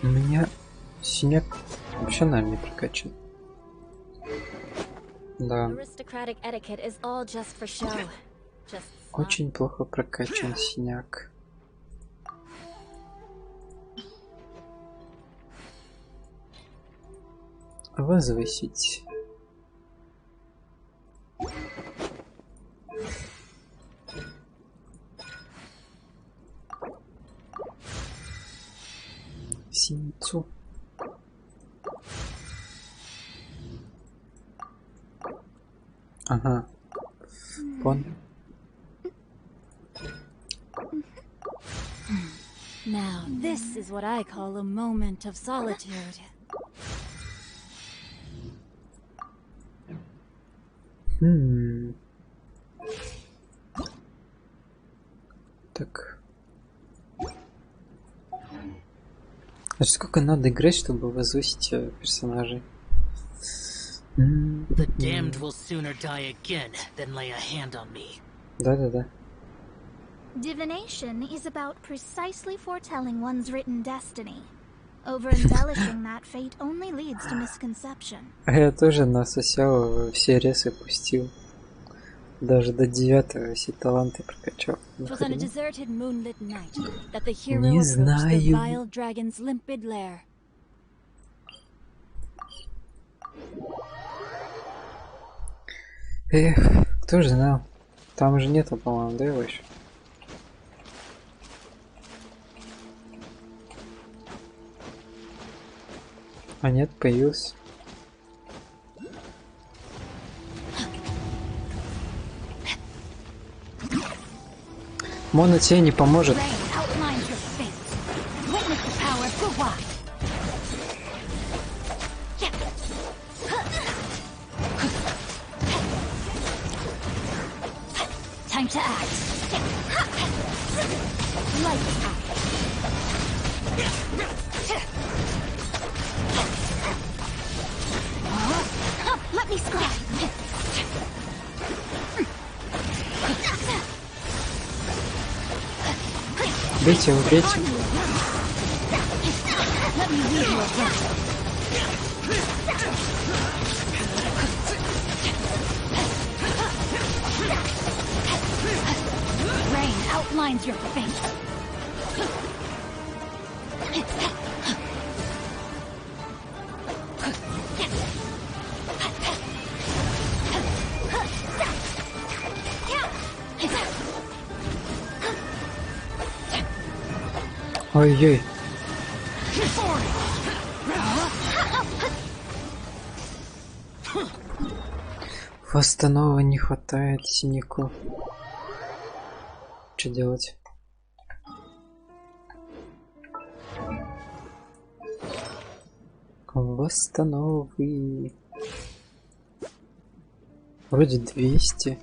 У меня синяк вообще, наверное, не прокачан. Да. Очень плохо прокачан синяк. Возвысить. Синицу. Ага. Понял. Now, this is what I call a moment of solitude. Так. А сколько надо играть, чтобы возвысить персонажей? The damned will sooner die again than lay a hand on me. Да. Divination is about precisely foretelling one's written destiny. Over-embellishing that fate only leads to misconception. А я тоже насосял, все ресы пустил. Даже до 9 все таланты прокачал. Не знаю. Эх, кто же знал? Там же нету, по-моему, да, его еще? А нет, появился. Мона тебе не поможет. Time to act. Let me scrap. Бейте его, бейте. Let me read you a verse. Rain outlines your fate. Ой-ой. Восстанова не хватает синяку. Что делать? Восстановы. Вроде 200.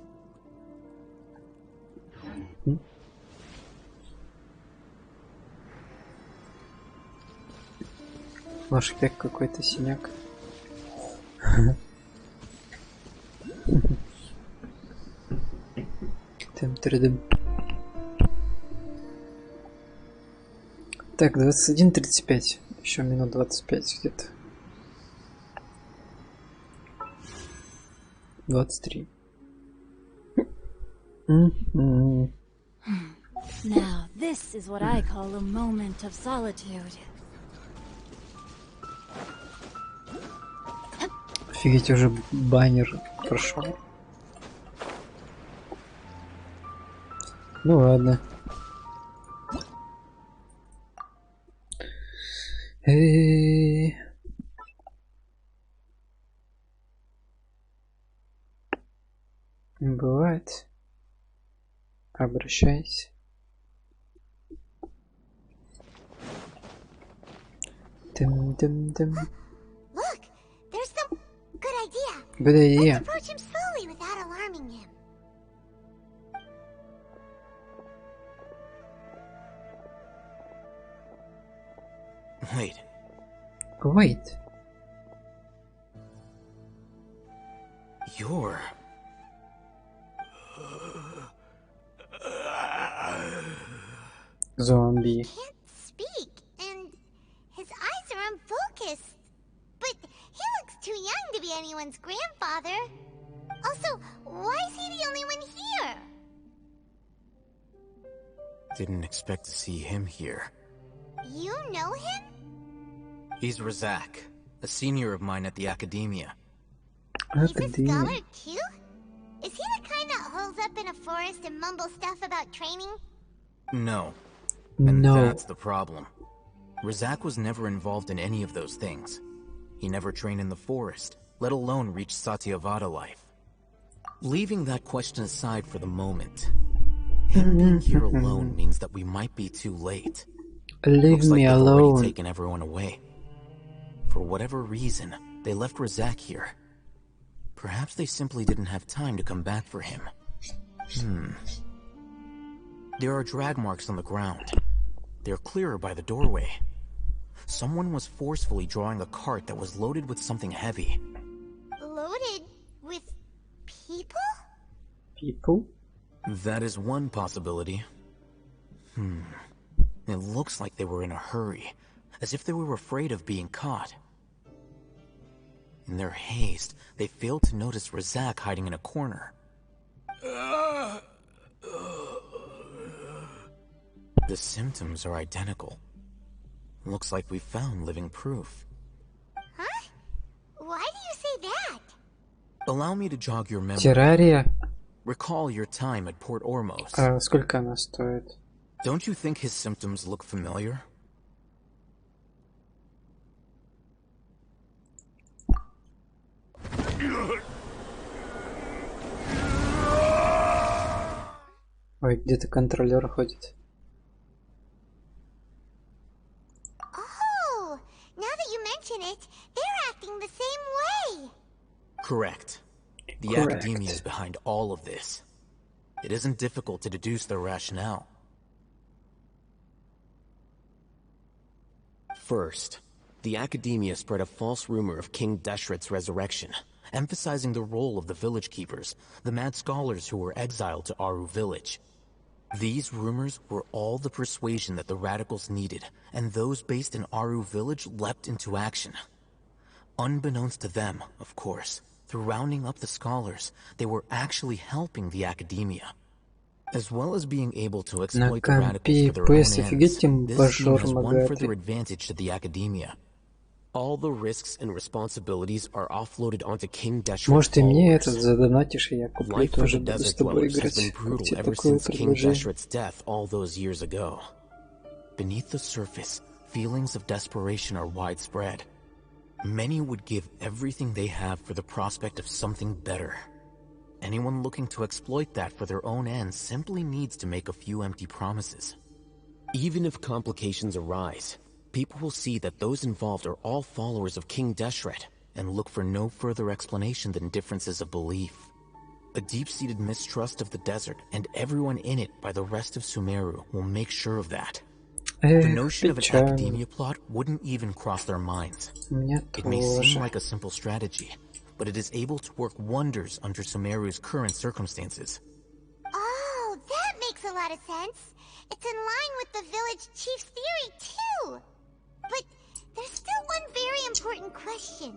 Ваш опять какой-то синяк. Так, 21:35. Еще минут 25 где-то. 23. Now, this is what I call a moment of solitude. Офигеть, уже баннер прошел. Ну ладно. Бывает. Обращайся. Дым-дым-дым. Look, there's some good idea. Good idea. Let's approach him slowly without alarming him. Wait. Wait. You're... Zombie. He can't speak, and his eyes are unfocused. But he looks too young to be anyone's grandfather. Also, why is he the only one here? Didn't expect to see him here. You know him? He's Razak, a senior of mine at the Academia. He's a scholar too? Is he the kind that holes up in a forest and mumbles stuff about training? No. And No. that's the problem. Razak was never involved in any of those things. He never trained in the forest, let alone reach Satyavada life. Leaving that question aside for the moment, him being here alone means that we might be too late. Leave Looks like me they've already alone. taken everyone away. For whatever reason, they left Razak here. Perhaps they simply didn't have time to come back for him. There are drag marks on the ground. They're clearer by the doorway. Someone was forcefully drawing a cart that was loaded with something heavy. Loaded with people? People? That is one possibility. It looks like they were in a hurry, as if they were afraid of being caught. In their haste, they failed to notice Razak hiding in a corner. The symptoms are identical. Looks like we found living proof. Huh? Why do you say that? Allow me to jog your memory. Террария. Recall your time at Port Ormos. Сколько она стоит? Don't you think his symptoms look familiar? Ой, где-то контролер ходит. Oh, now that you mention it, they're acting the same way. Correct. The Correct. Academia is behind all of this. It isn't difficult to deduce their rationale. First, the Academia spread a false rumor of King Deshret's resurrection, emphasizing the role of the village keepers, the mad scholars who were exiled to Aru village. These rumors were all the persuasion that the radicals needed, and those based in Aru village leapt into action. Unbeknownst to them, of course, through rounding up the scholars, they were actually helping the Academia. As well as being able to exploit the radicals for their own ends, this scheme has one further advantage to the Academia. All the risks and responsibilities are offloaded onto King Deshret's Может и мне этот followers. задонатишь, и я куплю Life for тоже the буду с desert тобой dwellers has играть. been Как brutal тебе ever такое since King предложение? Deshret's death all those years ago. Beneath the surface, feelings of desperation are widespread. Many would give everything they have for the prospect of something better. Anyone looking to exploit that for their own ends simply needs to make a few empty promises. Even if complications arise, people will see that those involved are all followers of King Deshret and look for no further explanation than differences of belief. A deep-seated mistrust of the desert and everyone in it by the rest of Sumeru will make sure of that. The notion of an academia plot wouldn't even cross their minds. It may seem like a simple strategy, but it is able to work wonders under Sumeru's current circumstances. Oh, makes a lot of sense. It's in line with the village chief's theory, too. But there's still one very important question.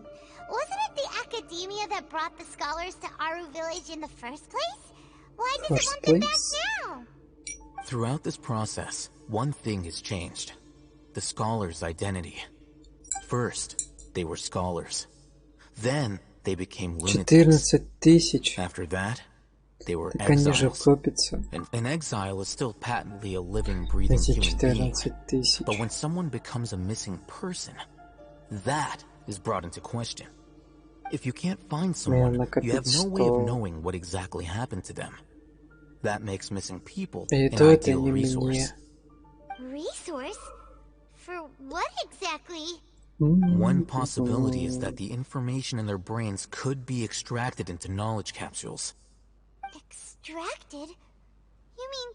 Wasn't it the academia that brought the scholars to Aru Village in the first place? Why does it want them back now? Throughout this process, one thing has changed. The scholars' identity. First, they were scholars. Then, they became lunatics. 14 000. After that, they were Так они же exiles. копятся. An exile is still patently a living, breathing human being. 14 000. But when someone becomes a missing person, that is brought into question. If you can't find someone, you have no way of knowing what exactly happened to them. That makes missing people an ideal resource. Resource? For what exactly? One possibility is that the information in their brains could be extracted into knowledge capsules. Extracted? You mean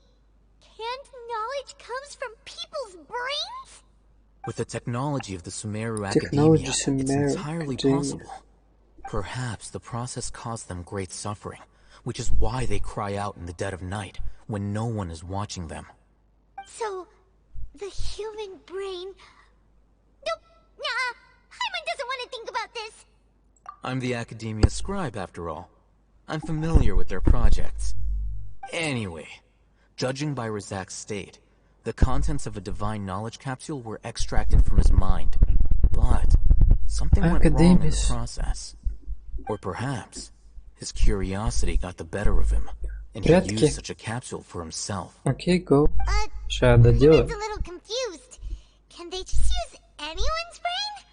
canned knowledge comes from people's brains? With the technology of the Sumeru Academia, it's entirely possible. Perhaps the process caused them great suffering, which is why they cry out in the dead of night when no one is watching them. So, the human brain... Nope, nah, Hyman doesn't want to think about this. I'm the Academia scribe, after all. I'm familiar with their projects. Anyway, judging by Razak's state, the contents of a divine knowledge capsule were extracted from his mind. But something went wrong in the process. Or perhaps his curiosity got the better of him, and he used such a capsule for himself. Okay, go. I'm a little confused. Can they just use anyone's brain?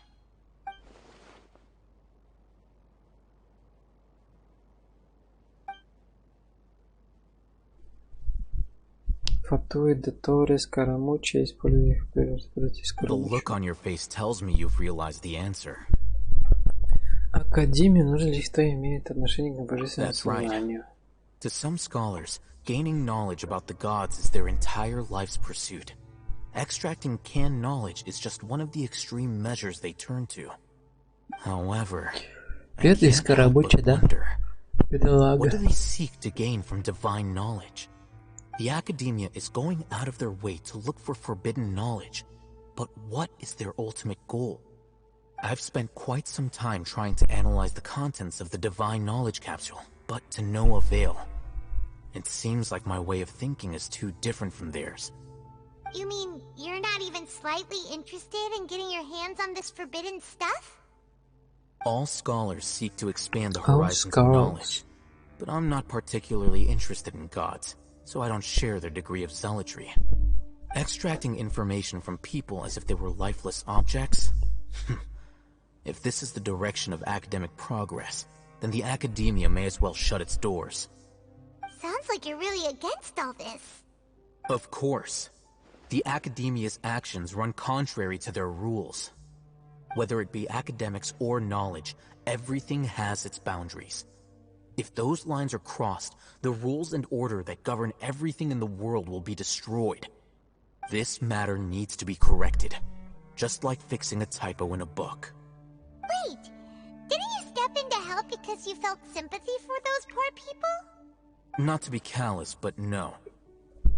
The look on your face tells me you've realized the answer. Академии нужно лишь кто имеет отношение к божественному сознанию. To some scholars, gaining knowledge about the gods is their entire life's pursuit. Extracting canned knowledge is just one of the extreme measures they turn to. However, I can't help but wonder, what do they seek to gain from divine knowledge? The Academia is going out of their way to look for forbidden knowledge, but what is their ultimate goal? I've spent quite some time trying to analyze the contents of the divine knowledge capsule, but to no avail. It seems like my way of thinking is too different from theirs. You mean you're not even slightly interested in getting your hands on this forbidden stuff? All scholars seek to expand the horizons of knowledge, but I'm not particularly interested in gods, so I don't share their degree of zealotry. Extracting information from people as if they were lifeless objects? If this is the direction of academic progress, then the Academia may as well shut its doors. Sounds like you're really against all this. Of course. The Academia's actions run contrary to their rules. Whether it be academics or knowledge, everything has its boundaries. If those lines are crossed, the rules and order that govern everything in the world will be destroyed. This matter needs to be corrected, just like fixing a typo in a book. Wait, didn't you step in to help because you felt sympathy for those poor people? Not to be callous, but no.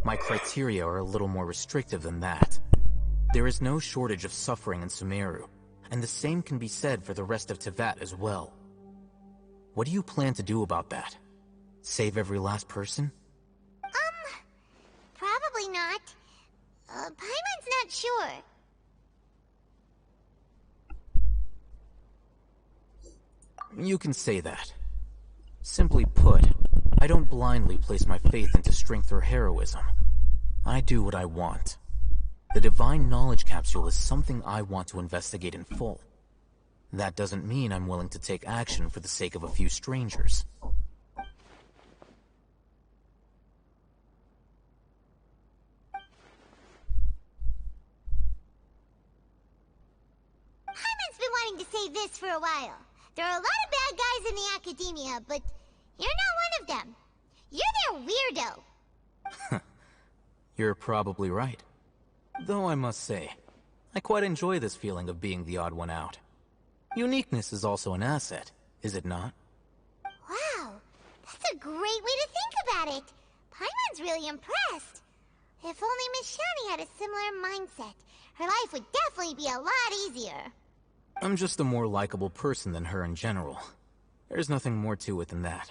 My criteria are a little more restrictive than that. There is no shortage of suffering in Sumeru, and the same can be said for the rest of Teyvat as well. What do you plan to do about that? Save every last person? Probably not. Paimon's not sure. You can say that. Simply put, I don't blindly place my faith into strength or heroism. I do what I want. The divine knowledge capsule is something I want to investigate in full. That doesn't mean I'm willing to take action for the sake of a few strangers. Hyman's been wanting to say this for a while. There are a lot of bad guys in the Academia, but you're not one of them. You're their weirdo. You're probably right. Though I must say, I quite enjoy this feeling of being the odd one out. Uniqueness is also an asset, is it not? Wow, that's a great way to think about it. Paimon's really impressed. If only Miss Shani had a similar mindset, her life would definitely be a lot easier. I'm just a more likable person than her in general. There's nothing more to it than that.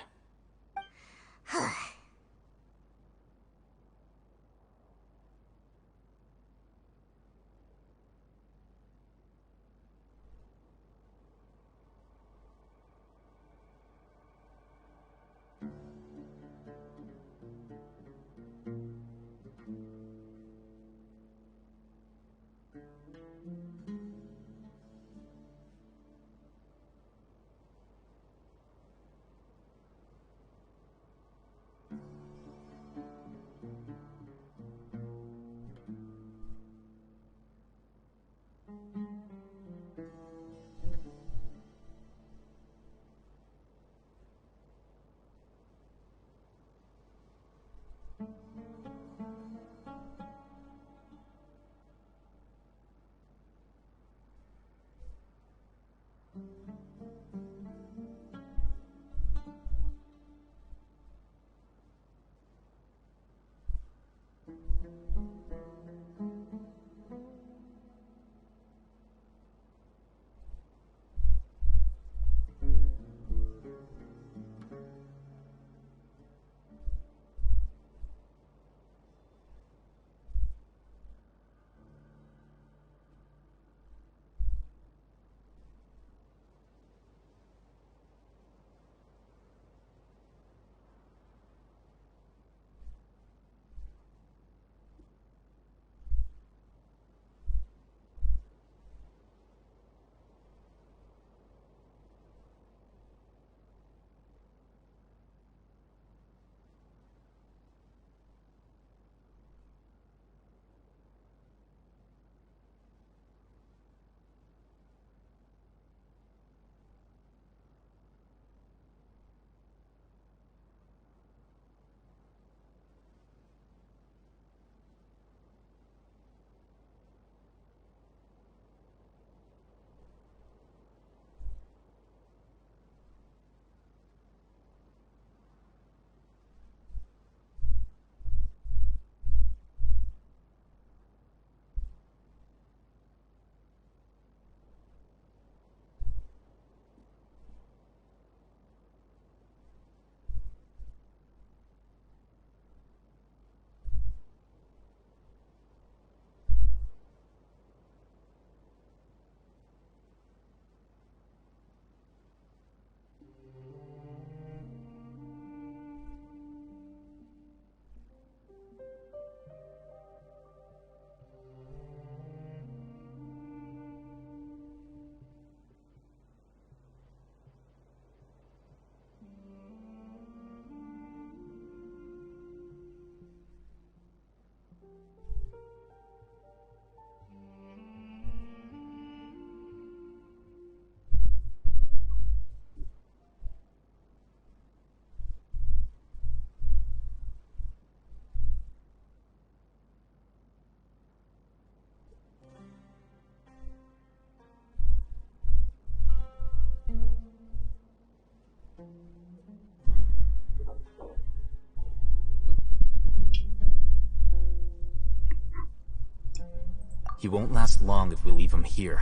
He won't last long if we leave him here.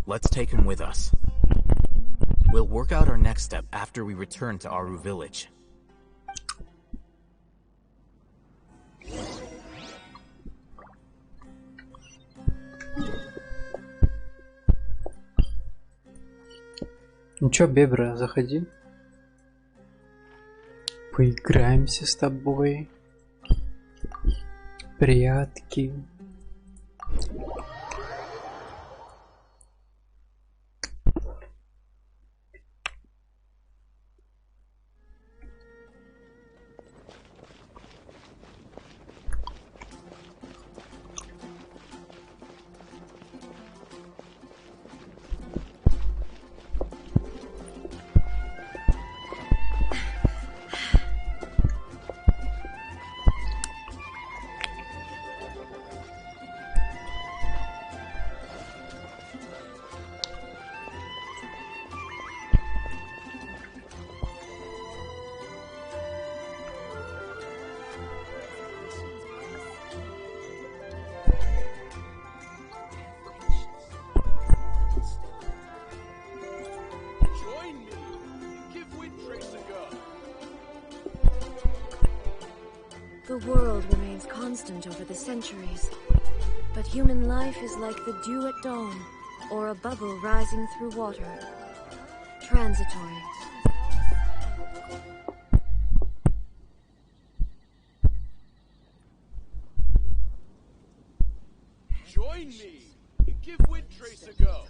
Let's take him with us. We'll work out our next step after we return to Aru Village. Ну чё, Бебра, заходи. Поиграемся с тобой. Прятки. constant over the centuries. But human life is like the dew at dawn, or a bubble rising through water. Transitory. Join me and give Windtrace a go.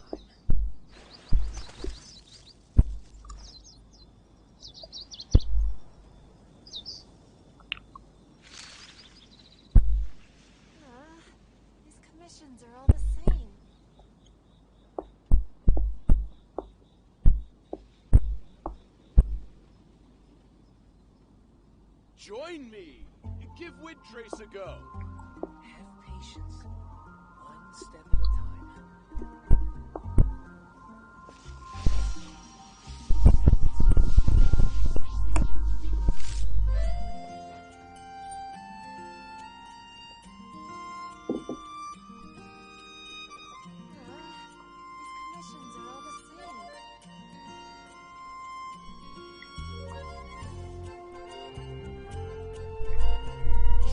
These commissions are all the same. Join me and give Windtrace a go. Have patience. One step at a time. These commissions are all the same.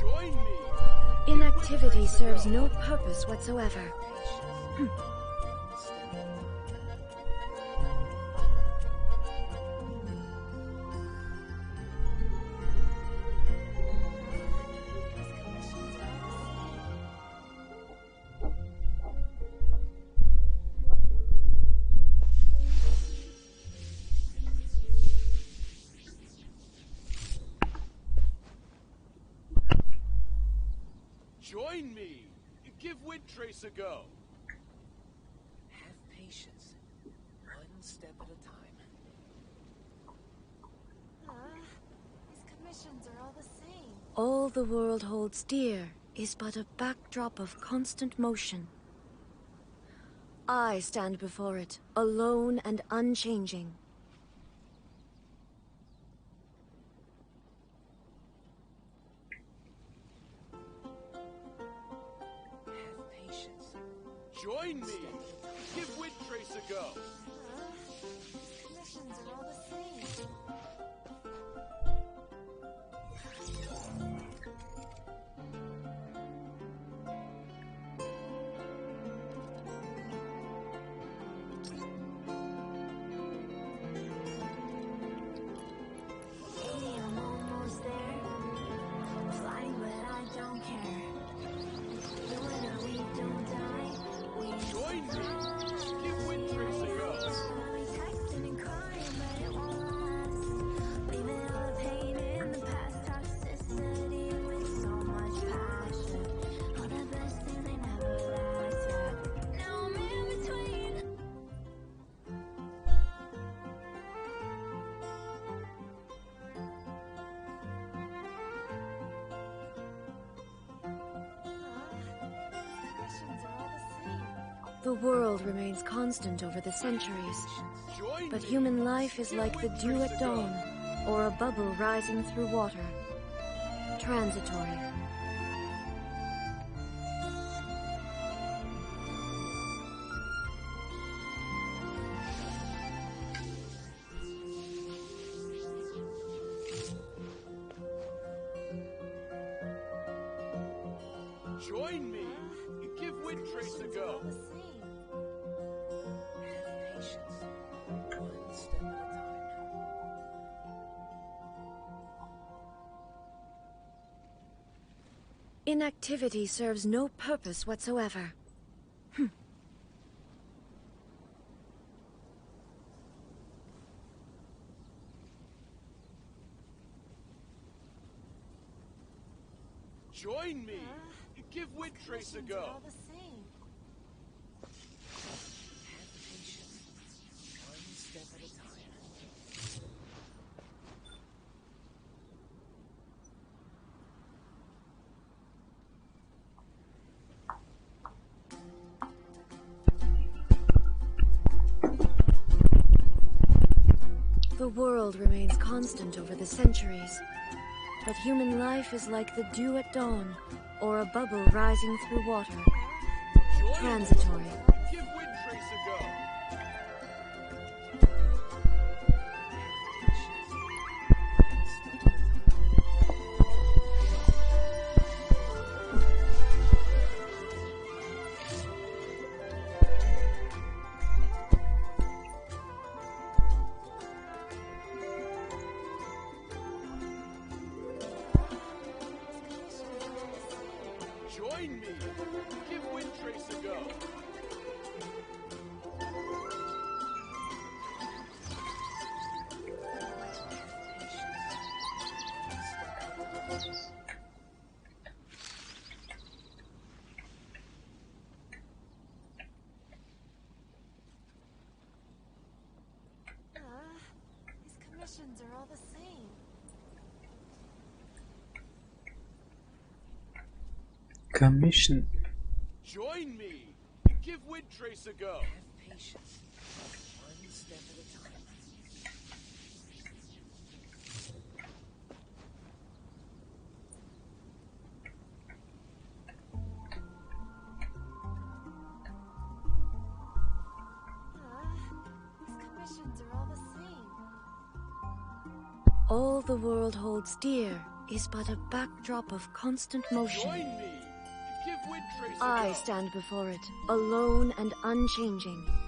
Join me. Inactivity serves no purpose whatsoever. Join me and give Windtrace a go. Have patience. One step at a time. These commissions are all the same. All the world holds dear is but a backdrop of constant motion. I stand before it, alone and unchanging. Have patience. Join me and give Windtrace a go. These commissions are all the same. I'm almost there. Flying, but I don't care. Doing or we don't die. We Join me. Give Windtrace a go. texting and crying, but it won't last. Leaving all the pain in the past. Toxicity with so much passion. All the best things they never last. Yeah. Now I'm in between. Commissions are all the same. The world remains constant over the centuries, Join but me. human life is like the dew at dawn, or a bubble rising through water. Transitory. Join me and give Windtrace a go. All the same. Have patience. One step at a time. Inactivity serves no purpose whatsoever. Join me and give Windtrace a Commissions are go. all the same. Have patience. One step at a time. The world remains constant over the centuries, but human life is like the dew at dawn, or a bubble rising through water. Transitory. Give Windtrace a go. Join me. Give Wind Trace a go. These commissions are all the same. Commission. Join me. Give Wind Trace a go. Have patience. One step at a time. These commissions are all the same. All the world holds dear is but a backdrop of constant motion. Join me. Give Wind Trace a I go. stand before it, alone and unchanging. Have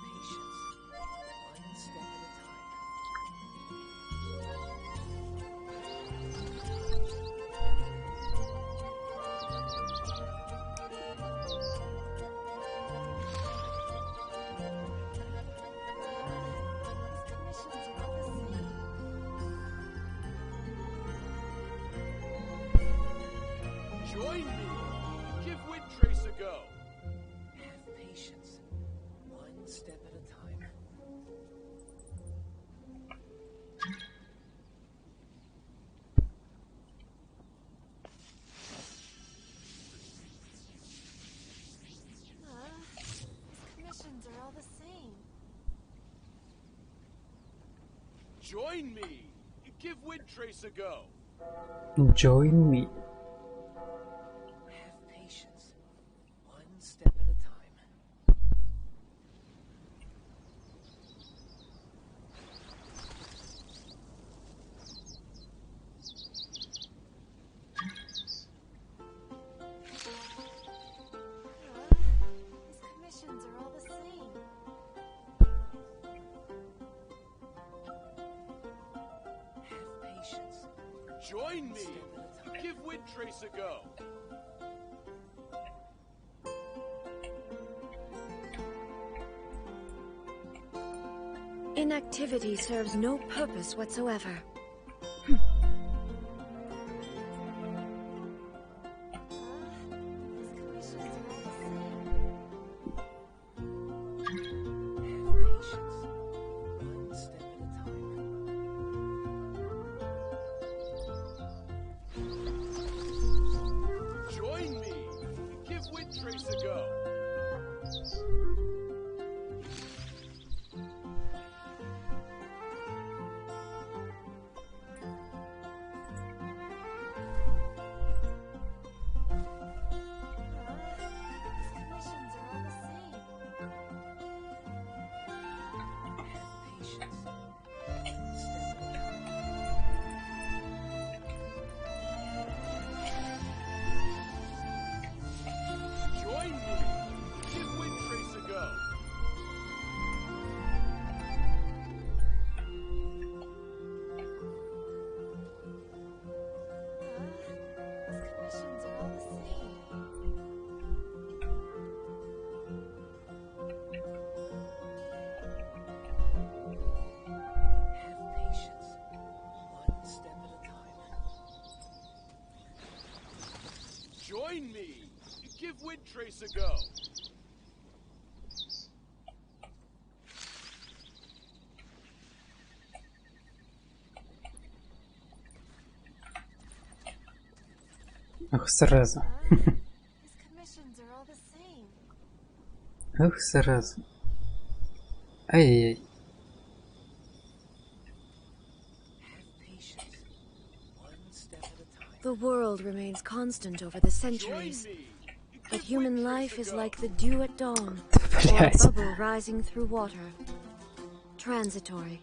patience. One step at a time. Join me. Give Wind Trace a go. Have patience. One step at a time. These commissions are all the same. Join me. Give Wind Trace a go. Join me. Have patience. One step at a time. These commissions are all the same. Have patience. Join me. Give Wind Trace a go. Inactivity serves no purpose whatsoever. One step at a time. Join me. Give Wind Trace a go. Commissions are all the same. Have patience. One step at a time. Join me. Give Wind Trace a go. These commissions are all the same. Have patience. One step at a time. Join me. Give Wind Trace a go. Ах, сразу. These commissions are all the same. Ах, сразу. Ай-яй-яй. Have patience. One step at a time. The world remains constant over the centuries, but human life is like the dew at dawn, or a Блядь. bubble rising through water. Transitory.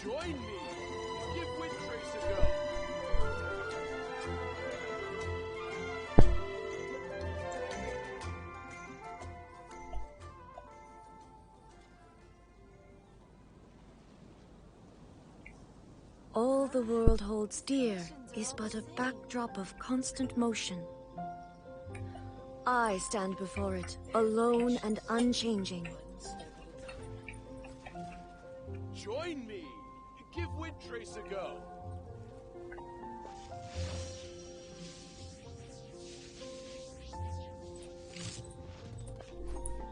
Join me. Give Wind all the world holds dear is but a backdrop of constant motion. I stand before it, alone and unchanging. Join me. Give Windtrace a go.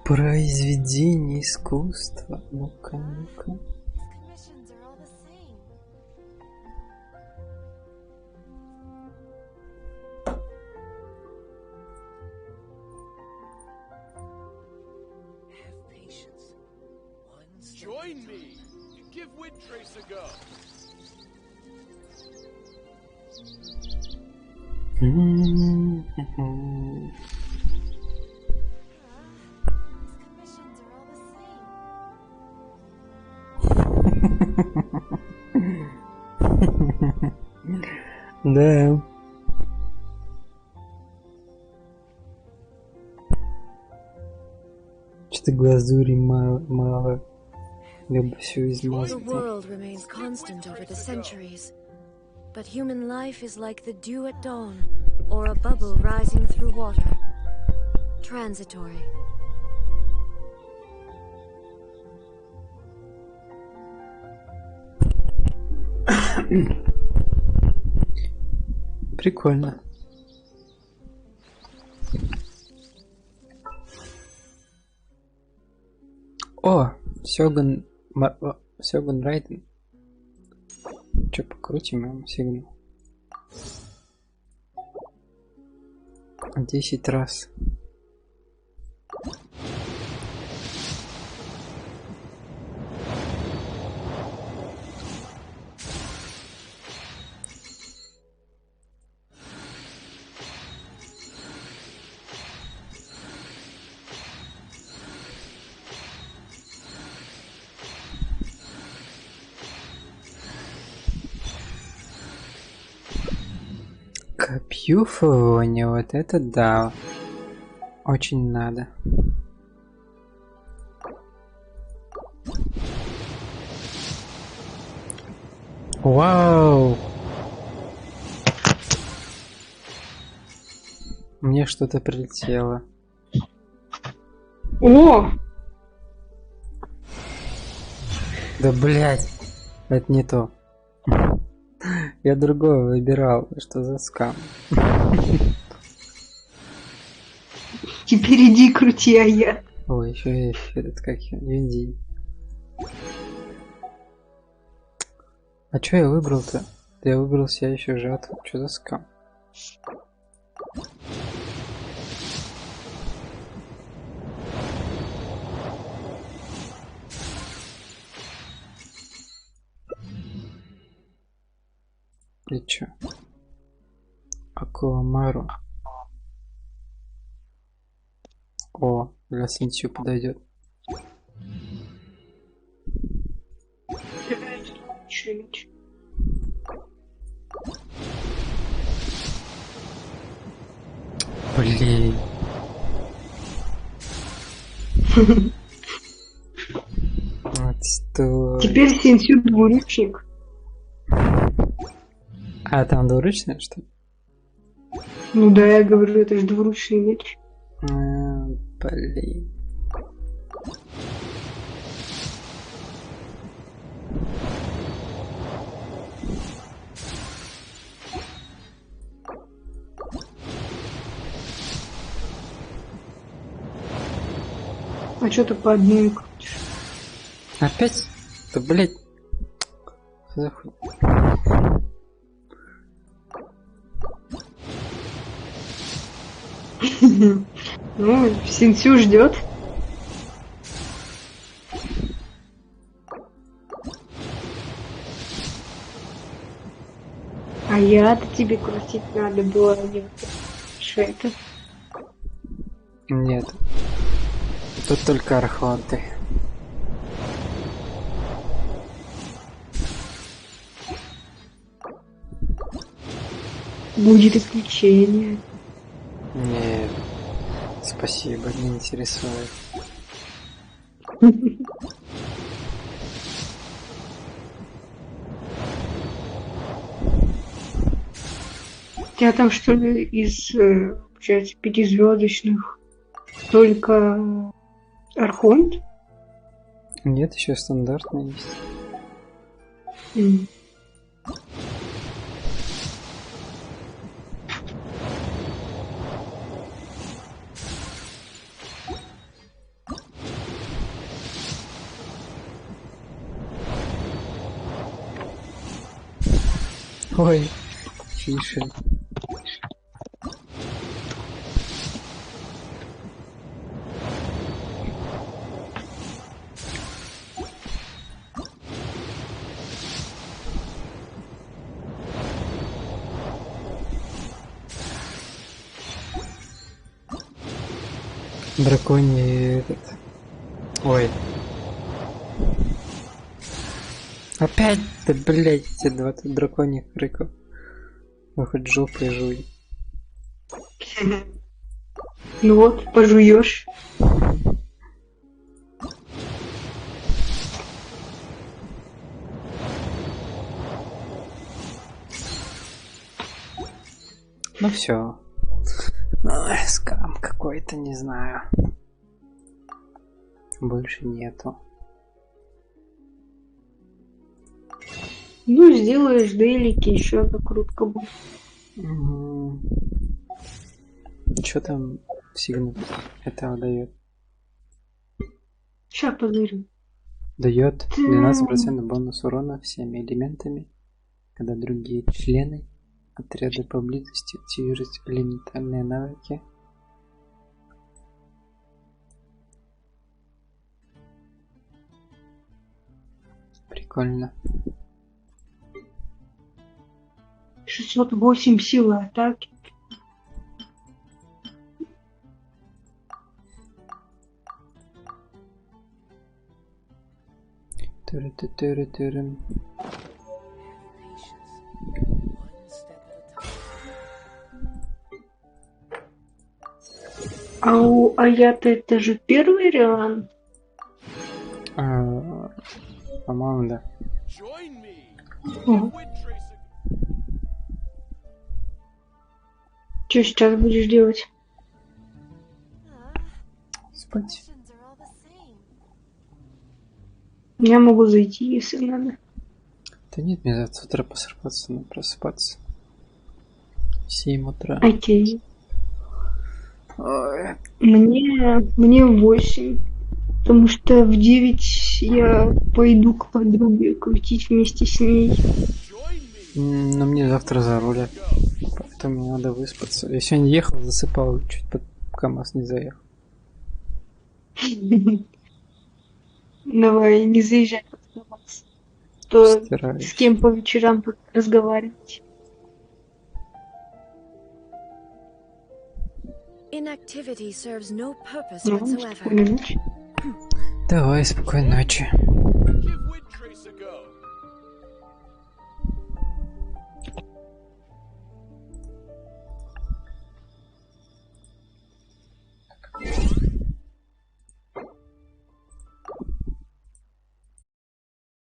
Произведение искусства. Ну-ка, ну-ка. Join me. Give Windtrace a go. Да. Что-то глазури мало. Я бы все измазал. The world remains constant over the centuries, but human life is like the dew at dawn, or a bubble rising through water. Transitory. Прикольно. О, сёгун, сёгун Райден. Че, покрутим ему сигну? 10 раз. Копью фоне, вот это да. Очень надо. Вау! Мне что-то прилетело. О! Да блять, это не то. Я другое выбирал, что за скам. Теперь иди крути, а я. Ой, еще есть этот как Юнди. А чё я выбрал-то? Я выбрал себя еще жатву. Что за скам? И чё? Акуамару. О, для Синтью подойдет. Блин. Отстой. Теперь Синтью двуручник. А там двуручная, что ли? Ну да, я говорю, это же двуручный меч. Блин. А что ты по одной крутишь? Опять? Да блять. За хуй. Ну, Синтью ждет. А я-то тебе крутить надо было, а не вот это. Что это? Нет. Тут только архонты. Будет исключение. Нет. Спасибо, не интересует. У тебя там что ли из, получается, 5-звездочных только Архонт? Нет, еще стандартный есть. Ой, фишель. Драконий этот. Ой. Опять ты, блядь, эти 20 драконьих криков. Вы хоть жопой жуй. Ну вот, пожуешь. Ну все. Ой, скам какой-то, не знаю. Больше нету. Ну, сделаешь делики, еще одна крутка будет. Что там сигну этого дает? Сейчас позырю. Дает 12% бонус урона всеми элементами, когда другие члены отряда поблизости активируют элементарные навыки. Прикольно. 608 силы атаки. Тыры-ты-тыры-тыры. А у Аята это же первый Риан? По-моему, да. Что сейчас будешь делать? Спать. Я могу зайти, если надо. Да нет, мне завтра с утра просыпаться, но просыпаться. 7 утра. Окей. Мне 8. Потому что в 9 я пойду к подруге крутить вместе с ней. Но мне завтра за руль. Поэтому мне надо выспаться. Я сегодня ехал, засыпал, чуть под КамАЗ не заехал. Давай, не заезжай под КамАЗ. То Стираюсь. с кем по вечерам разговаривать. Inactivity serves no purpose whatsoever. Давай, спокойной ночи.